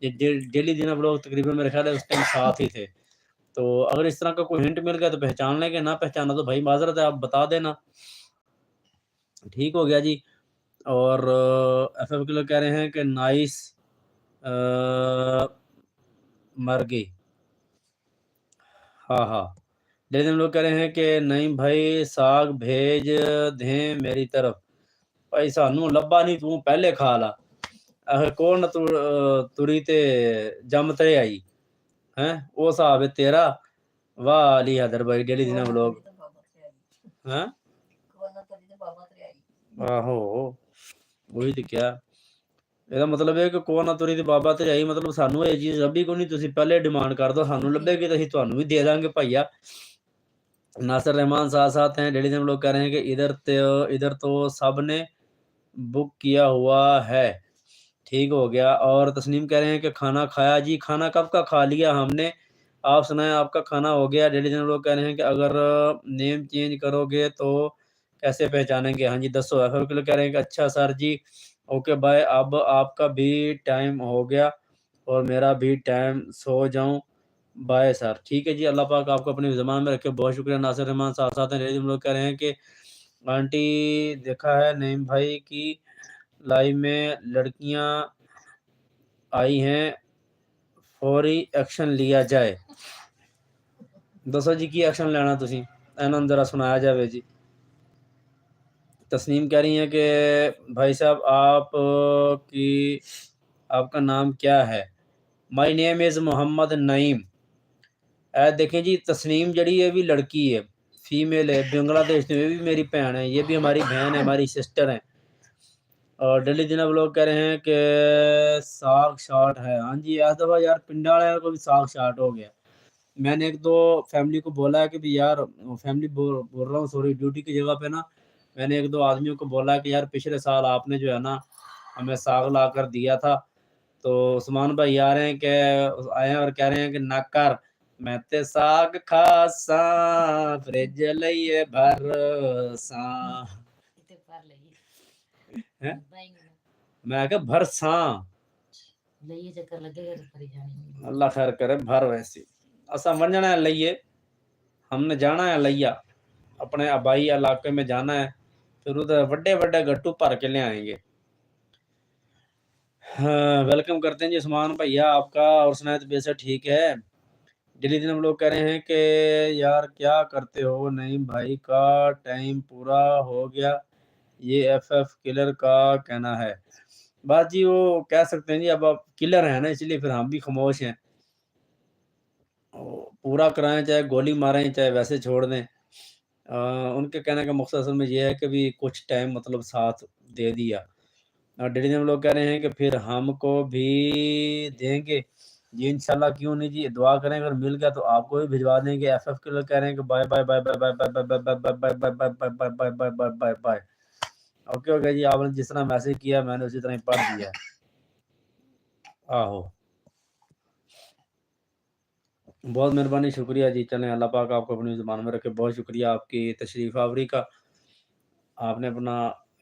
یہ ڈیلی دن اب لوگ تقریباً میرے خیال ہے اس ٹائم ساتھ ہی تھے۔ تو اگر اس طرح کا کوئی ہنٹ مل گیا تو پہچان لیں گے، نہ پہچانا تو بھائی معذرت ہے، آپ بتا دینا۔ ٹھیک ہو گیا جی۔ اور ایف ایف کلر کہہ رہے ہیں کہ نائس مرگی، ہاں ہاں۔ لیکن ہم لوگ کہہ رہے ہیں کہ نہیں بھائی ساگ بھیج دیں میری طرف، بھائی سانو لبا نہیں، تو پہلے کھا لا۔ آخر کون تری تے جم تے آئی ہیں، وہ صاحب ہے تیرا۔ واہ علی حیدر بھائی ڈیلی دن لوگ ہیں، آہو وہی تو کیا یہ مطلب ہے کہ کون نہ تری تے بابا تے آئی، مطلب سانو یہ چیز لبھی کو نہیں، تسی پہلے ڈیمانڈ کر دو، سانو لبے گی تو اسی تانوں بھی دے دیں گے بھائیا۔ ناصر رحمان ساتھ ہیں۔ ڈیلی دن لوگ کہہ رہے ہیں کہ ادھر تو سب نے بک کیا ہوا ہے، ٹھیک ہو گیا۔ اور تسنیم کہہ رہے ہیں کہ کھانا کھایا جی، کھانا کب کا کھا لیا ہم نے، آپ سنائیں آپ کا کھانا ہو گیا۔ ڈیلی دن لوگ کہہ رہے ہیں کہ اگر نیم چینج کرو گے تو کیسے پہچانیں گے؟ ہاں جی دسو۔ ایف ایف کہہ رہے ہیں کہ اچھا سر جی، اوکے بائے، اب آپ کا بھی ٹائم ہو گیا اور میرا بھی ٹائم، سو جاؤں، بائے سر۔ ٹھیک ہے جی، اللہ پاک آپ کو اپنی زبان میں رکھے، بہت شکریہ۔ ناصر رحمان ساتھ ہیں۔ ڈیلی دن لوگ کہہ رہے ہیں کہ آنٹی دیکھا ہے نعیم بھائی کی لائف میں لڑکیاں آئی ہیں، فوری ایکشن لیا جائے۔ دسو جی کی ایکشن لینا تسی، اینوں ذرا سنایا جائے جی۔ تسنیم کہہ رہی ہیں کہ بھائی صاحب آپ کا نام کیا ہے؟ مائی نیم از محمد نعیم۔ دیکھیں جی، تسنیم جڑی ہے بھی لڑکی ہے، فیمیل ہے، بنگلہ دیش میں، یہ بھی میری بہن ہے، یہ بھی ہماری بہن ہے، ہماری سسٹر ہیں۔ اور ڈیلی جناب لوگ کہہ رہے ہیں کہ ساگ شاٹ ہے۔ ہاں جی، اس دفعہ یار پنڈا والے کو بھی ساگ شاٹ ہو گیا۔ میں نے ایک دو فیملی کو بولا ہے کہ بھی یار، فیملی بول رہا ہوں سوری، ڈیوٹی کی جگہ پہ نا، میں نے ایک دو آدمیوں کو بولا کہ یار پچھلے سال آپ نے جو ہے نا ہمیں ساگ لا کر دیا تھا، تو عثمان بھائی آ رہے ہیں کہ آئے ہیں اور کہہ رہے ہیں کہ نہ کر، میں تے ساگ کھاساں فریج لئیے بھر ساں، میں کہ بھر ساں، اللہ خیر کرے، بھر ویسی اسا منجنا ہے لئیے، ہم نے جانا ہے لیا، اپنے آبائی علاقے میں جانا ہے، پھر ادھر وڈے وڈے گٹو بھر کے لے آئیں گے۔ ویلکم کرتے ہیں جی عثمان بھیا آپ کا، اور سنائے تو بیسا ٹھیک ہے۔ ڈیلی دن ہم لوگ کہہ رہے ہیں کہ یار کیا کرتے ہو نعیم بھائی کا ٹائم پورا ہو گیا، یہ ایف ایف کلر کا کہنا ہے۔ بات جی وہ کہہ سکتے ہیں جی، اب آپ کلر ہیں نا اس لیے پھر ہم بھی خاموش ہیں۔ पूरा कराएँ, चाहे गोली मारें, चाहे वैसे छोड़ दें। उनके कहने का मकसद असल में ये है कि भी कुछ टाइम मतलब साथ दे दिया। डैडी जी हम लोग कह रहे हैं कि फिर हमको भी देंगे। जी इंशाल्लाह क्यों नहीं जी, दुआ करें अगर मिल गया तो आपको भी भिजवा देंगे। एफएफ के लोग कह रहे हैं कि bye bye bye bye bye bye bye bye bye bye bye bye bye bye bye bye bye bye bye. Okay okay जी, आपने जिस तरह मैसेज किया मैंने उसी तरह ही पढ़ दिया है। आहो, बहुत मेहरबानी, शुक्रिया जी। चलें अल्लाह पाक आपको अपनी ज़ुबान में रखे। बहुत शुक्रिया आपकी तशरीफ़ आवरी का। आपने अपना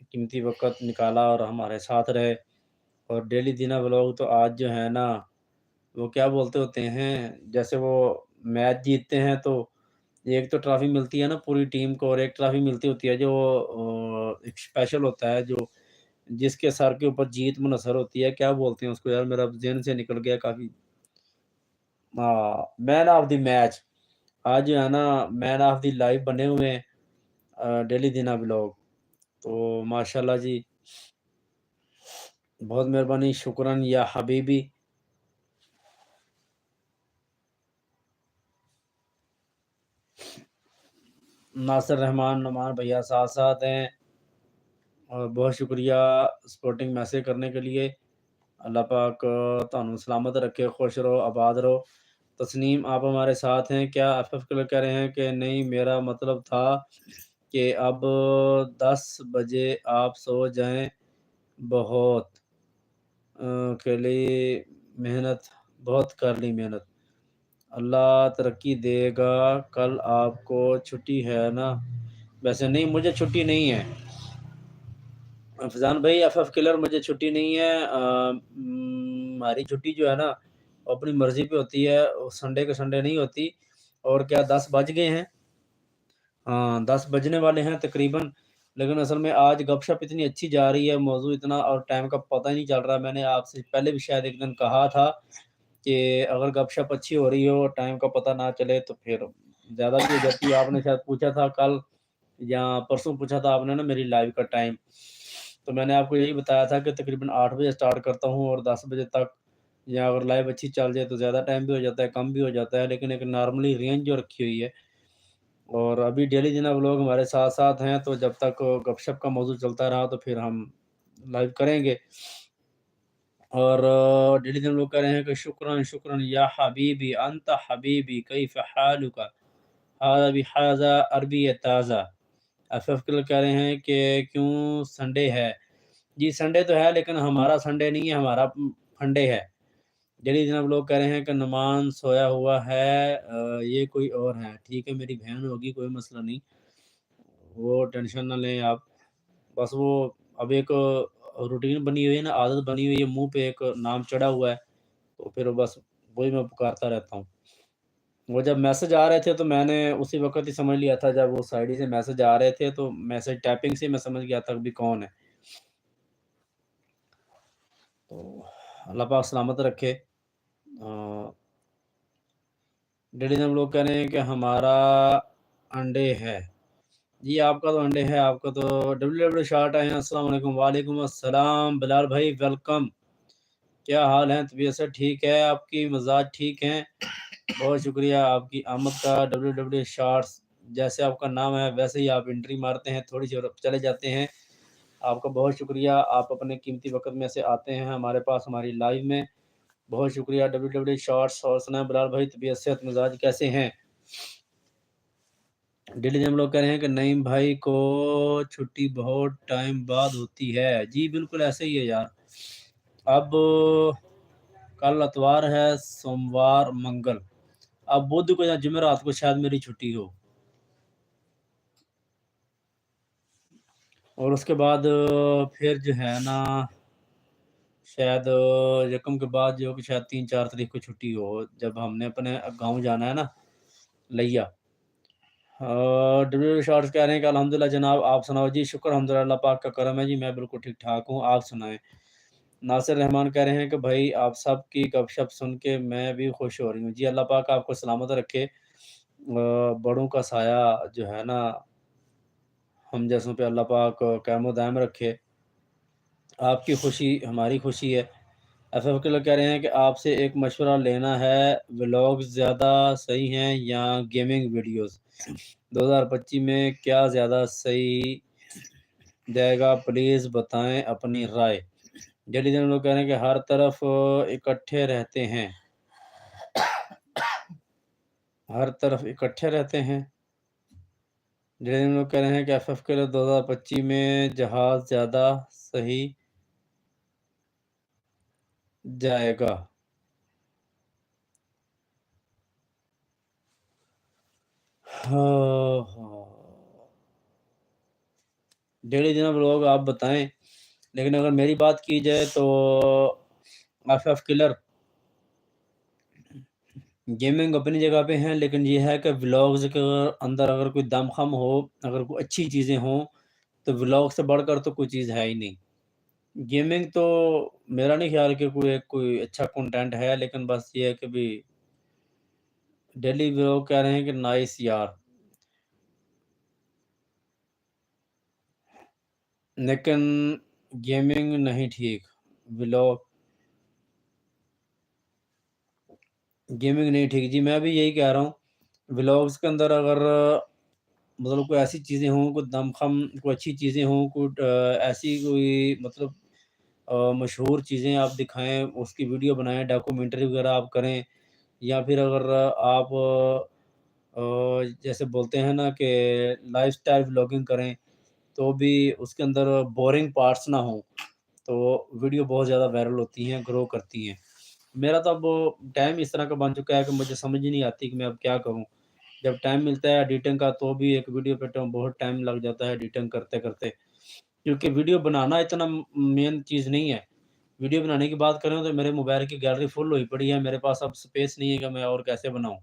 कीमती वक़्त निकाला और हमारे साथ रहे। और डेली दीना व्लॉग तो आज जो है ना, वो क्या बोलते होते हैं, जैसे वो मैच जीतते हैं तो एक तो ट्रॉफ़ी मिलती है ना पूरी टीम को, और एक ट्रॉफ़ी मिलती होती है जो एक स्पेशल होता है, जो जिसके सर के ऊपर जीत मुनहसर होती है। क्या बोलते हैं उसको यार, मेरा ज़हन से निकल गया काफ़ी। हाँ, मैन ऑफ द मैच। आज जो है ना मैन ऑफ द लाइव बने हुए हैं डेली दीना व्लॉग। तो माशाल्लाह जी, बहुत मेहरबानी, शुक्रन या हबीबी। नासिर रहमान नुमान भैया साथ-साथ हैं, और बहुत शुक्रिया सपोर्टिंग मैसेज करने के लिए। अल्लाह पाक तुहानू सलामत रखे, खुश रहो, आबाद रहो। तस्नीम आप हमारे साथ हैं क्या? एफएफ के लोग कह रहे हैं कि नहीं, मेरा मतलब था कि अब 10 बजे आप सो जाएँ, बहुत के लिए मेहनत बहुत कर ली मेहनत। अल्लाह तरक्की देगा, कल आपको छुट्टी है ना? वैसे नहीं, मुझे छुट्टी नहीं है। फैज़ान भाई, एफएफ किलर, मुझे छुट्टी नहीं है। हमारी छुट्टी जो है ना, वो अपनी मर्ज़ी पे होती है, वो संडे के संडे नहीं होती। और क्या 10 बज गए हैं? हाँ, 10 बजने वाले हैं तकरीबन। लेकिन असल में आज गपशप इतनी अच्छी जा रही है, मौज़ू इतना, और टाइम का पता ही नहीं चल रहा। मैंने आपसे पहले भी शायद एक दिन कहा था कि अगर गपशप अच्छी हो रही हो, टाइम का पता ना चले, तो फिर ज़्यादा भी हो जाती है। आपने शायद पूछा था कल या परसों पूछा था आपने ना मेरी लाइव का टाइम। तो मैंने आपको यही बताया था कि तकरीबन 8 बजे स्टार्ट करता हूँ और 10 बजे तक, या अगर लाइव अच्छी चल जाए तो ज़्यादा टाइम भी हो जाता है, कम भी हो जाता है, लेकिन एक नॉर्मली रेंज जो रखी हुई है। और अभी डेली जिना लोग हमारे साथ-साथ हैं, तो जब तक गपशप का मौज़ू चलता रहा तो फिर हम लाइव करेंगे। और डेली जिन लोग कह रहे हैं कि शुक्रन शुक्रन या हबीबी अंत हबीबी कैफ़ हालुका हाज़ा बिहाज़ा अरबी ताज़ा। एफएफ के लोग कह रहे हैं कि क्यों संडे है? जी संडे तो है, लेकिन हमारा संडे नहीं है, हमारा फंडे है। डेली जनाब लोग कह रहे हैं कि नुमान सोया हुआ है, ये कोई और है। ठीक है, मेरी बहन होगी, कोई मसला नहीं, वो टेंशन ना लें आप। बस वो अब एक रूटीन बनी हुई है ना, आदत बनी हुई है, मुँह पे एक नाम चढ़ा हुआ है, तो फिर बस वही मैं पुकारता रहता हूँ। वो जब मैसेज आ रहे थे तो मैंने उसी वक़्त ही समझ लिया था, जब वो साइड से मैसेज आ रहे थे तो मैसेज टैपिंग से मैं समझ गया था कि कौन है। तो अल्लाह पाक सलामत रखे। डेली हम लोग कह रहे हैं कि हमारा अंडे है। जी, आपका तो अंडे है, आपका तो डब्ल्यू शॉट आए हैं। अस्सलाम वालेकुम। वालेकुम अस्सलाम बिलाल भाई, वेलकम। क्या हाल है? तबीयत से ठीक है आपकी? मिजाज ठीक हैं? बहुत शुक्रिया आपकी आमद का। डब्ल्यू शॉट्स, जैसे आपका नाम है वैसे ही आप एंट्री मारते हैं, थोड़ी सी और चले जाते हैं। आपका बहुत शुक्रिया, आप अपने कीमती वक़्त में से आते हैं हमारे पास हमारी लाइव में। बहुत शुक्रिया डब्ल्यू शॉट्स। और सुनाएँ बिलाल भाई, तबीयत सेहत मिजाज कैसे हैं? डेली हम लोग कह रहे हैं कि नईम भाई को छुट्टी बहुत टाइम बाद होती है। जी, बिल्कुल ऐसे ही है यार। अब कल इतवार है, सोमवार, मंगल, अब बुध को या जुमेरात को शायद मेरी छुट्टी हो। और उसके बाद फिर जो है ना, शायद यकम के बाद जो कि शायद 3-4 तारीख को छुट्टी हो, जब हमने अपने गाँव जाना है ना, लिया। डब्ल्यू शॉर्ट्स कह रहे हैं कि अल्हम्दुलिल्लाह जनाब, आप सुनाओ? जी शुक्र अल्हम्दुलिल्लाह, अल्लाह पाक का करम है जी, मैं बिल्कुल ठीक-ठाक हूँ, आप सुनाएँ? नासिर रहमान कह रहे हैं कि भाई आप सबकी गपशप सुन के मैं भी खुश हो रही हूँ। जी, अल्लाह पाक आपको सलामत रखे। बड़ों का साया जो है ना, हम जैसों पे अल्लाह पाक क़याम-ओ-दायम रखे। आपकी खुशी हमारी खुशी है। एफ के लोग कह रहे हैं कि आपसे एक मशवरा लेना है, व्लॉग ज़्यादा सही हैं या गेमिंग वीडियोस? 2025 में क्या ज़्यादा सही जाएगा, प्लीज़ बताएं अपनी राय। जल्दी से लोग कह रहे हैं कि हर तरफ इकट्ठे रहते हैं, हर तरफ इकट्ठे रहते हैं। जल्दी लोग कह रहे हैं कि एफ के लिए 2025 में जहाज़ ज़्यादा सही जाएगा। हाँ, हाँ। डेली जनाब लोग आप बताएं, लेकिन अगर मेरी बात की जाए तो एफ किलर गेमिंग अपनी जगह पे हैं, लेकिन ये है कि व्लॉग्स के अंदर अगर कोई दमखम हो, अगर कोई अच्छी चीज़ें हों, तो व्लॉग से बढ़कर तो कोई चीज़ है ही नहीं। गेमिंग तो मेरा नहीं ख्याल कि कोई अच्छा कंटेंट है, लेकिन बस ये है कि भी डेली व्लॉग कह रहे हैं कि नाइस यार, लेकिन गेमिंग नहीं ठीक। व्लॉग गेमिंग नहीं ठीक जी, मैं भी यही कह रहा हूँ। व्लॉग्स के अंदर अगर मतलब कोई ऐसी चीज़ें हों, कोई दमख़म कोई अच्छी चीज़ें हों, ऐसी कोई मतलब मशहूर चीज़ें आप दिखाएँ, उसकी वीडियो बनाएँ, डॉक्यूमेंट्री वगैरह आप करें, या फिर अगर आप जैसे बोलते हैं ना कि लाइफ़स्टाइल व्लॉगिंग करें, तो भी उसके अंदर बोरिंग पार्ट्स ना हों, तो वीडियो बहुत ज़्यादा वायरल होती हैं, ग्रो करती हैं। मेरा तो अब टाइम इस तरह का बन चुका है कि मुझे समझ ही नहीं आती कि मैं अब क्या करूँ? जब टाइम मिलता है एडिटिंग का, तो भी एक वीडियो पे तो बहुत टाइम लग जाता है एडिटिंग करते-करते। क्योंकि वीडियो बनाना इतना मेन चीज़ नहीं है। वीडियो बनाने की बात करें तो मेरे मोबाइल की गैलरी फुल हुई पड़ी है, मेरे पास अब स्पेस नहीं है कि मैं और कैसे बनाऊँ।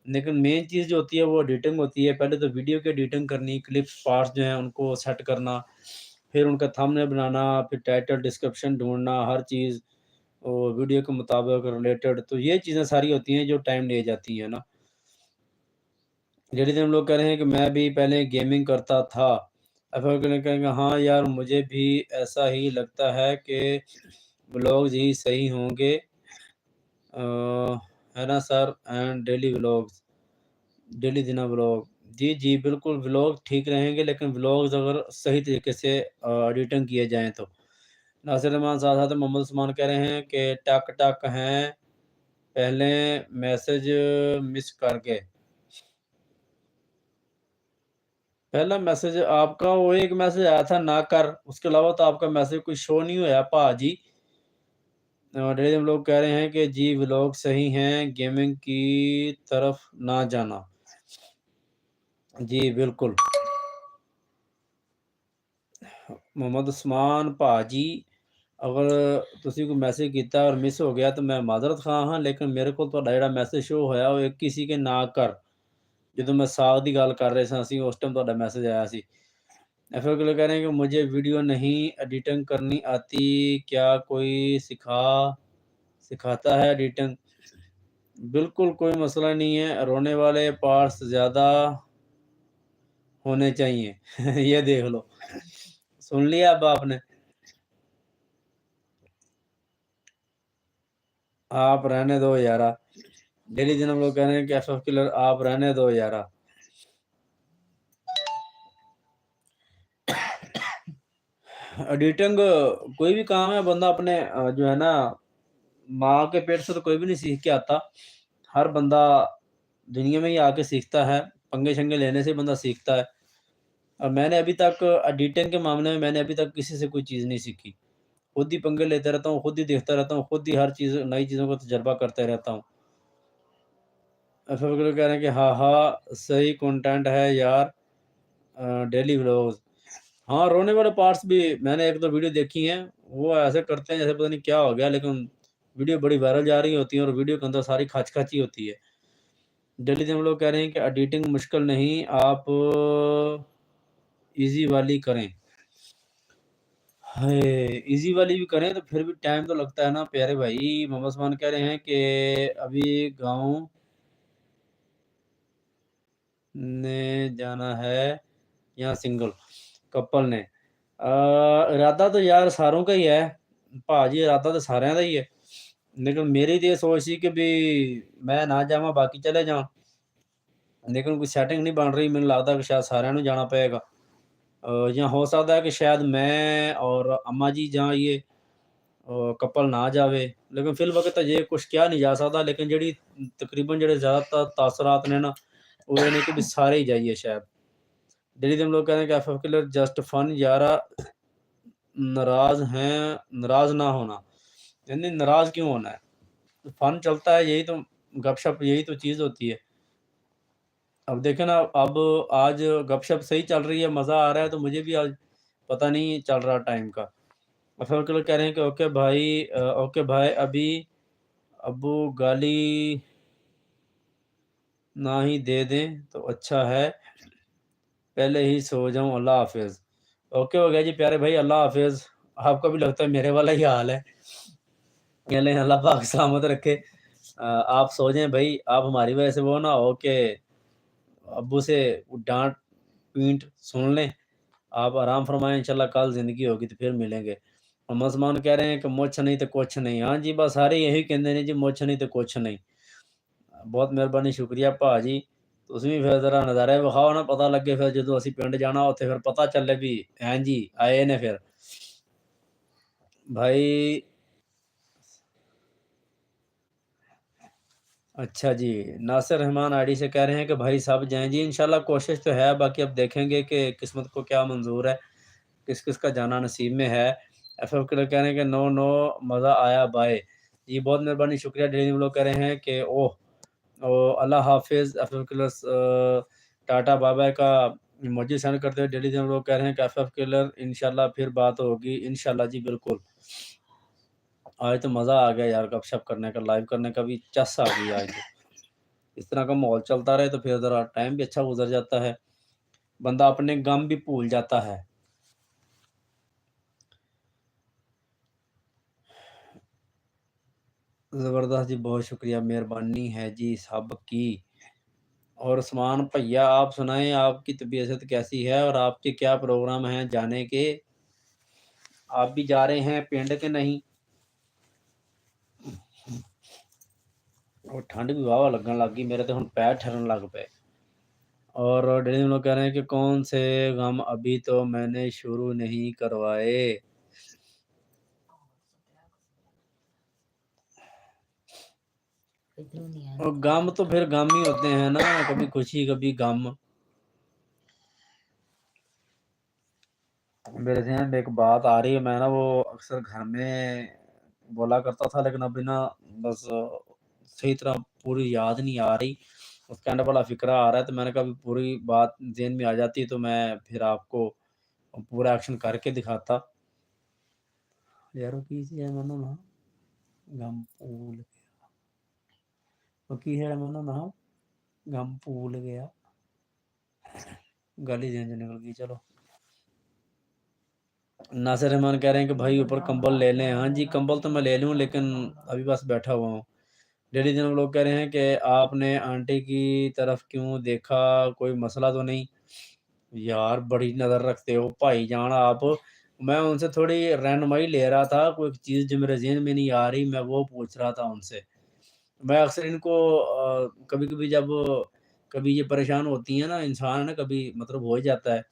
लेकिन मेन चीज़ जो होती है वो एडिटिंग होती है। पहले तो वीडियो की एडिटिंग करनी, क्लिप्स पार्ट्स जो हैं उनको सेट करना, फिर उनका थंबनेल बनाना, फिर टाइटल, डिस्क्रिप्शन ढूँढना, हर चीज़ और वीडियो के मुताबिक रिलेटेड, तो ये चीज़ें सारी होती हैं जो टाइम ले जाती हैं ना। जैसे हम लोग कह रहे हैं कि मैं भी पहले गेमिंग करता था। अब हम कहेंगे हाँ यार, मुझे भी ऐसा ही लगता है कि व्लॉग्स ही सही होंगे, है ना sir? And daily vlogs, daily दिना व्लॉग। जी, जी, बिल्कुल व्लॉग ठीक रहेंगे, लेकिन व्लॉग्स अगर सही तरीके से एडिटिंग किए जाएँ तो। नासिर रहमान साथ-साथ मोहम्मद उस्मान कह रहे हैं कि टक-टक हैं, पहले मैसेज मिस कर गए। पहला मैसेज आपका वो एक मैसेज आया था ना कर, उसके अलावा तो आपका मैसेज कोई शो नहीं हुआ पाजी। डेली हम लोग कह रहे हैं कि जी व्लॉग सही हैं, गेमिंग की तरफ ना जाना। जी, बिल्कुल। मोहम्मद उस्मान ਭਾਜੀ, ਅਗਰ ਤੁਸੀਂ ਕੋਈ ਮੈਸੇਜ ਕੀਤਾ ਔਰ ਮਿਸ ਹੋ ਗਿਆ ਤਾਂ ਮੈਂ ਮਾਜ਼ਰਤ ਖਾ ਹਾਂ, ਲੇਕਿਨ ਮੇਰੇ ਕੋਲ ਤੁਹਾਡਾ ਜਿਹੜਾ ਮੈਸੇਜ ਸ਼ੋ ਹੋਇਆ ਉਹ ਇੱਕ ਹੀ ਸੀ ਕਿ ਨਾ ਕਰ। ਜਦੋਂ ਮੈਂ ਸਾਗ ਦੀ ਗੱਲ ਕਰ ਰਹੇ ਸਾਂ ਅਸੀਂ, ਉਸ ਟਾਈਮ ਤੁਹਾਡਾ ਮੈਸੇਜ ਆਇਆ ਸੀ। फिर अगले कह रहे हैं कि मुझे वीडियो नहीं एडिटिंग करनी आती, क्या कोई सिखाता है एडिटिंग? बिल्कुल कोई मसला नहीं है, रोने वाले पार्ट्स ज़्यादा होने चाहिए। ये देख लो। सुन लिया अब आपने? आप रहने दो यारा। डेली दिन हम लोग कह रहे हैं कि एफएफ किलर आप रहने दो यारा। एडिटिंग कोई भी काम है, बंदा अपने जो है ना, माँ के पेट से तो कोई भी नहीं सीख के आता। हर बंदा दुनिया में ही आके सीखता है, पंगे-शंगे लेने से बंदा सीखता है। मैंने अभी तक एडिटिंग के मामले में मैंने अभी तक किसी से कोई चीज़ नहीं सीखी। खुद ही पंगे लेता रहता हूँ, खुद ही देखता रहता हूँ, खुद ही हर चीज़ नई चीज़ों का तजुर्बा करते रहता हूँ। फिर वो लोग कह रहे हैं कि हाँ, हाँ, सही कंटेंट है यार, डेली व्लॉग्स। हाँ, रोने वाले पार्ट्स भी मैंने 1-2 वीडियो देखी हैं, वो ऐसे करते हैं जैसे पता नहीं क्या हो गया, लेकिन वीडियो बड़ी वायरल जा रही होती है और वीडियो के अंदर सारी खच-खच ही होती है। डेली हम लोग कह रहे हैं कि एडिटिंग मुश्किल नहीं, आप ईज़ी वाली करें। हाय! ईज़ी वाली भी करें तो फिर भी टाइम तो लगता है ना प्यारे भाई। मोहम्मद उस्मान कह रहे हैं कि अभी गाँव ने जाना है या सिंगल कपल ने। इरादा तो यार सारों का ही है। ਭਾਜੀ इरादा तो सारिਆਂ ਦਾ ही है। लेकिन मेरी तो ये सोच थी कि भी मैं ना जावां बाकी चले जान, लेकिन कोई सैटिंग नहीं बन रही। मैनूं लगदा कि शायद सारिਆਂ ਨੂੰ जाना पएगा। ਜਾਂ ਹੋ ਸਕਦਾ है कि शायद मैं और अम्मा जी ਜਾਂ ये कपल ना जावे। लेकिन फिल वक़्त अजे कुछ कहा नहीं जा सकदा, लेकिन जेह्ड़ी तकरीबन जेह्ड़े ज़्यादातर तासुरात ने ना, वो ये ने कि भी सारे ही जाइए शायद। डेली हम लोग कह रहे हैं कि एफएफ किलर जस्ट फन यारा, नाराज़ हैं, नाराज़ ना होना। यानी नाराज़ क्यों होना है? फन चलता है, यही तो गपशप, यही तो चीज़ होती है। अब देखें ना, अब आज गपशप सही चल रही है, मज़ा आ रहा है, तो मुझे भी आज पता नहीं चल रहा टाइम का। एफएफ किलर कह रहे हैं कि ओके भाई, अभी अब्बू गाली ना ही दे दें तो अच्छा है, पहले ही सो जाऊँ, अल्लाह हाफ़िज़। ओके हो गया जी प्यारे भाई, अल्लाह हाफ़िज़। आपका भी लगता है मेरे वाला ही हाल है। चलें, अल्लाह पाक सलामत रखे। आप सो जाएँ भई, आप हमारी वजह से वो ना हो कि अब्बू से डाँट पीट सुन लें। आप आराम फरमाएँ, इंशाल्लाह कल ज़िंदगी होगी तो फिर मिलेंगे। और मुसलमान कह रहे हैं कि मुੱਛ नहीं तो कुछ नहीं। हाँ जी, बस सारे यही कहते हैं जी, मुੱਛ नहीं तो कुछ नहीं। ਬਹੁਤ ਮਿਹਰਬਾਨੀ, ਸ਼ੁਕਰੀਆ ਭਾਜੀ। ਤੁਸੀਂ ਵੀ ਫਿਰ ਜ਼ਰਾ ਨਜ਼ਾਰੇ ਵਿਖਾਓ ਨਾ, ਪਤਾ ਲੱਗੇ ਫਿਰ ਜਦੋਂ ਅਸੀਂ ਪਿੰਡ ਜਾਣਾ ਉੱਥੇ ਫਿਰ ਪਤਾ ਚੱਲੇ ਵੀ ਹੈਂ ਜੀ ਆਏ ਨੇ ਫਿਰ। भाई अच्छा जी, नासिर रहमान आईडी से कह रहे हैं कि भाई सब जाएँ जी, इंशाल्लाह कोशिश तो है, बाकी अब देखेंगे कि किस्मत को क्या मंज़ूर है, किस-किस का जाना नसीब में है। एफएफ के लोग कह रहे हैं कि नो, नो मज़ा आया बाय। जी, बहुत मेहरबानी, शुक्रिया। डेली लोग कह रहे हैं कि अल्लाह हाफ़िज़। एफएफ किलर्स टाटा बाय-बाय का इमोजी सेंड करते हुए डेली लोग कह रहे हैं कि एफएफ किलर इंशाल्लाह फिर बात होगी। इंशाल्लाह जी, बिल्कुल। आज तो मज़ा आ गया यार, गपशप करने का, लाइव करने का भी चस्स आ गई आज तो। इस तरह का माहौल चलता रहे तो फिर ज़रा टाइम भी अच्छा गुज़र जाता है, बंदा अपने गम भी भूल जाता है। ज़बरदस्त जी, बहुत शुक्रिया, मेहरबानी है जी सबकी। और उस्मान भैया, आप सुनाएँ, आपकी तबीयत कैसी है और आपके क्या प्रोग्राम हैं जाने के? आप भी जा रहे हैं पिंड के नहीं? और ठंड भी वाहवा लगन लग गई, मेरे तो हुण पैर ठरन लग पे। और डेली लोग कह रहे हैं कि कौन से गम, अभी तो मैंने शुरू नहीं करवाए। और गम तो फिर गम ही होते हैं ना, कभी खुशी कभी गम। मेरे ज़हन में एक बात आ रही है, मैं ना वो अक्सर घर में बोला करता था, लेकिन अभी ना बस सही तरह पूरी याद नहीं आ रही। उसके अंदर बड़ा फ़िक्रा आ रहा है, तो मैंने कहा अभी पूरी बात ज़हन में आ जाती तो मैं फिर आपको पूरा एक्शन करके दिखाता। यार वो की चीज़ है मैंने ना, गम भूल, वो की है मैंने ना, गम भूल गया, गल ही ज़हन से निकल गई। चलो, नासिर रहमान कह रहे हैं कि भाई ऊपर कंबल ले लें। हाँ जी, कंबल तो मैं ले लूँ, लेकिन अभी बस बैठा हुआ हूँ। डेली दिन लोग कह रहे हैं कि आपने आंटी की तरफ क्यों देखा, कोई मसला तो नहीं? यार बड़ी नज़र रखते हो भाईजान आप। मैं उनसे थोड़ी रहनुमाई ले रहा था, कोई चीज़ जो मेरे ज़हन में नहीं आ रही, मैं वो पूछ रहा था उनसे। मैं अक्सर इनको कभी-कभी जब कभी ये परेशान होती हैं ना, इंसान है ना, कभी मतलब हो ही जाता है,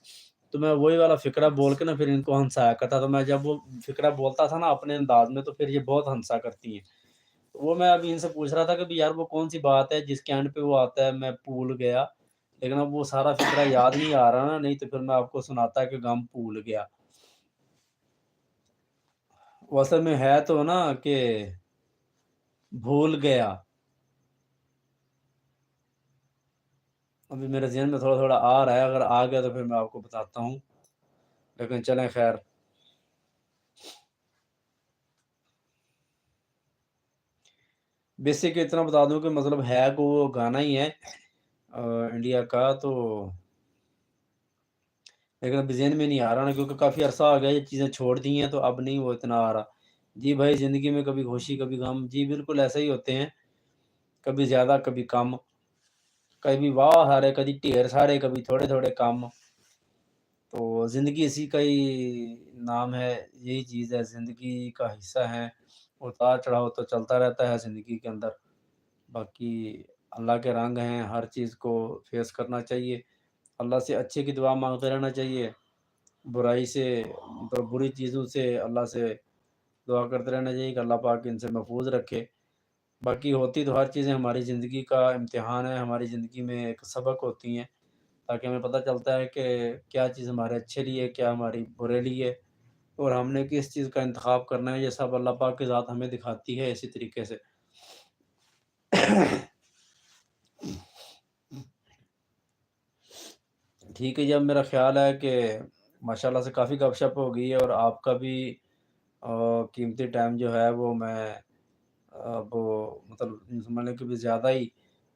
तो मैं वही वाला फ़िक्रा बोल के ना फिर इनको हँसाया करता था। मैं जब वो फ़िक्रा बोलता था ना अपने अंदाज़ में, तो फिर ये बहुत हँसा करती हैं। तो वो मैं अभी इनसे पूछ रहा था कि भी यार वो कौन-सी बात है जिसके एंड पे वो आता है मैं भूल गया, लेकिन अब वो सारा फ़िक्रा याद नहीं आ रहा ना, नहीं तो फिर मैं आपको सुनाता कि गम भूल गया। वो असल में है तो ना कि भूल गया। अभी मेरे ज़हन में थोड़ा-थोड़ा आ रहा है, अगर आ गया तो फिर मैं आपको बताता हूँ, लेकिन चलें खैर। बेसिक इतना बता दूँ कि मतलब है को वो गाना ही है इंडिया का, तो लेकिन अभी ज़हन में नहीं आ रहा ना, क्योंकि काफ़ी अरसा हो गया ये चीज़ें छोड़ दी हैं, तो अब नहीं वो इतना आ रहा। जी भाई, ज़िंदगी में कभी खुशी कभी गम, जी बिल्कुल ऐसे ही होते हैं, कभी ज़्यादा कभी कम, कभी वाह सारे कभी ढेर सारे, कभी थोड़े-थोड़े कम। तो ज़िंदगी इसी का ही नाम है, यही चीज़ है, ज़िंदगी का हिस्सा है। उतार चढ़ाव तो चलता रहता है ज़िंदगी के अंदर। बाकी अल्लाह के रंग हैं, हर चीज़ को फेस करना चाहिए। अल्लाह से अच्छे की दुआ माँगते रहना चाहिए। बुराई से मतलब बुरी चीज़ों से अल्लाह से दुआ करते रहना चाहिए कि अल्लाह पाक इनसे महफूज़ रखे। बाकी होती तो हर चीज़ें हमारी ज़िंदगी का इम्तिहान है, हमारी ज़िंदगी में एक सबक होती हैं, ताकि हमें पता चलता है कि क्या चीज़ हमारे अच्छे लिए, क्या हमारी बुरे लिए और हमने किस चीज़ का इंतख़ाब करना है, ये सब अल्लाह पाक की ज़ात हमें दिखाती है इसी तरीके से। ठीक है जी, अब मेरा ख़्याल है कि माशाल्लाह से काफ़ी गपशप हो गई है और आपका भी कीमती टाइम जो है वो मैं अब मतलब समझ लें कि भी ज़्यादा ही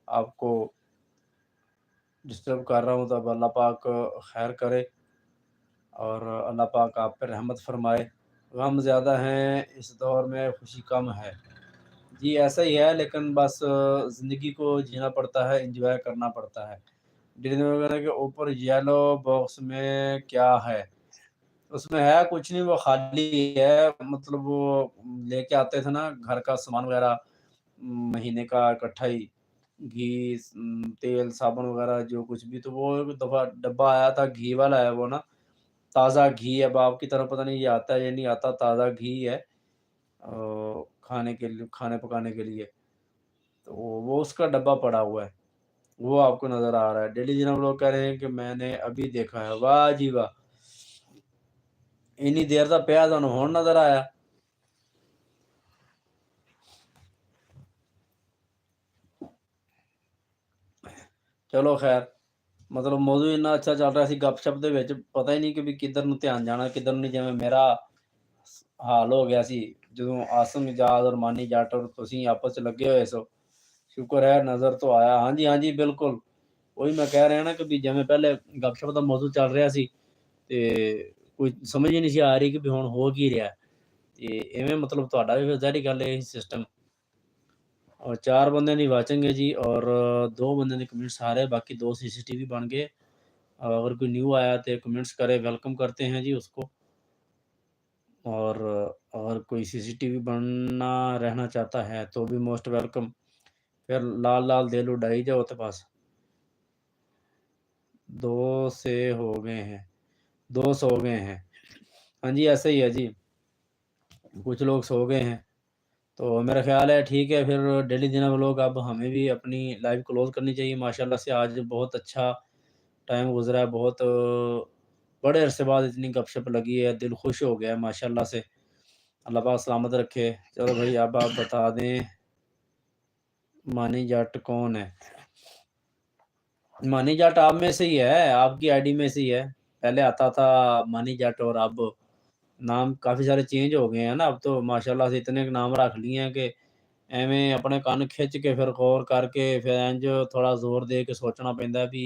आपको डिस्टर्ब कर रहा हूँ, तो अब अल्लाह पाक खैर करे और अल्लाह पाक आप पे रहमत फ़रमाए। गम ज़्यादा हैं इस दौर में, खुशी कम है। जी, ऐसा ही है लेकिन बस ज़िंदगी को जीना पड़ता है, एन्जॉय करना पड़ता है। डिनर वगैरह के ऊपर येलो बॉक्स में क्या है? उसमें है कुछ नहीं, वो खाली है, मतलब वो लेके आते थे ना घर का सामान वगैरह, महीने का इकट्ठा ही घी, तेल, साबुन वगैरह जो कुछ भी, तो वो एक दफ़ा डब्बा आया था, घी वाला है वो ना, ताज़ा घी। अब आपकी तरफ पता नहीं ये आता है या नहीं आता, ताज़ा घी है खाने के लिए, खाने पकाने के लिए। तो वो उसका डब्बा पड़ा हुआ है, वो आपको नज़र आ रहा है। डेली जनाब लोग कह रहे हैं कि मैंने अभी देखा है। वाह जी वाह! इन्नी देर दा पिया तुहानू हुण नज़र आया। चलो खैर, मतलब मौजू ਇੰਨਾ ਅੱਛਾ ਚੱਲ ਰਿਹਾ ਸੀ ਗੱਪ-ਸ਼ੱਪ ਦੇ ਵਿੱਚ, ਪਤਾ ਹੀ ਨਹੀਂ ਕਿ ਵੀ ਕਿੱਧਰ ਨੂੰ ਧਿਆਨ ਜਾਣਾ, ਕਿੱਧਰ ਨੂੰ ਨਹੀਂ। ਜਿਵੇਂ ਮੇਰਾ ਹਾਲ ਹੋ ਗਿਆ ਸੀ, ਜਦੋਂ ਆਸਿਮ ਇਜਾਜ਼ ਔਰ ਮਾਨੀ ਜੱਟ ਔਰ ਤੁਸੀਂ ਆਪਸ 'ਚ ਲੱਗੇ ਹੋਏ ਸੋ। ਸ਼ੁਕਰ ਹੈ ਨਜ਼ਰ ਤੋਂ ਆਇਆ। ਹਾਂਜੀ, ਹਾਂਜੀ, ਬਿਲਕੁਲ। ਉਹੀ ਮੈਂ ਕਹਿ ਰਿਹਾ ਨਾ ਕਿ ਵੀ ਜਿਵੇਂ ਪਹਿਲੇ ਗੱਪ-ਸ਼ੱਪ ਦਾ ਮੌਜੂ ਚੱਲ ਰਿਹਾ ਸੀ ਤੇ ਕੋਈ ਸਮਝ ਹੀ ਨਹੀਂ ਸੀ ਆ ਰਹੀ ਕਿ ਵੀ ਹੁਣ ਹੋ ਕੀ ਰਿਹਾ। ਤੇ ਇਵੇਂ ਮਤਲਬ ਤੁਹਾਡਾ ਵੀ ਫਿਰ ਜ਼ਾਹਿਰ ਗੱਲ ਇਹੀ ਸਿਸਟਮ। ਔਰ 4 ਬੰਦਿਆਂ ਦੀ ਵਾਚਿੰਗ ਹੈ ਜੀ ਔਰ 2 ਬੰਦਿਆਂ ਦੇ कमेंट्स आ रहे हैं, बाकी 2 सीसीटीवी बन गए। अगर कोई न्यू आया तो कमेंट्स करे, वेलकम करते हैं जी उसको। और अगर कोई सीसीटीवी बनना रहना चाहता है तो भी मोस्ट वेलकम। फिर लाल-लाल दिल उड़ाई जाओ तो बस। 2 से हो गए हैं, 2 सो गए हैं। हाँ जी, ऐसा ही है जी, कुछ लोग सो गए हैं। तो मेरा ख़्याल है ठीक है, फिर डेली दिन व्लॉग अब हमें भी अपनी लाइफ़ क्लोज़ करनी चाहिए। माशाल्लाह से आज बहुत अच्छा टाइम गुज़रा है, बहुत बड़े अरसे बाद इतनी गपशप लगी है, दिल खुश हो गया है माशाल्लाह से। अल्लाह पाक सलामत रखे। चलो भाई अब आप बता दें मानी जट कौन है? मानी जट आप में से ही है, आपकी आईडी में से ही है। पहले आता था मानी जट और अब नाम काफ़ी सारे चेंज हो गए हैं ना, अब तो माशाल्लाह से इतने नाम रख लिए हैं कि ਐਵੇਂ ਆਪਣੇ ਕੰਨ ਖਿੱਚ ਕੇ ਫਿਰ ਗੌਰ ਕਰਕੇ ਫਿਰ ਇੰਝ थोड़ा ज़ोर दे के सोचना ਪੈਂਦਾ ਵੀ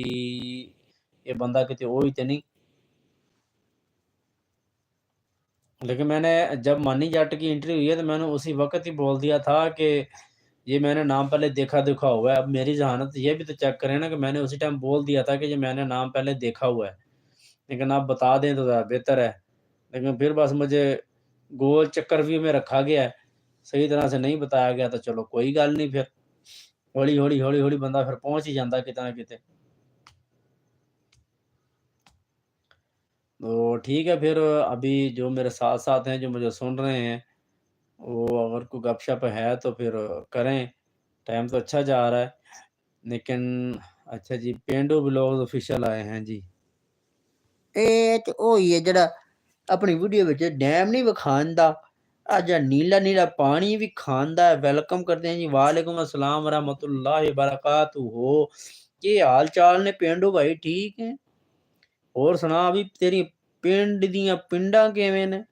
ये बंदा किते वो ही तो नहीं। लेकिन मैंने जब मानी जट की एंट्री हुई है तो मैंने उसी वक़्त ही बोल दिया था कि ये मैंने नाम पहले देखा हुआ है। अब मेरी ज़हानत ये भी तो चेक करें ना कि मैंने उसी टाइम बोल दिया था कि ये मैंने नाम पहले देखा हुआ है। लेकिन आप बता दें तो ज़्यादा बेहतर है। लेकिन फिर बस मुझे गोल चक्रव्यूह में रखा गया है, सही तरह से नहीं बताया गया, तो चलो कोई गल नहीं फिर। हौली-हौली, हौली-हौली बंदा फिर पहुँच ही जाता किते ना किते। तो ठीक है फिर अभी जो मेरे साथ-साथ हैं, जो मुझे सुन रहे हैं, वो अगर कोई गपशप है तो फिर करें। टाइम तो अच्छा जा रहा है। लेकिन अच्छा जी, पेंडू ब्लॉग्स ऑफिशियल आए हैं जी। ਇਹ ਤੇ ਉਹੀ ਹੈ ਜਿਹੜਾ ਆਪਣੀ ਵੀਡੀਓ ਵਿੱਚ ਡੈਮ ਨਹੀਂ ਵਿਖਾਉਂਦਾ, ਆ ਜਿਹੜਾ ਨੀਲਾ-ਨੀਲਾ ਪਾਣੀ ਵੀ ਖਾਂਦਾ ਹੈ। ਵੈਲਕਮ ਕਰਦੇ ਹਾਂ ਜੀ, ਵਾਲੇकुम अस्सलाम रहमतुल्लाहि बरकातुहू। ਕੀ ਹਾਲ ਚਾਲ ਨੇ ਪੇਂਡੂ ਭਾਈ, ਠੀਕ ਹੈ? ਹੋਰ ਸੁਣਾ ਵੀ ਤੇਰੀ ਪਿੰਡ ਦੀਆਂ ਪਿੰਡਾਂ ਕਿਵੇਂ ਨੇ?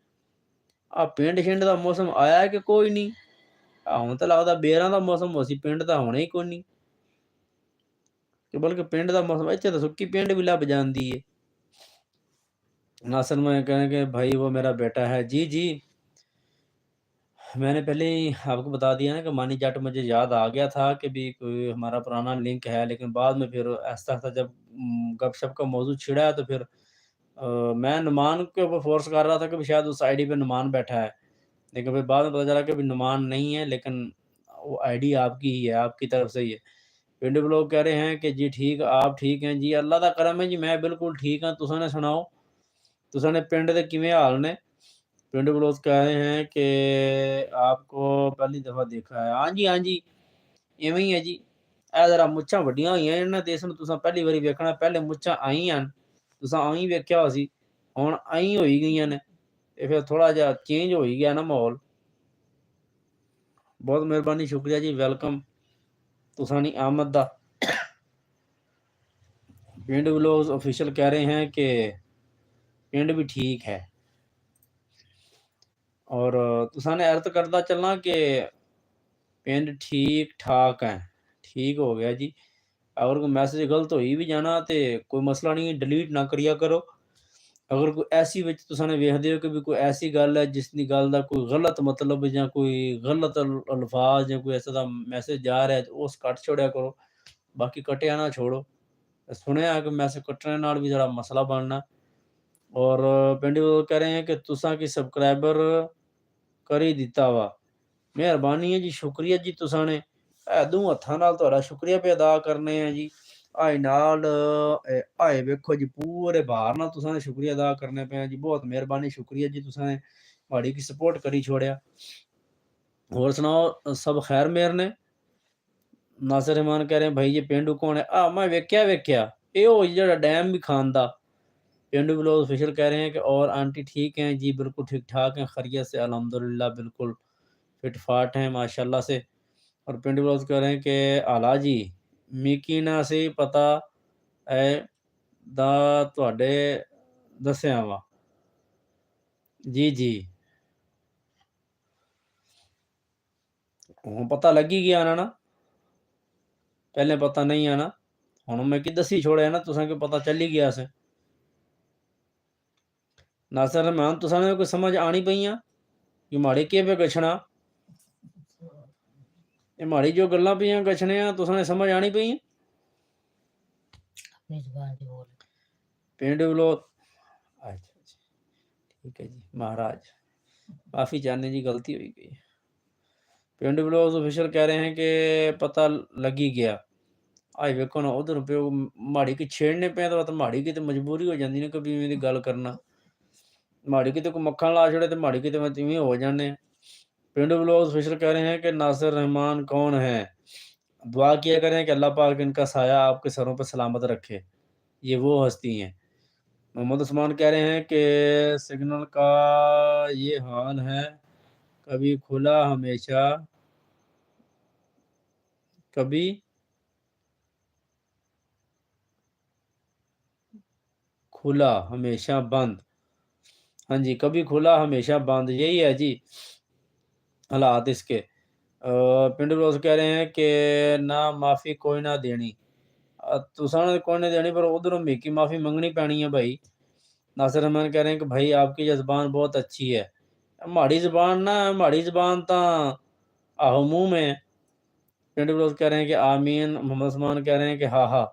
ਆ ਪਿੰਡ-ਛਿੰਡ ਦਾ ਮੌਸਮ ਆਇਆ ਕਿ ਕੋਈ ਨਹੀਂ? ਹੁਣ ਤਾਂ ਲੱਗਦਾ ਬੇਰਾਂ ਦਾ ਮੌਸਮ ਹੋ ਸੀ, ਪਿੰਡ ਤਾਂ ਹੋਣਾ ਹੀ ਕੋਈ ਨਹੀਂ। ਕਿ ਬਲਕਿ ਪਿੰਡ ਦਾ ਮੌਸਮ ਇੱਥੇ ਤਾਂ ਸੁੱਕੀ ਪਿੰਡ ਵੀ ਲੱਭ ਜਾਂਦੀ ਏ। नासिर में कहें कि भाई वो मेरा बेटा है। जी, जी। मैंने पहले ही आपको बता दिया ना कि मानी जट मुझे याद आ गया था कि भी कोई हमारा पुराना लिंक है, लेकिन बाद में फिर आहिस्ता-आहिस्ता जब गपशप का मौज़ू छिड़ा तो फिर मैं नुमान के ऊपर फ़ोर्स कर रहा था कि भी शायद उस आईडी पे नुमान बैठा है। लेकिन फिर बाद में पता चला कि भी नुमान नहीं है, लेकिन वो आईडी आपकी ही है, आपकी तरफ से ही है। पिंड लोग कह रहे हैं कि जी ठीक, आप ठीक हैं जी, अल्लाह दा करम है जी, मैं बिल्कुल ठीक हाँ। तुसां ने सुनाओ, तुसां ने पिंड दे किवें हाल ने? पिंड बलोच कह रहे हैं कि आपको पहली दफ़ा देखा है। हाँ जी, हाँ जी, इवें ही है जी। ਇਹ ਜ਼ਰਾ ਮੁੱਛਾਂ ਵੱਡੀਆਂ ਹੋਈਆਂ ਇਹਨਾਂ ਦੇ, ਇਸ ਨੂੰ ਤੁਸੀਂ ਪਹਿਲੀ ਵਾਰੀ ਵੇਖਣਾ। ਪਹਿਲੇ ਮੁੱਛਾਂ ਆਈ ਹਨ, ਤੁਸੀਂ ਆਈ ਵੇਖਿਆ ਹੋਇਆ ਸੀ, ਹੁਣ ਆਈ ਹੋਈ ਗਈਆਂ ਨੇ, ਤੇ ਫਿਰ ਥੋੜਾ ਜਿਹਾ ਚੇਂਜ ਹੋ ਹੀ ਗਿਆ ਨਾ ਮਾਹੌਲ। ਬਹੁਤ ਮਿਹਰਬਾਨੀ, ਸ਼ੁਕਰੀਆ ਜੀ, ਵੈਲਕਮ तुसां दी आमद दा। पिंड व्लॉग्स ऑफिशियल कह रहे हैं कि पिंड भी ठीक है, और तुसां ने अर्थ करदा चलना कि पिंड ठीक ठाक है, ठीक हो गया जी। अगर कोई मैसेज गलत होई भी जाना ते कोई मसला नहीं, डिलीट ना करिया करो। अगर कोई ऐसी विच तुसां ने वेखदे हो कि भी कोई ऐसी गल है जिसदी गल दा कोई गलत मतलब या कोई गलत अल्फाज या कोई ऐसा दा मैसेज जा रहा है, तो उस कट छोड़िया करो। बाकी कटिया ना छोड़ो। सुनिया कि मैसेज कट्टने नाल भी जरा मसला बनना। और पिंड लोग कह रहे हैं कि तुसां की सब्सक्राइबर कर ही दिता वा। मेहरबानी है जी, शुक्रिया जी। तुसां ने दूं हत्थां नाल तुहाडा शुक्रिया पे अदा करने हैं जी। हाए नाल हाए वेखो जी, पूरे भार नाल तुसां ने शुक्रिया अदा करने पे हैं जी। बहुत मेहरबानी, शुक्रिया जी, तुसां ने माड़ी की सपोर्ट करी छोड़िया। होर सुनाओ, सब खैर मेहर ने? नासिर रहमान कह रहे हैं भाई ये पेंडू कौन है? मैं वेख्या ये हो जेड़ा डैम भी खांदा। पेंडू ब्लॉग ऑफिशियल कह रहे हैं कि और आंटी ठीक हैं जी? बिल्कुल ठीक ठाक हैं, खैरियत से अल्हम्दुलिल्लाह, बिल्कुल फिट फाट हैं माशाल्लाह से। और पेंडू ब्लॉग कह रहे हैं कि आला जी मिकी ना सी पता है दा तुहाडे दस्सिया वा। जी जी, हुण पता लग ही गया ना, पहले पता नहीं आना, हुण मैं की दसी छोड़िया ना, तुसां के पता चल ही गया से। नासिर रहमान, तुसां ने कोई समझ आनी पईयां कि माड़ी के पे गछना? ये माड़ी जो गल्लां पईयां गछने आ, तुसां ने समझ आनी पईयां? अपनी जुबान से बोल। पेंडू लोग, अच्छा अच्छा, ठीक है जी महाराज, माफ़ी चाहने जी, गलती हुई गई। पिंड ब्लॉग्स ऑफिशियल कह रहे हैं कि पता लग ही गया। आज वेखो ना, उधर पे माड़ी की छेड़ने पे तो माड़ी की तो मजबूरी हो जाती ना कभी इवें दी गल करना। माड़ी की तो कोई मक्खन ला छड़े, तो माड़ी की तो इवें हो जाने। पिंड ब्लॉग्स ऑफिशियल कह रहे हैं कि नासिर रहमान कौन है? दुआ किया करें कि अल्लाह पाक इनका साया आपके सरों पर सलामत रखे। ये वो हस्ती हैं। मोहम्मद उस्मान कह रहे हैं कि सिग्नल का ये हाल है, कभी खुला हमेशा, कभी खुला हमेशा बंद। हाँ जी, कभी खुला हमेशा बंद, यही है जी हालात इसके। पिंड बलोच कह रहे हैं कि ना माफ़ी कोई ना देनी। तुसां ने कोई नहीं देनी, पर उधरों मिकी माफ़ी मंगनी पैनी है भाई। नासिर रहमान कह रहे हैं कि भाई आपकी ये ज़ुबान बहुत अच्छी है। माड़ी ज़ुबान ना, माड़ी ज़ुबान तां आहो मुँह में है। पिंड बलोच कह रहे हैं कि आमीन। मोहम्मद उस्मान कह रहे हैं कि हाँ, हाँ।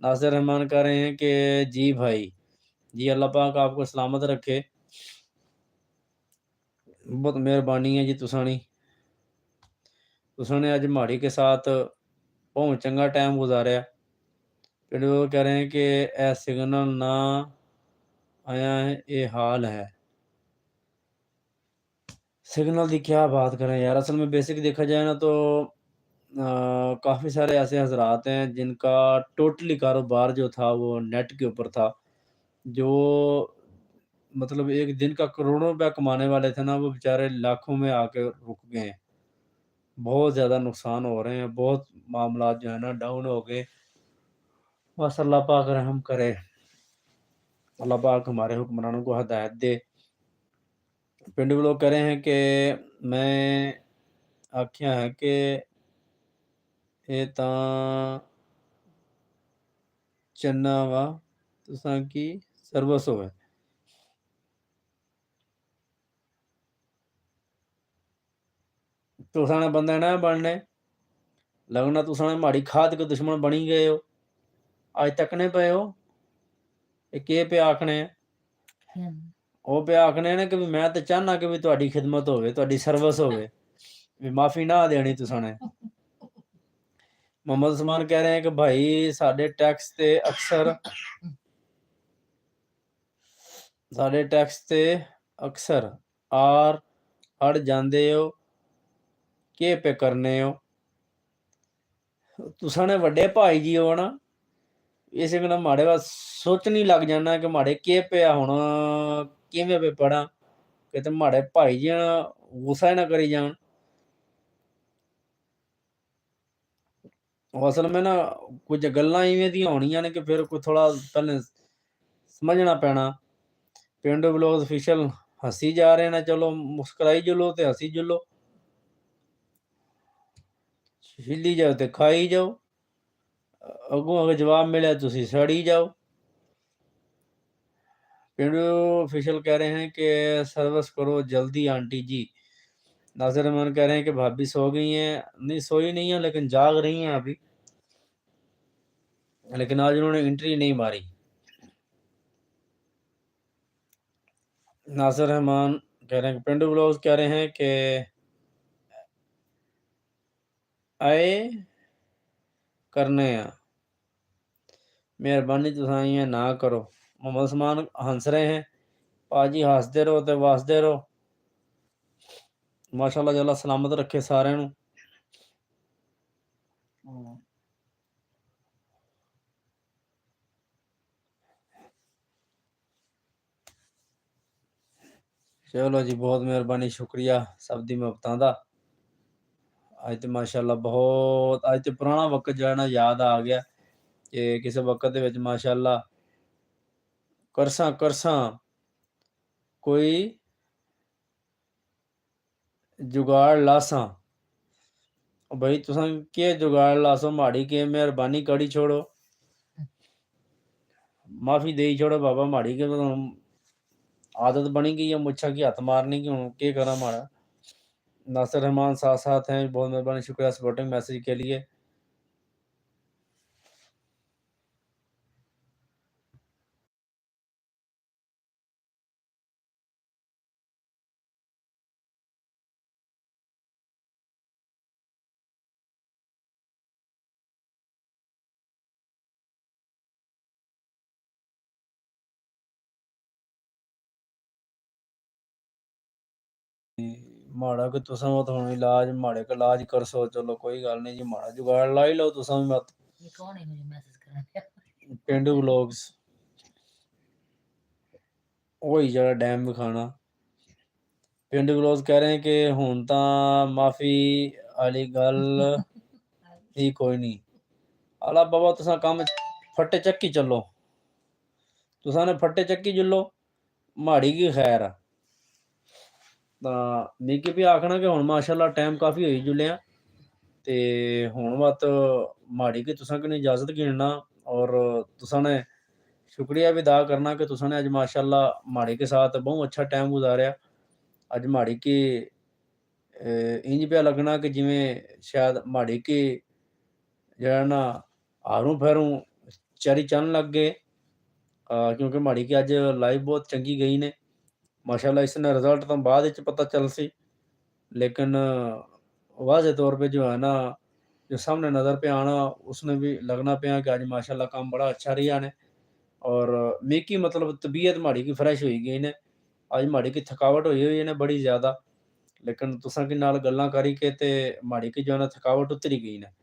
नासिर रहमान कह रहे हैं कि जी भाई, जी अल्लाह पाक आपको सलामत रखे। बहुत मेहरबानी है जी तुसां दी। तुसां ने अज माड़ी के साथ बहुत चंगा टाइम गुजारिया। फिर वो कह रहे हैं कि ए सिग्नल ना आया है, ये हाल है। सिग्नल की क्या बात करें यार, असल में बेसिक देखा जाए ना तो काफ़ी सारे ऐसे हज़रात हैं जिनका टोटली कारोबार जो था वो नेट के ऊपर था। जो मतलब एक दिन का करोड़ों रुपया कमाने वाले थे ना, वो बेचारे लाखों में आके रुक गए हैं। बहुत ज़्यादा नुकसान हो रहे हैं, बहुत मामलात जो है ना डाउन हो गए। बस अल्लाह पाक रहम करे, अल्लाह पाक हमारे हुक्मरानों को हिदायत दे। पिंड लोग कह रहे हैं कि मैं आख्या है कि ये तां चन्ना वा तुसां की सर्वस होवे। तुसां ने बंदे ना बनने, लगना तुसां ने माड़ी खाद के दुश्मन बनी गए हो। आज तकने पे हो, ये के पे आखने हैं? ਉਹ ਪਿਆ ਆਖਣੇ ਨੇ ਕਿ ਵੀ ਮੈਂ ਤੇ ਚਾਹਨਾ ਕਿ ਵੀ ਤੁਹਾਡੀ ਖਿਦਮਤ ਹੋਵੇ, ਤੁਹਾਡੀ ਸਰਵਿਸ ਹੋਵੇ, ਵੀ ਮਾਫੀ ਨਾ ਦੇਣੀ ਤੁਸਾਂ ਨੇ। ਮੁਹੰਮਦ ਉਸਮਾਨ कह रहे हैं कि भाई साडे टैक्स ते अक्सर आर हट जांदे हो, के पे करने हो? तुसां ने वड्डे भाई जी हो ना, इस गल्ला माड़े वा सोचण ही लग जाना कि माड़े के पिया हुण, किवें पे पढ़ां, किते माड़े भाई जी गुस्सा ही ना करी जाण। असल में ना कुछ गल्लां इवें दियां होणीਆਂ ਨੇ कि फिर कोई थोड़ा पहले समझना पैना। पेंडू ब्लॉग ऑफिशियल हसी जा रहे ने, चलो मुस्कुराई जुलो ते हसी जुलो, हिली जाओ ते खाई जाओ, अगों अगर जवाब मिले तुसी सड़ी जाओ। पेंडू ऑफिशियल कह रहे हैं कि सर्विस करो जल्दी आंटी जी। नासिर रहमान कह रहे हैं कि भाभी सो गई हैं। नहीं, सोई नहीं है लेकिन जाग रही हैं अभी, लेकिन आज उन्होंने एंट्री नहीं मारी। नासिर रहमान कह रहे हैं कि पेंडू ब्लॉग्स कह रहे हैं कि आए करने आ, मेहरबानी तुसां इयां ना करो। मोहम्मद उस्मान हंस रहे हैं, पाजी हसदे रहो ते वसदे रहो, माशाअल्लाह जल्ला सलामत रखे सारे नू। चलो जी, बहुत मेहरबानी, शुक्रिया सब दी मुहब्बतां दा। अज तो माशाअल्लाह बहुत, अज तो पुराना वक्त जो है ना याद आ गया कि किसी वक्त दे विच माशाअल्लाह करसां कोई जुगाड़ लासां। भाई तुसां के जुगाड़ लासो, माड़ी के मेहरबानी करी छोड़ो, माफी देई छोड़ो बाबा। माड़ी के तो आदत बनी गई है मुच्छा की हथ मारने की, हुण के करा माड़ा। नासिर रहमान साथ हैं, बहुत मेहरबानी, शुक्रिया सपोर्टिंग मैसेज के लिए। माड़ा कि तुसां मत हुण इलाज, माड़े का इलाज करसो, चलो कोई गल नहीं जी, माड़ा जुगाड़ लाई लो तुसां भी मत। ये कौन है मुझे मैसेज कर पेंडू व्लॉग्स वही जरा डैम विखाना। पेंडू व्लॉग्स कह रहे हैं कि हुण तां माफी आली गल ही कोई नहीं। आला बाबा तुसां कम फट्टे चक्की चलो, तुसां ने फट्टे चक्की जुल्लो, माड़ी की खैर आ। ਤਾਂ ਮਿਕੀ ਵੀ ਆਖਣਾ ਕਿ ਹੁਣ ਮਾਸ਼ਾਅੱਲਾ ਟਾਈਮ ਕਾਫੀ ਹੋਈ ਜੁਲਿਆ ਤੇ ਹੁਣ ਮਤ ਮਾੜੀ कि तुसां कने इजाजत गिनना। और तुसां ने शुक्रिया भी अदा करना कि तुसां ने आज माशाअल्लाह माड़ी के साथ बहुत अच्छा टाइम गुजारिया। आज माड़ी की इंज पिया लगना कि जिवें शायद माड़ी की ਜਿਹੜਾ ਨਾ ਹਾਰੂ ਫੈਰੂ ਚਾਰੀ ਚੰਨ ਲੱਗ ਗਏ, ਕਿਉਂਕਿ ਮਾੜੀ की ਅੱਜ ਲਾਈਵ ਬਹੁਤ ਚੰਗੀ ਗਈ ਨੇ माशाल्लाह। इसने रिजल्ट तो बाद ਵਿੱਚ पता चल सी, लेकिन वाज़े तौर पे जो है ना, जो सामने नज़र पे आना उसने भी लगना पिया कि आज माशाल्लाह काम बड़ा अच्छा रिहा ने। और मिकी मतलब तबीयत माड़ी की फ्रैश होई गई ने, आज माड़ी की थकावट होई हुई ने बड़ी ज़्यादा, लेकिन तुसां के नाल गल्लां करी के ते माड़ी की जो है ना थकावट उतरी गई ने।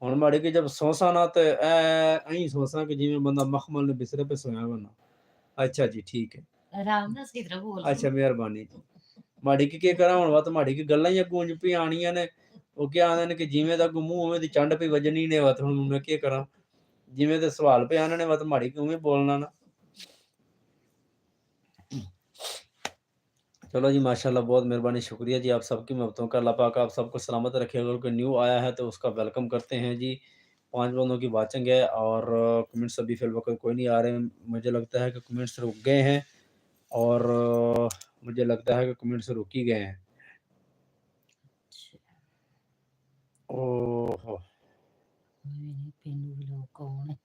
हुण माड़ी की जब सोसां ना ते ऐं सोसां कि जिवें बंदा मखमल ने बिस्तरे पे सोया होवे ना। अच्छा जी, ठीक है। आराम नाल सही तरह बोल। अच्छा, मेहरबानी जी। ਮਾੜੀ ਕੀ ਕਰਾਂ ਹੁਣ, ਵਤ ਮਾੜੀ ਕੀ ਗੱਲਾਂ ਹੀ ਗੂੰਜ ਪਈ ਆਣੀਆਂ ਨੇ। ਉਹ ਕੀ ਆਂਦੇ ਨੇ ਕਿ ਜਿਵੇਂ ਦਾ ਮੂੰਹ ਉਵੇਂ ਦੀ ਚੰਡ ਪਈ ਵੱਜਣੀ ਨੇ, ਵਤ ਹੁਣ ਮੈਂ ਕੀ ਕਰਾਂ, ਜਿਵੇਂ ਦੇ ਸਵਾਲ ਪੇ ਆਣੇ ਨੇ ਵਤ ਮਾੜੀ ਕੀ ਉਵੇਂ ਬੋਲਣਾ ना। चलो जी, माशाल्लाह बहुत मेहरबानी, शुक्रिया जी आप सबकी मोहब्बतों का। अल्लाह पाक आप सबको सलामत रखे। अगर कोई न्यू आया है तो उसका वेलकम करते हैं जी। 5 बंदों की वाचिंग है और कमेंट्स अभी फिलवक़्त कोई नहीं आ रहे हैं। मुझे लगता है कि कमेंट्स रुक गए हैं और मुझे लगता है कि कमेंट्स रुक ही गए हैं। ओहो! पेंडू लोग कौन है?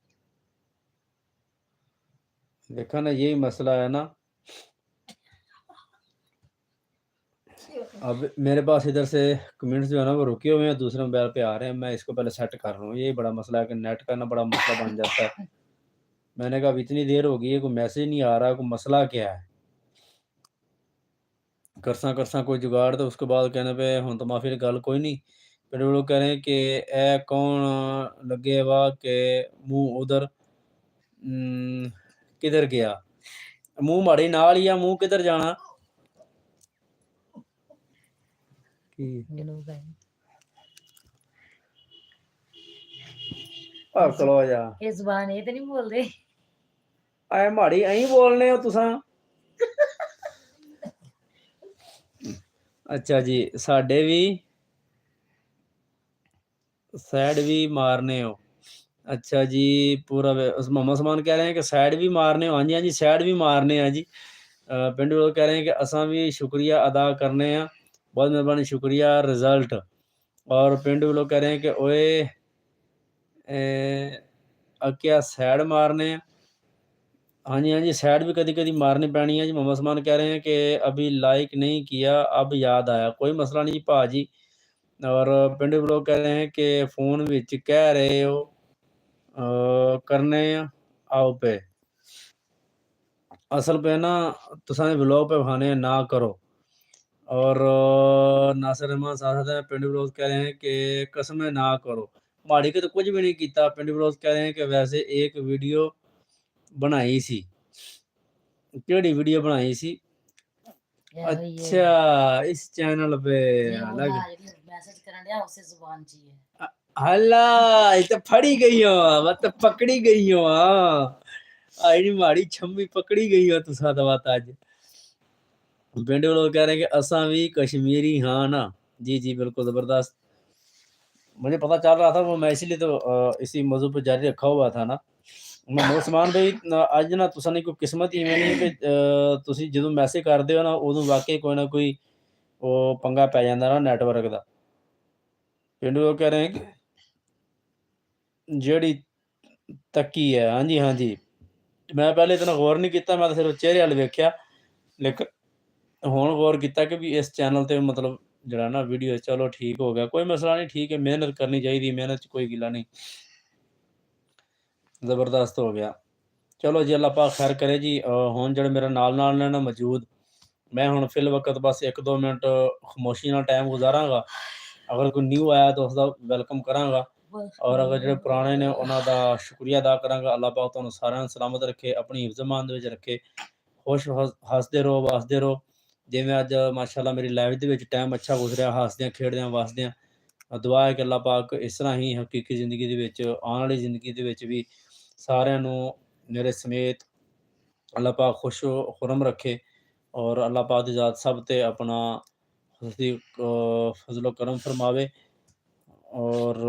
देखा ना, यही मसला है ना। अब मेरे पास इधर से कमेंट्स जो है ना वो रुके हुए हैं, दूसरे मोबाइल पे आ रहे हैं, मैं इसको पहले सेट कर रहा हूँ। यही बड़ा मसला है कि नेट का ना बड़ा मसला बन जाता है। मैंने कहा अब इतनी देर हो गई है, कोई मैसेज नहीं आ रहा, कोई मसला क्या है? करसा कोई जुगाड़, तो उसके बाद कहने पे हुण तो माफ़ी गल कोई नहीं। फिर वो लोग कह रहे हैं कि ए कौन लगे वा के मुँह उधर किधर गया? मुँह माड़ी नाल ही आ, मुँह किधर जाना? की खलो जा। ये ज़ुबान ये तो नहीं बोल रहे। आए माड़ी अहीं बोलने हो तुसां। अच्छा जी, साडे भी सैड भी मारने हो। अच्छा जी, पूरा मोहम्मद उस्मान कह रहे हैं कि सैड भी मारने हो। हाँ जी, हाँ जी, सैड भी मारने हैं जी। पिंडू लोग कह रहे हैं कि असां भी शुक्रिया अदा करने हैं। बहुत मेहरबानी, शुक्रिया रिज़ल्ट। और पिंडू लोग कह रहे हैं कि ओए क्या सैड मारने हैं? हाँ जी, हाँ जी, सैड भी कभी-कभी मारनी पैनी है जी। मोहम्मद उस्मान कह रहे हैं कि अभी लाइक नहीं किया, अब याद आया। कोई मसला नहीं जी भाजी। और पिंडू लोग कह रहे हैं कि फ़ोन विच कह रहे हो करने आओ पे। असल पे ना तुसां ने व्लॉग पे बहाने ना करो। और नासिर रहमान साहब हैं, पिंडू ब्लॉग्स कह रहे हैं कि कसमें ना करो। माड़ी के तो कुछ भी नहीं कीता। पिंडू ब्लॉग्स कह रहे हैं कि वैसे एक वीडियो बनाई सी। केड़ी वीडियो बनाई सी? अच्छा, इस चैनल पे अलग मैसेज करन दिया उसे ज़ुबान चाहिए। हल्ला ये तो फड़ी गई हो, मतलब पकड़ी गई हो। हाँ, आई माड़ी छम्मी पकड़ी गई हो तुसा तो बात अज। पिंड लोग कह रहे हैं कि असा भी कश्मीरी हाँ ना। जी जी, बिल्कुल ज़बरदस्त। मुझे पता चल रहा था, वो मैं इसीलिए तो इसी मौजू पे जारी रखा हुआ था ना। मोहम्मद उस्मान भाई अज ना तुसां दी कोई किस्मत ही इवें नहीं कि तुसीं जदों मैसेज करदे हो ना उदों वाकई कोई ना कोई वो पंगा पै जांदा ना नेटवर्क दा। पिंडू लोग कह रहे हैं कि जेह्ड़ी तक्की है। हाँ जी, हाँ जी। मैं पहले इतना गौर नहीं किया, मैं तो सिर्फ चेहरे वाल वेख्या। लेकिन हुण गौर किया कि भी इस चैनल ते मतलब जड़ा ना वीडियो चलो ठीक हो गया, कोई मसला नहीं, ठीक है, मेहनत करनी चाहिए, मेहनत च कोई गिला नहीं। ज़बरदस्त हो गया। चलो जी, अल्लाह पाक खैर करे जी। हुण जेह्ड़े मेरे नाल ने ना मौजूद, मैं हुण फिल वक़्त बस 1-2 मिनट खामोशी नाल टाइम गुज़ारांगा। अगर कोई न्यू आया तो उसदा वेलकम करांगा। और अगर ਜਿਹੜੇ ਪੁਰਾਣੇ ਨੇ ਉਹਨਾਂ ਦਾ ਸ਼ੁਕਰੀਆ ਅਦਾ ਕਰਾਂਗਾ। ਅੱਲਾਹ ਪਾਕ ਤੁਹਾਨੂੰ ਸਾਰਿਆਂ ਨੂੰ ਸਲਾਮਤ ਰੱਖੇ, ਆਪਣੀ ਹਿਫਜ਼ ਅਮਾਨ ਦੇ ਵਿੱਚ ਰੱਖੇ। ਖੁਸ਼ ਹੱਸਦੇ ਰਹੋ, ਵਸਦੇ ਰਹੋ। ਜਿਵੇਂ ਅੱਜ ਮਾਸ਼ਾਅੱਲਾ ਮੇਰੀ ਲਾਈਫ ਦੇ ਵਿੱਚ ਟਾਈਮ ਅੱਛਾ ਗੁਜ਼ਰਿਆ, ਹੱਸਦਿਆਂ ਖੇਡਦਿਆਂ ਵਸਦਿਆਂ। ਦੁਆ ਹੈ ਕਿ ਅੱਲਾਹ ਪਾਕ ਇਸ ਤਰ੍ਹਾਂ ਹੀ ਹਕੀਕੀ ਜ਼ਿੰਦਗੀ ਦੇ ਵਿੱਚ, ਆਉਣ ਵਾਲੀ ਜ਼ਿੰਦਗੀ ਦੇ ਵਿੱਚ ਵੀ ਸਾਰਿਆਂ ਨੂੰ ਮੇਰੇ ਸਮੇਤ ਅੱਲਾਹ ਪਾਕ ਖੁਸ਼ ਖੁਰਮ ਰੱਖੇ। ਔਰ ਅੱਲਾਹ ਪਾਕ ਦੀ ਜ਼ਾਤ ਸਭ ਤੇ ਆਪਣਾ उसकी फजलो करम फरमावे। और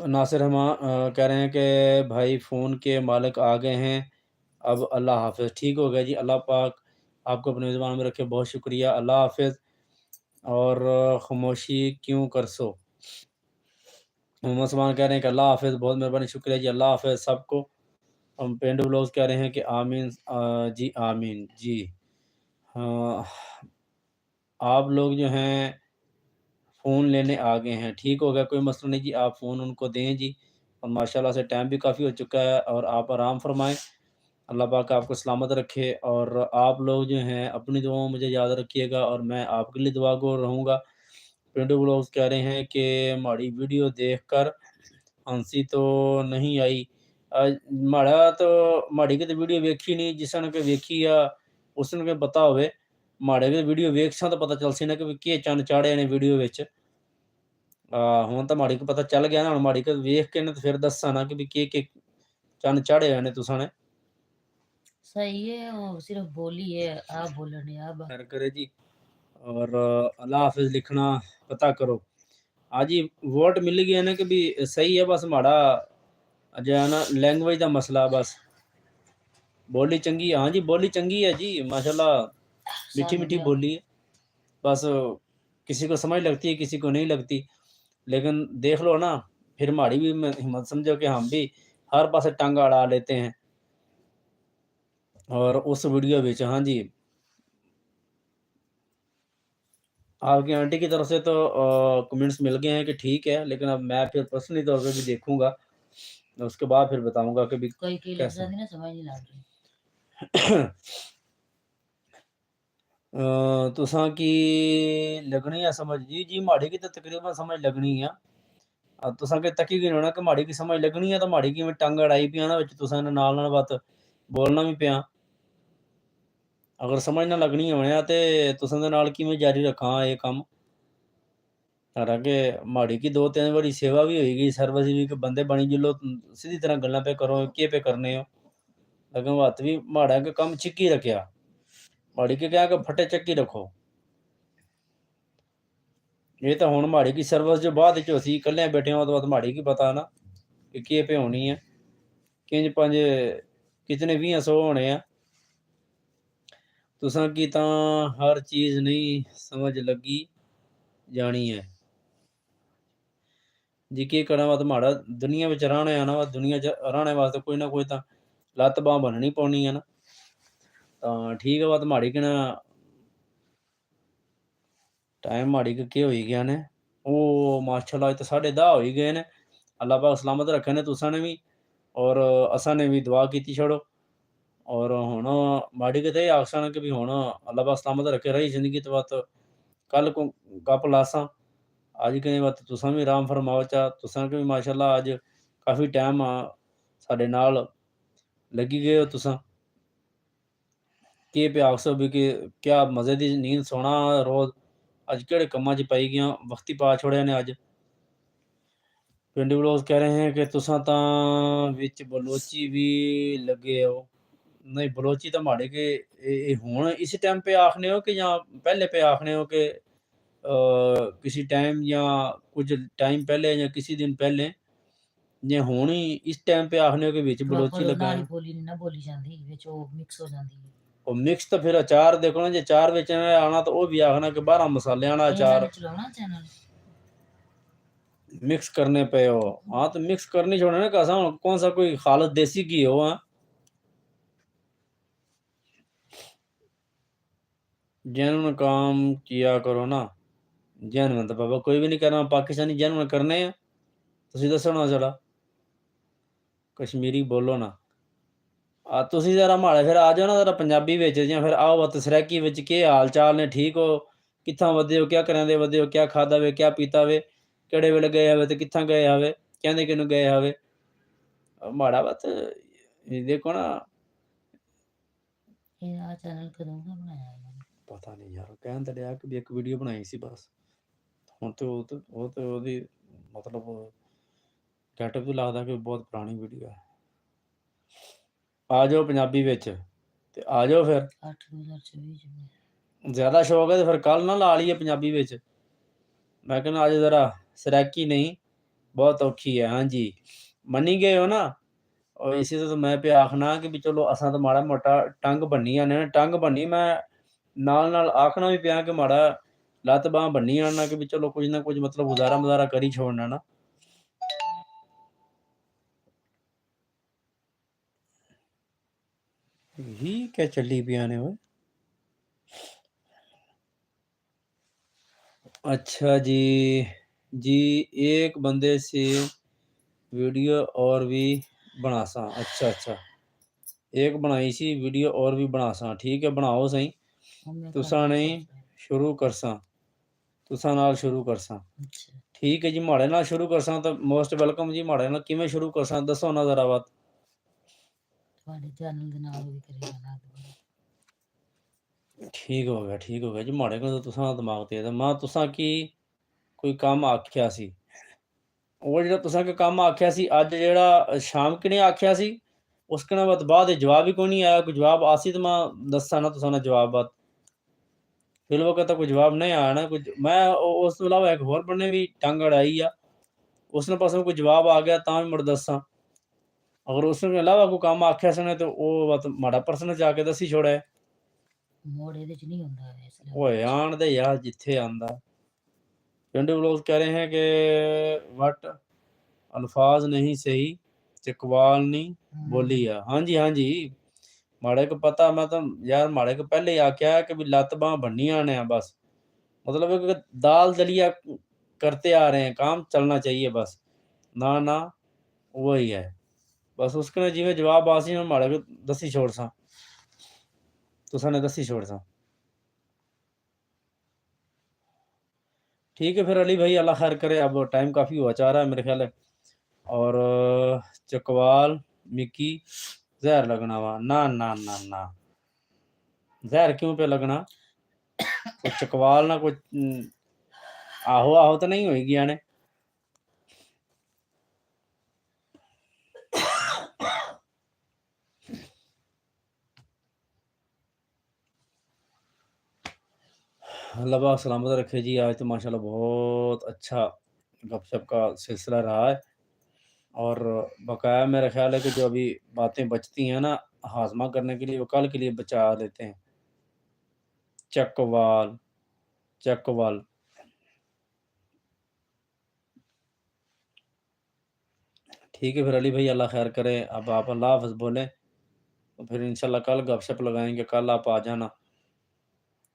नासिर रहमान कह रहे हैं कि भाई फ़ोन के मालिक आ गए हैं, अब अल्लाह हाफ़िज़। ठीक हो गया जी, अल्लाह पाक आपको अपनी ज़ुबान में रखे, बहुत शुक्रिया, अल्लाह हाफ़िज़। और खामोशी क्यों कर सो? मोहम्मद सलमान कह रहे हैं कि अल्लाह हाफ़िज़, बहुत मेहरबानी, शुक्रिया जी, अल्लाह हाफ़िज़ सबको। हम पेंडू ब्लॉग्स कह रहे हैं कि आमीन। जी आमीन जी। हाँ, आप लोग जो हैं फ़ोन लेने आ गए हैं, ठीक हो गया, कोई मसला नहीं जी, आप फ़ोन उनको दें जी। और माशाल्लाह से टाइम भी काफ़ी हो चुका है और आप आराम फ़रमाएँ। अल्लाह पाक आपको सलामत रखे। और आप लोग जो हैं अपनी दुआओं में मुझे याद रखिएगा और मैं आपके लिए दुआगो रहूँगा। पिंटू ब्लॉग्स कह रहे हैं कि माड़ी वीडियो देखकर हँसी तो नहीं आई। माड़ा तो माड़ी की तो वीडियो वेखी नहीं, जिसने कि वेखी आ उसने कि पता होवे। माड़े की वीडियो वेखसां तो पता चल सी ना कि केह् चन्न चाढ़े ने वीडियो विच। ਹੁਣ ਤਾਂ ਮਾੜੀ ਕੁ ਪਤਾ ਚੱਲ ਗਿਆ ਨਾ, ਹੁਣ ਮਾੜੀ ਕੁ ਵੇਖ ਕੇ ਨਾ ਤੇ ਫਿਰ ਦੱਸਾਂ ਨਾ ਕਿ ਵੀ ਕੀ ਚੰਨ ਚਾੜੇ ਹੋਏ ਨੇ ਤੁਸਾਂ ਨੇ। सही है, वो सिर्फ बोली है, आप बोलो नहीं आप। खैर करे जी। और अल्लाह हाफ़िज़ लिखना पता करो। हाँ जी, वर्ड मिल गया ना कि भी सही है, बस माड़ा जो है ना लैंग्वेज दा मसला बस। बोली चंगी, हाँ जी, बोली चंगी है जी, माशाल्लाह मीठी-मीठी बोली है। बस किसी को समझ लगती है, किसी को नहीं लगती। लेकिन देख लो ना, फिर माड़ी भी हिम्मत समझो कि हम भी हर पासे टंग अड़ा लेते हैं। और उस वीडियो विच हाँ जी, आपकी आंटी की तरफ से तो कमेंट्स मिल गए हैं कि ठीक है, लेकिन अब मैं फिर पर्सनली तौर पे भी देखूँगा, उसके बाद फिर बताऊँगा कि भी कई-कई कैसा। लफ्ज़ां दी ना समझ नहीं लग रही। तुसां की लगनी है समझ, जी, जी, माड़ी की तो तकरीबन समझ लगनी है। तुसां के तकी गए होना कि माड़ी की समझ लगनी है, तो माड़ी की में टंग अड़ाई पिया ना विच तुसां ने नाल नाल बात बोलना भी पिया। अगर समझ ना लगनी होने ते तुसां दे नाल किवें जारी रखां ये कम्म। हालांकि माड़ी की 2-3 बारी सेवा भी होएगी, सर्विस भी कि बंदे बनी जुलो, सीधी तरह गल्लां पे करो, के पे करने हो। लेकिन हत्थ भी माड़ा के कम्म चिक्की रखया। माड़ी के क्या कि फटे चक्की रखो। ये तो हुण माड़ी की सर्विस जो बाद च असीं कल्ले बैठे हों तो माड़ी की पता ना कि के पे होनी है। किंज पंज कितने 20 होने आ। तुसां की तां हर चीज़ नहीं समझ लगी जानी है। जी की करा वा तो माड़ा दुनिया विच रहना है ना, वा दुनिया च रहने वास्ते कोई ना कोई तां लत्त बांह बननी पौनी है ना। तां ठीक है, वा तो माड़ी कन्नै टाइम माड़ी के होई गया ने। ओह माशाअल्लाह, अज तो 10:30 होई गए ने। अल्लाह पाक सलामत रखे ने तुसां ने भी, और असां ने भी दुआ कीती छड़ो। और हुण माड़ी के ते एह् आखसां कि भी हुण अल्लाह पाक सलामत रखे, रही ज़िंदगी तो बत कल को गप लासां। अज कने बत तुसां भी आराम फरमाओ चा, तुसां के भी माशाअल्लाह अज काफ़ी टाइम साडे नाल लगी गए हो तुसां। के पे आखसो भी कि क्या मज़े दी नींद सोना रोज़, अज केड़े कम्मां च पई गियां, वक्ती पा छोड़िया ने अज। पिंडी बलौज कह रहे हैं कि तुसां तां विच बलोची भी लगे हो। नहीं, बलोची तो माड़े के हुण इस टाइम पे आखने हो कि या पहले पे आखने हो कि किसी टाइम या कुछ टाइम पहले या किसी दिन पहले, या हुण ही इस टाइम पे आखने हो कि विच बलोची प्रॉपर लगा नाली है? बोली नहीं ना बोली जाती, विच ओ मिक्स हो जाती है। ਉਹ ਮਿਕਸ ਤਾਂ ਫਿਰ ਅਚਾਰ ਦੇਖੋ ਨਾ, ਜੇ ਅਚਾਰ ਵੇਚਣ ਆਣਾ ਤਾਂ ਉਹ ਵੀ ਆਖਣਾ ਕਿ 12 ਮਸਾਲਿਆਂ ਵਾਲਾ ਇਹਨਾਂ ਅਚਾਰ ਨੇ ਚਲਾਉਣਾ ਚੈਨਲ। मिक्स करने पे हो। हाँ तो मिक्स करनी छोड़े ना, कैसा कौन सा कोई खालस देसी घी हो। हाँ, जेन्युइन काम किया करो ना। जेन्युइन तो बाबा कोई भी नहीं करना, पाकिस्तानी जेन्युइन करने हैं। ਤੁਸੀਂ ਦੱਸੋ ਨਾ ਜ਼ਰਾ, ਕਸ਼ਮੀਰੀ ਬੋਲੋ ਨਾ। ਤੁਸੀਂ ਜ਼ਰਾ ਮਾੜੇ ਫਿਰ ਆ ਜਾਓ ਨਾ ਜ਼ਰਾ ਪੰਜਾਬੀ ਵਿੱਚ, ਜਾਂ ਫਿਰ ਆਓ ਵਤ ਸਰਾਕੀ ਵਿੱਚ, ਕੀ ਹਾਲ ਚਾਲ ਨੇ, ਠੀਕ ਹੋ, ਕਿੱਥਾਂ ਵਧੇ ਹੋ, ਕਿਆ ਕਰਾਂਦੇ ਵਧੇ ਹੋ, ਕਿਆ ਖਾਦਾ ਵੇ, ਕਿਆ ਪੀਤਾ ਵੇ, ਕਿਹੜੇ ਵੇਲੇ ਗਏ ਹਵੇ ਤੇ ਕਿੱਥਾਂ ਗਏ ਹਵੇ, ਕਹਿੰਦੇ ਕਿਹਨੂੰ ਗਏ ਹਵੇ। ਮਾੜਾ ਵਤ ਇਹ ਦੇਖੋ ਨਾ। ਇਹ ਆ ਚੈਨਲ ਕਦੋਂ ਦਾ ਬਣਾਇਆ ਇਹਨਾਂ ਨੇ? ਪਤਾ ਨਹੀਂ ਯਾਰ, ਕਹਿਣ ਤਾਂ ਡਿਆ ਕਿ ਵੀ ਇੱਕ ਵੀਡੀਓ ਬਣਾਈ ਸੀ ਬਸ। ਹੁਣ ਤੇ ਉਹ ਤੇ ਉਹਦੀ ਮਤਲਬ ਗੈਟਅਪ ਵੀ ਲੱਗਦਾ ਕਿ ਬਹੁਤ ਪੁਰਾਣੀ ਵੀਡੀਓ ਹੈ। ਆ ਜਾਓ ਪੰਜਾਬੀ ਵਿੱਚ ਤੇ ਆ ਜਾਓ ਫਿਰ। 8/2024 ਚ ਬਣਾਇਆ। ਜ਼ਿਆਦਾ ਸ਼ੌਕ ਹੈ ਤੇ ਫਿਰ ਕੱਲ ਨਾ ਲਾ ਲਈਏ ਪੰਜਾਬੀ ਵਿੱਚ। ਮੈਂ ਕਹਿੰਦਾ ਅੱਜ ਜ਼ਰਾ ਸਰਾਕੀ ਨਹੀਂ, ਬਹੁਤ ਔਖੀ ਹੈ। ਹਾਂਜੀ, ਮੰਨੀ ਗਏ ਹੋ ਨਾ। और इसी से तो मैं पे आखना कि भी चलो असां तो माड़ा मोटा टंग भन्नी आने ना, टंग भन्नी मैं नाल आखना भी पिया कि माड़ा लत्त बांह भन्नी आना कि भी चलो कुछ ना कुछ मतलब गुजारा मुजारा करी छोड़ना ना। ही क्या चली पिया ने ओए। अच्छा जी, जी, एक बंदे से वीडियो और भी बना सा। अच्छा अच्छा, एक बनाई सी वीडियो और भी बना सा। ठीक है, बनाओ सही। ਹੁਣ ਮੈਂ तुसां ਕਰਦੀ नहीं ਸਬਸਕ੍ਰਾਈਬ। शुरू करसां, तुसां नाल शुरू करसां। ਅੱਛਾ, ठीक है जी, माड़े नाल शुरू करसां तो मोस्ट वेलकम जी। माड़े नाल किवें शुरू करसां दसो ना ज़रा बात। ਤੁਹਾਡੇ ਚੈਨਲ ਦੇ ਨਾਲ ਵੀ ਕਰੇਗਾ ਨਾ ਦੁਬਾਰਾ। ठीक हो गया, ठीक हो गया जी। माड़े कोल तुसां दा दिमाग तेज है। मां तुसां की कोई कम्म आखिया सी, ਉਹ ਜਿਹੜਾ ਤੁਸਾਂ ਕਿ ਕੰਮ ਆਖਿਆ ਸੀ ਅੱਜ, ਜਿਹੜਾ ਸ਼ਾਮ ਕਿਨੇ ਆਖਿਆ ਸੀ, ਉਸ ਕਨੇ ਬਾਅਦ ਜਵਾਬ ਹੀ ਕੋਈ ਨਹੀਂ ਆਇਆ। ਕੋਈ ਜਵਾਬ ਆਸੀ ਤਾਂ ਮੈਂ ਦੱਸਾਂ ਨਾ ਤੁਸਾਂ ਦਾ ਜਵਾਬ ਬਾਤ। फिर वो कहता कोई जवाब नहीं आया ना कुछ। मैं उस तो इलावा एक होर बन्ने भी टंग अड़ाई आ, उसने पासों कोई जवाब आ गया तां भी मुड़ दस्सां। अगर उसने इलावा कोई कम्म आखेआ सने तो ਉਹ ਬਸ ਮਾੜਾ ਪਰਸਨ ਜਾ ਕੇ ਦੱਸੀ ਛੋੜੇ। ਮੋੜ ਇਹਦੇ ਚ ਨਹੀਂ ਹੁੰਦਾ ਇਸ ਲੈਵਲ ਓਏ ਵਿੱਚ। ਆਣ ਦੇ ਯਾਰ ਜਿੱਥੇ ਆਂਦਾ। पिंडू लोग कह रहे हैं कि वट अल्फाज नहीं सही ते कवाल नहीं बोली आ। हाँ जी, हाँ जी। माड़े को पता, मैं तो यार माड़े को पहले ही आख्या कि भी लत्त बांह भन्नियां ने बस। मतलब है कि दाल दलिया करते आ रहे हैं, काम चलना चाहिए बस। ना, ना वही है। बस उसकने जिवें जवाब आसी ना माड़े को दसी छोड़सां, तुसां ने दसी छोड़सां। ठीक है फिर अली भाई, अल्लाह खैर करे, अब टाइम काफ़ी हुआ चाह रहा है मेरे ख्याल है। और चकवाल मिक्की जहर लगना वा, ना ना ना ना, जहर क्यों पे लगना, कोई चकवाल ना कोई आहो आहो तो नहीं होएगी आने। अल्लाह पाक सलामत रखे जी। आज तो माशाल्लाह बहुत अच्छा गपशप का सिलसिला रहा है। और बकाया मेरा ख्याल है कि जो अभी बातें बचती हैं ना हाज़मा करने के लिए, वो कल के लिए बचा लेते हैं। चकवाल, चकवाल। ठीक है फिर अली भाई, अल्लाह खैर करे। अब आप अल्लाह हाफ़िज़ बोलें, तो फिर इंशाल्लाह कल गपशप लगाएँगे, कल आप आ जाना।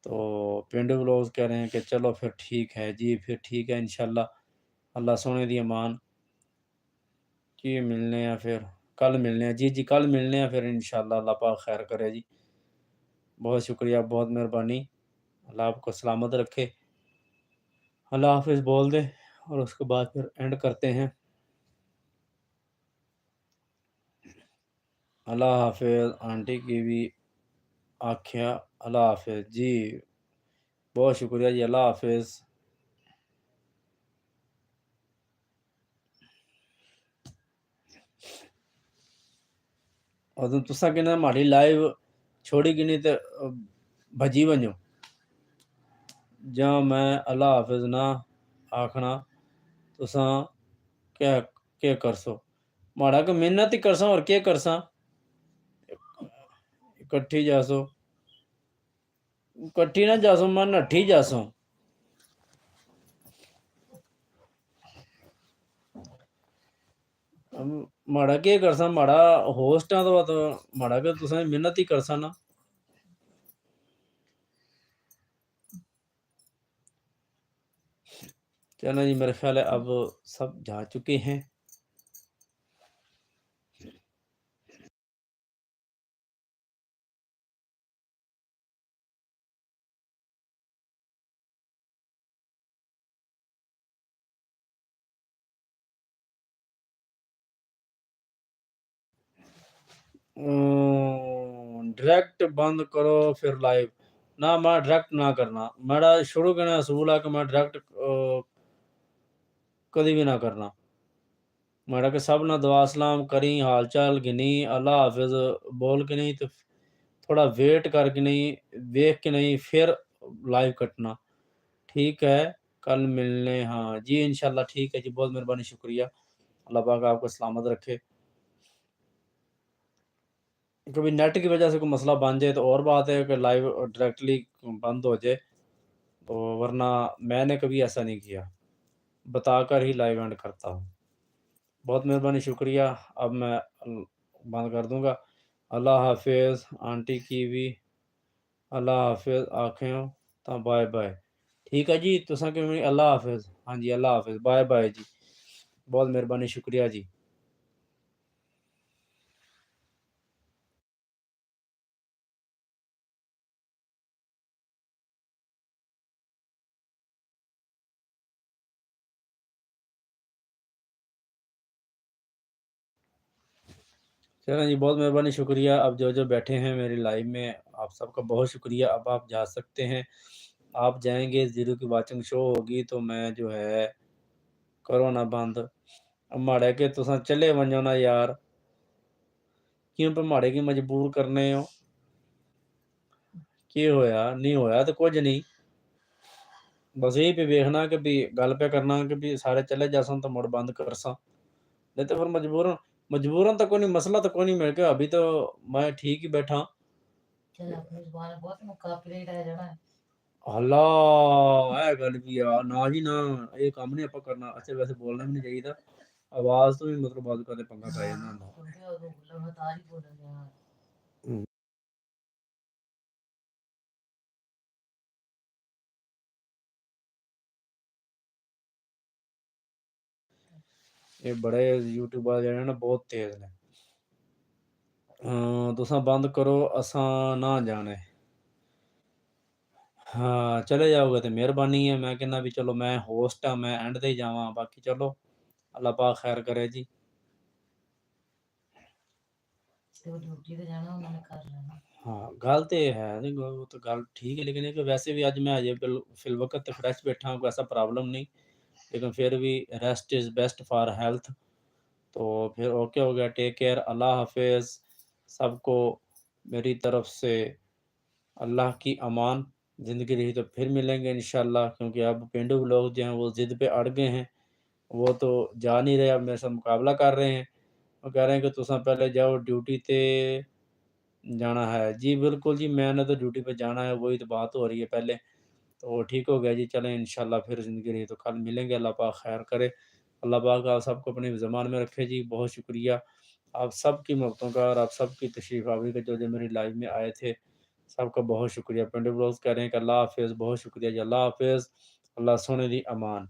तो पिंडू व्लॉग्स कह रहे हैं कि चलो फिर ठीक है जी, फिर ठीक है इंशाल्लाह। अल्लाह सोने दी अमान कि मिलने हैं फिर, कल मिलने हैं। जी, जी, कल मिलने हैं फिर इंशाल्लाह, अल्लाह पाक खैर करे जी। बहुत शुक्रिया, बहुत मेहरबानी। अल्लाह आपको सलामत रखे। अल्लाह हाफ़िज़ बोल दें और उसके बाद फिर एंड करते हैं। अल्लाह हाफ़िज़ आंटी की भी आँखें, अल्लाह हाफ़िज़ जी। बहुत शुक्रिया जी, अल्लाह हाफ़िज़। और तुसां की ना माड़ी लाइव छोड़ी कि नहीं, तो भजी वञो। ਜਾਂ मैं अल्लाह हाफ़िज़ ना आखना, तुसां क्या क्या करसो, माड़ा के मेहनत ही करसां और क्या करसां। इकट्ठी जासो, इकट्ठी ना जासो, मैं नट्ठी जासो। माड़ा के करसां, माड़ा होस्ट आ तो माड़ा के तुसां मेहनत ही करसां ना। चलो जी, मेरे ख्याल है अब सब जा चुके हैं। डायरेक्ट बंद करो फिर लाइव ना, मैं डायरेक्ट ना करना, मेरा शुरू करना असूल है कि मैं डायरेक्ट कभी भी ना करना। मेरा के सब ना दुआ सलाम करी, हाल चाल गिनी, अल्लाह हाफिज बोल के नहीं, तो थोड़ा वेट करके नहीं, देख के नहीं, फिर लाइव कटना। ठीक है, कल मिलने, हाँ जी इंशाल्लाह। ठीक है जी, बहुत मेहरबानी, शुक्रिया। अल्लाह पाक आपको सलामत रखे। कभी नेट की वजह से कोई मसला बन जाए तो और बात है कि लाइव डायरेक्टली बंद हो जाए, तो वरना मैंने कभी ऐसा नहीं किया, बताकर ही लाइव एंड करता हूँ। बहुत मेहरबानी, शुक्रिया। अब मैं बंद कर दूँगा। अल्लाह हाफ़िज़ आंटी की भी अल्लाह हाफ़िज़ आखेओ, तां बाय बाय। ठीक है जी, तुसां की भी अल्लाह हाफ़िज़। हाँ जी, अल्लाह हाफ़िज़, बाय बाय जी। बहुत मेहरबानी, शुक्रिया जी। चलें जी, बहुत मेहरबानी, शुक्रिया। अब जो बैठे हैं मेरी लाइव में, आप सबका बहुत शुक्रिया। अब आप जा सकते हैं। आप जाएँगे, ज़ीरो की वाचिंग शो होगी, तो मैं जो है करो ना बंद। अब माड़े के तुसां चले वञो ना यार, क्यों पे माड़े की मजबूर करने हो? की होया? नहीं होया तो कुछ नहीं। बस यही पे देखना कि भी गल पे करना कि भी सारे चले जासन तो मुड़ बंद करसां। नहीं तो फिर मजबूरन मजबूरन तो कोई नहीं, मसला तो कोई नहीं, मेरे को अभी तो मैं ठीक ही बैठा। चल अपनी जुबान बहुत मुकाबले रह जाना है। हल्ला है गल भी यार, ना जी ना, ये काम नहीं ਆਪਾਂ करना। अच्छा वैसे बोलना भी नहीं चाहिए था, आवाज तो भी मतलब बात करते पंगा पै जाना हाँ ਹੁੰਦਾ। सुन रहे हो तो लगातार ही बोलेंगे यार। یہ بڑے یوٹیوبر جڑے نا بہت تیز نے۔ تساں بند کرو اساں نہ جانے۔ ہاں چلے جاؤ گے تو مہربانی ہے، میں کہنا بھی چلو میں ہوسٹ ہاں، میں اینڈ تے ہی جاواں، باقی چلو اللہ پاک خیر کرے جی۔ تو ڈیوٹی تے جانا انہوں نے کر لینا۔ ہاں گل تو یہ ہے نہیں، وہ تو گل ٹھیک ہے، لیکن ایک ویسے بھی اج میں اجے فی الوقت تو فریش بیٹھا ہوں، کوئی ایسا پرابلم نہیں، لیکن پھر بھی rest is best for health. تو پھر اوکے ہو گیا، ٹیک کیئر، اللہ حافظ سب کو میری طرف سے، اللہ کی امان۔ زندگی رہی تو پھر ملیں گے انشاءاللہ، کیونکہ اب پینڈو لوگ جو ہیں وہ ضد پہ اڑ گئے ہیں، وہ تو جا نہیں رہے، اب میرے ساتھ مقابلہ کر رہے ہیں، وہ کہہ رہے ہیں کہ تساں پہلے جاؤ ڈیوٹی تے جانا ہے۔ جی بالکل جی، میں نے تو ڈیوٹی پہ جانا ہے، وہی تو بات ہو رہی ہے پہلے، تو ٹھیک ہو گیا جی، چلیں انشاءاللہ پھر زندگی رہی تو کل ملیں گے، اللہ پاک خیر کرے۔ اللہ پاک آپ سب کو اپنی زمان میں رکھے جی، بہت شکریہ آپ سب کی محبتوں کا اور آپ سب کی تشریف آوری کا، جو میری لائف میں آئے تھے، سب کا بہت شکریہ۔ پنڈو بلاگز کہہ رہے ہیں کہ اللہ حافظ، بہت شکریہ جی، اللہ حافظ، اللہ سونے دی امان۔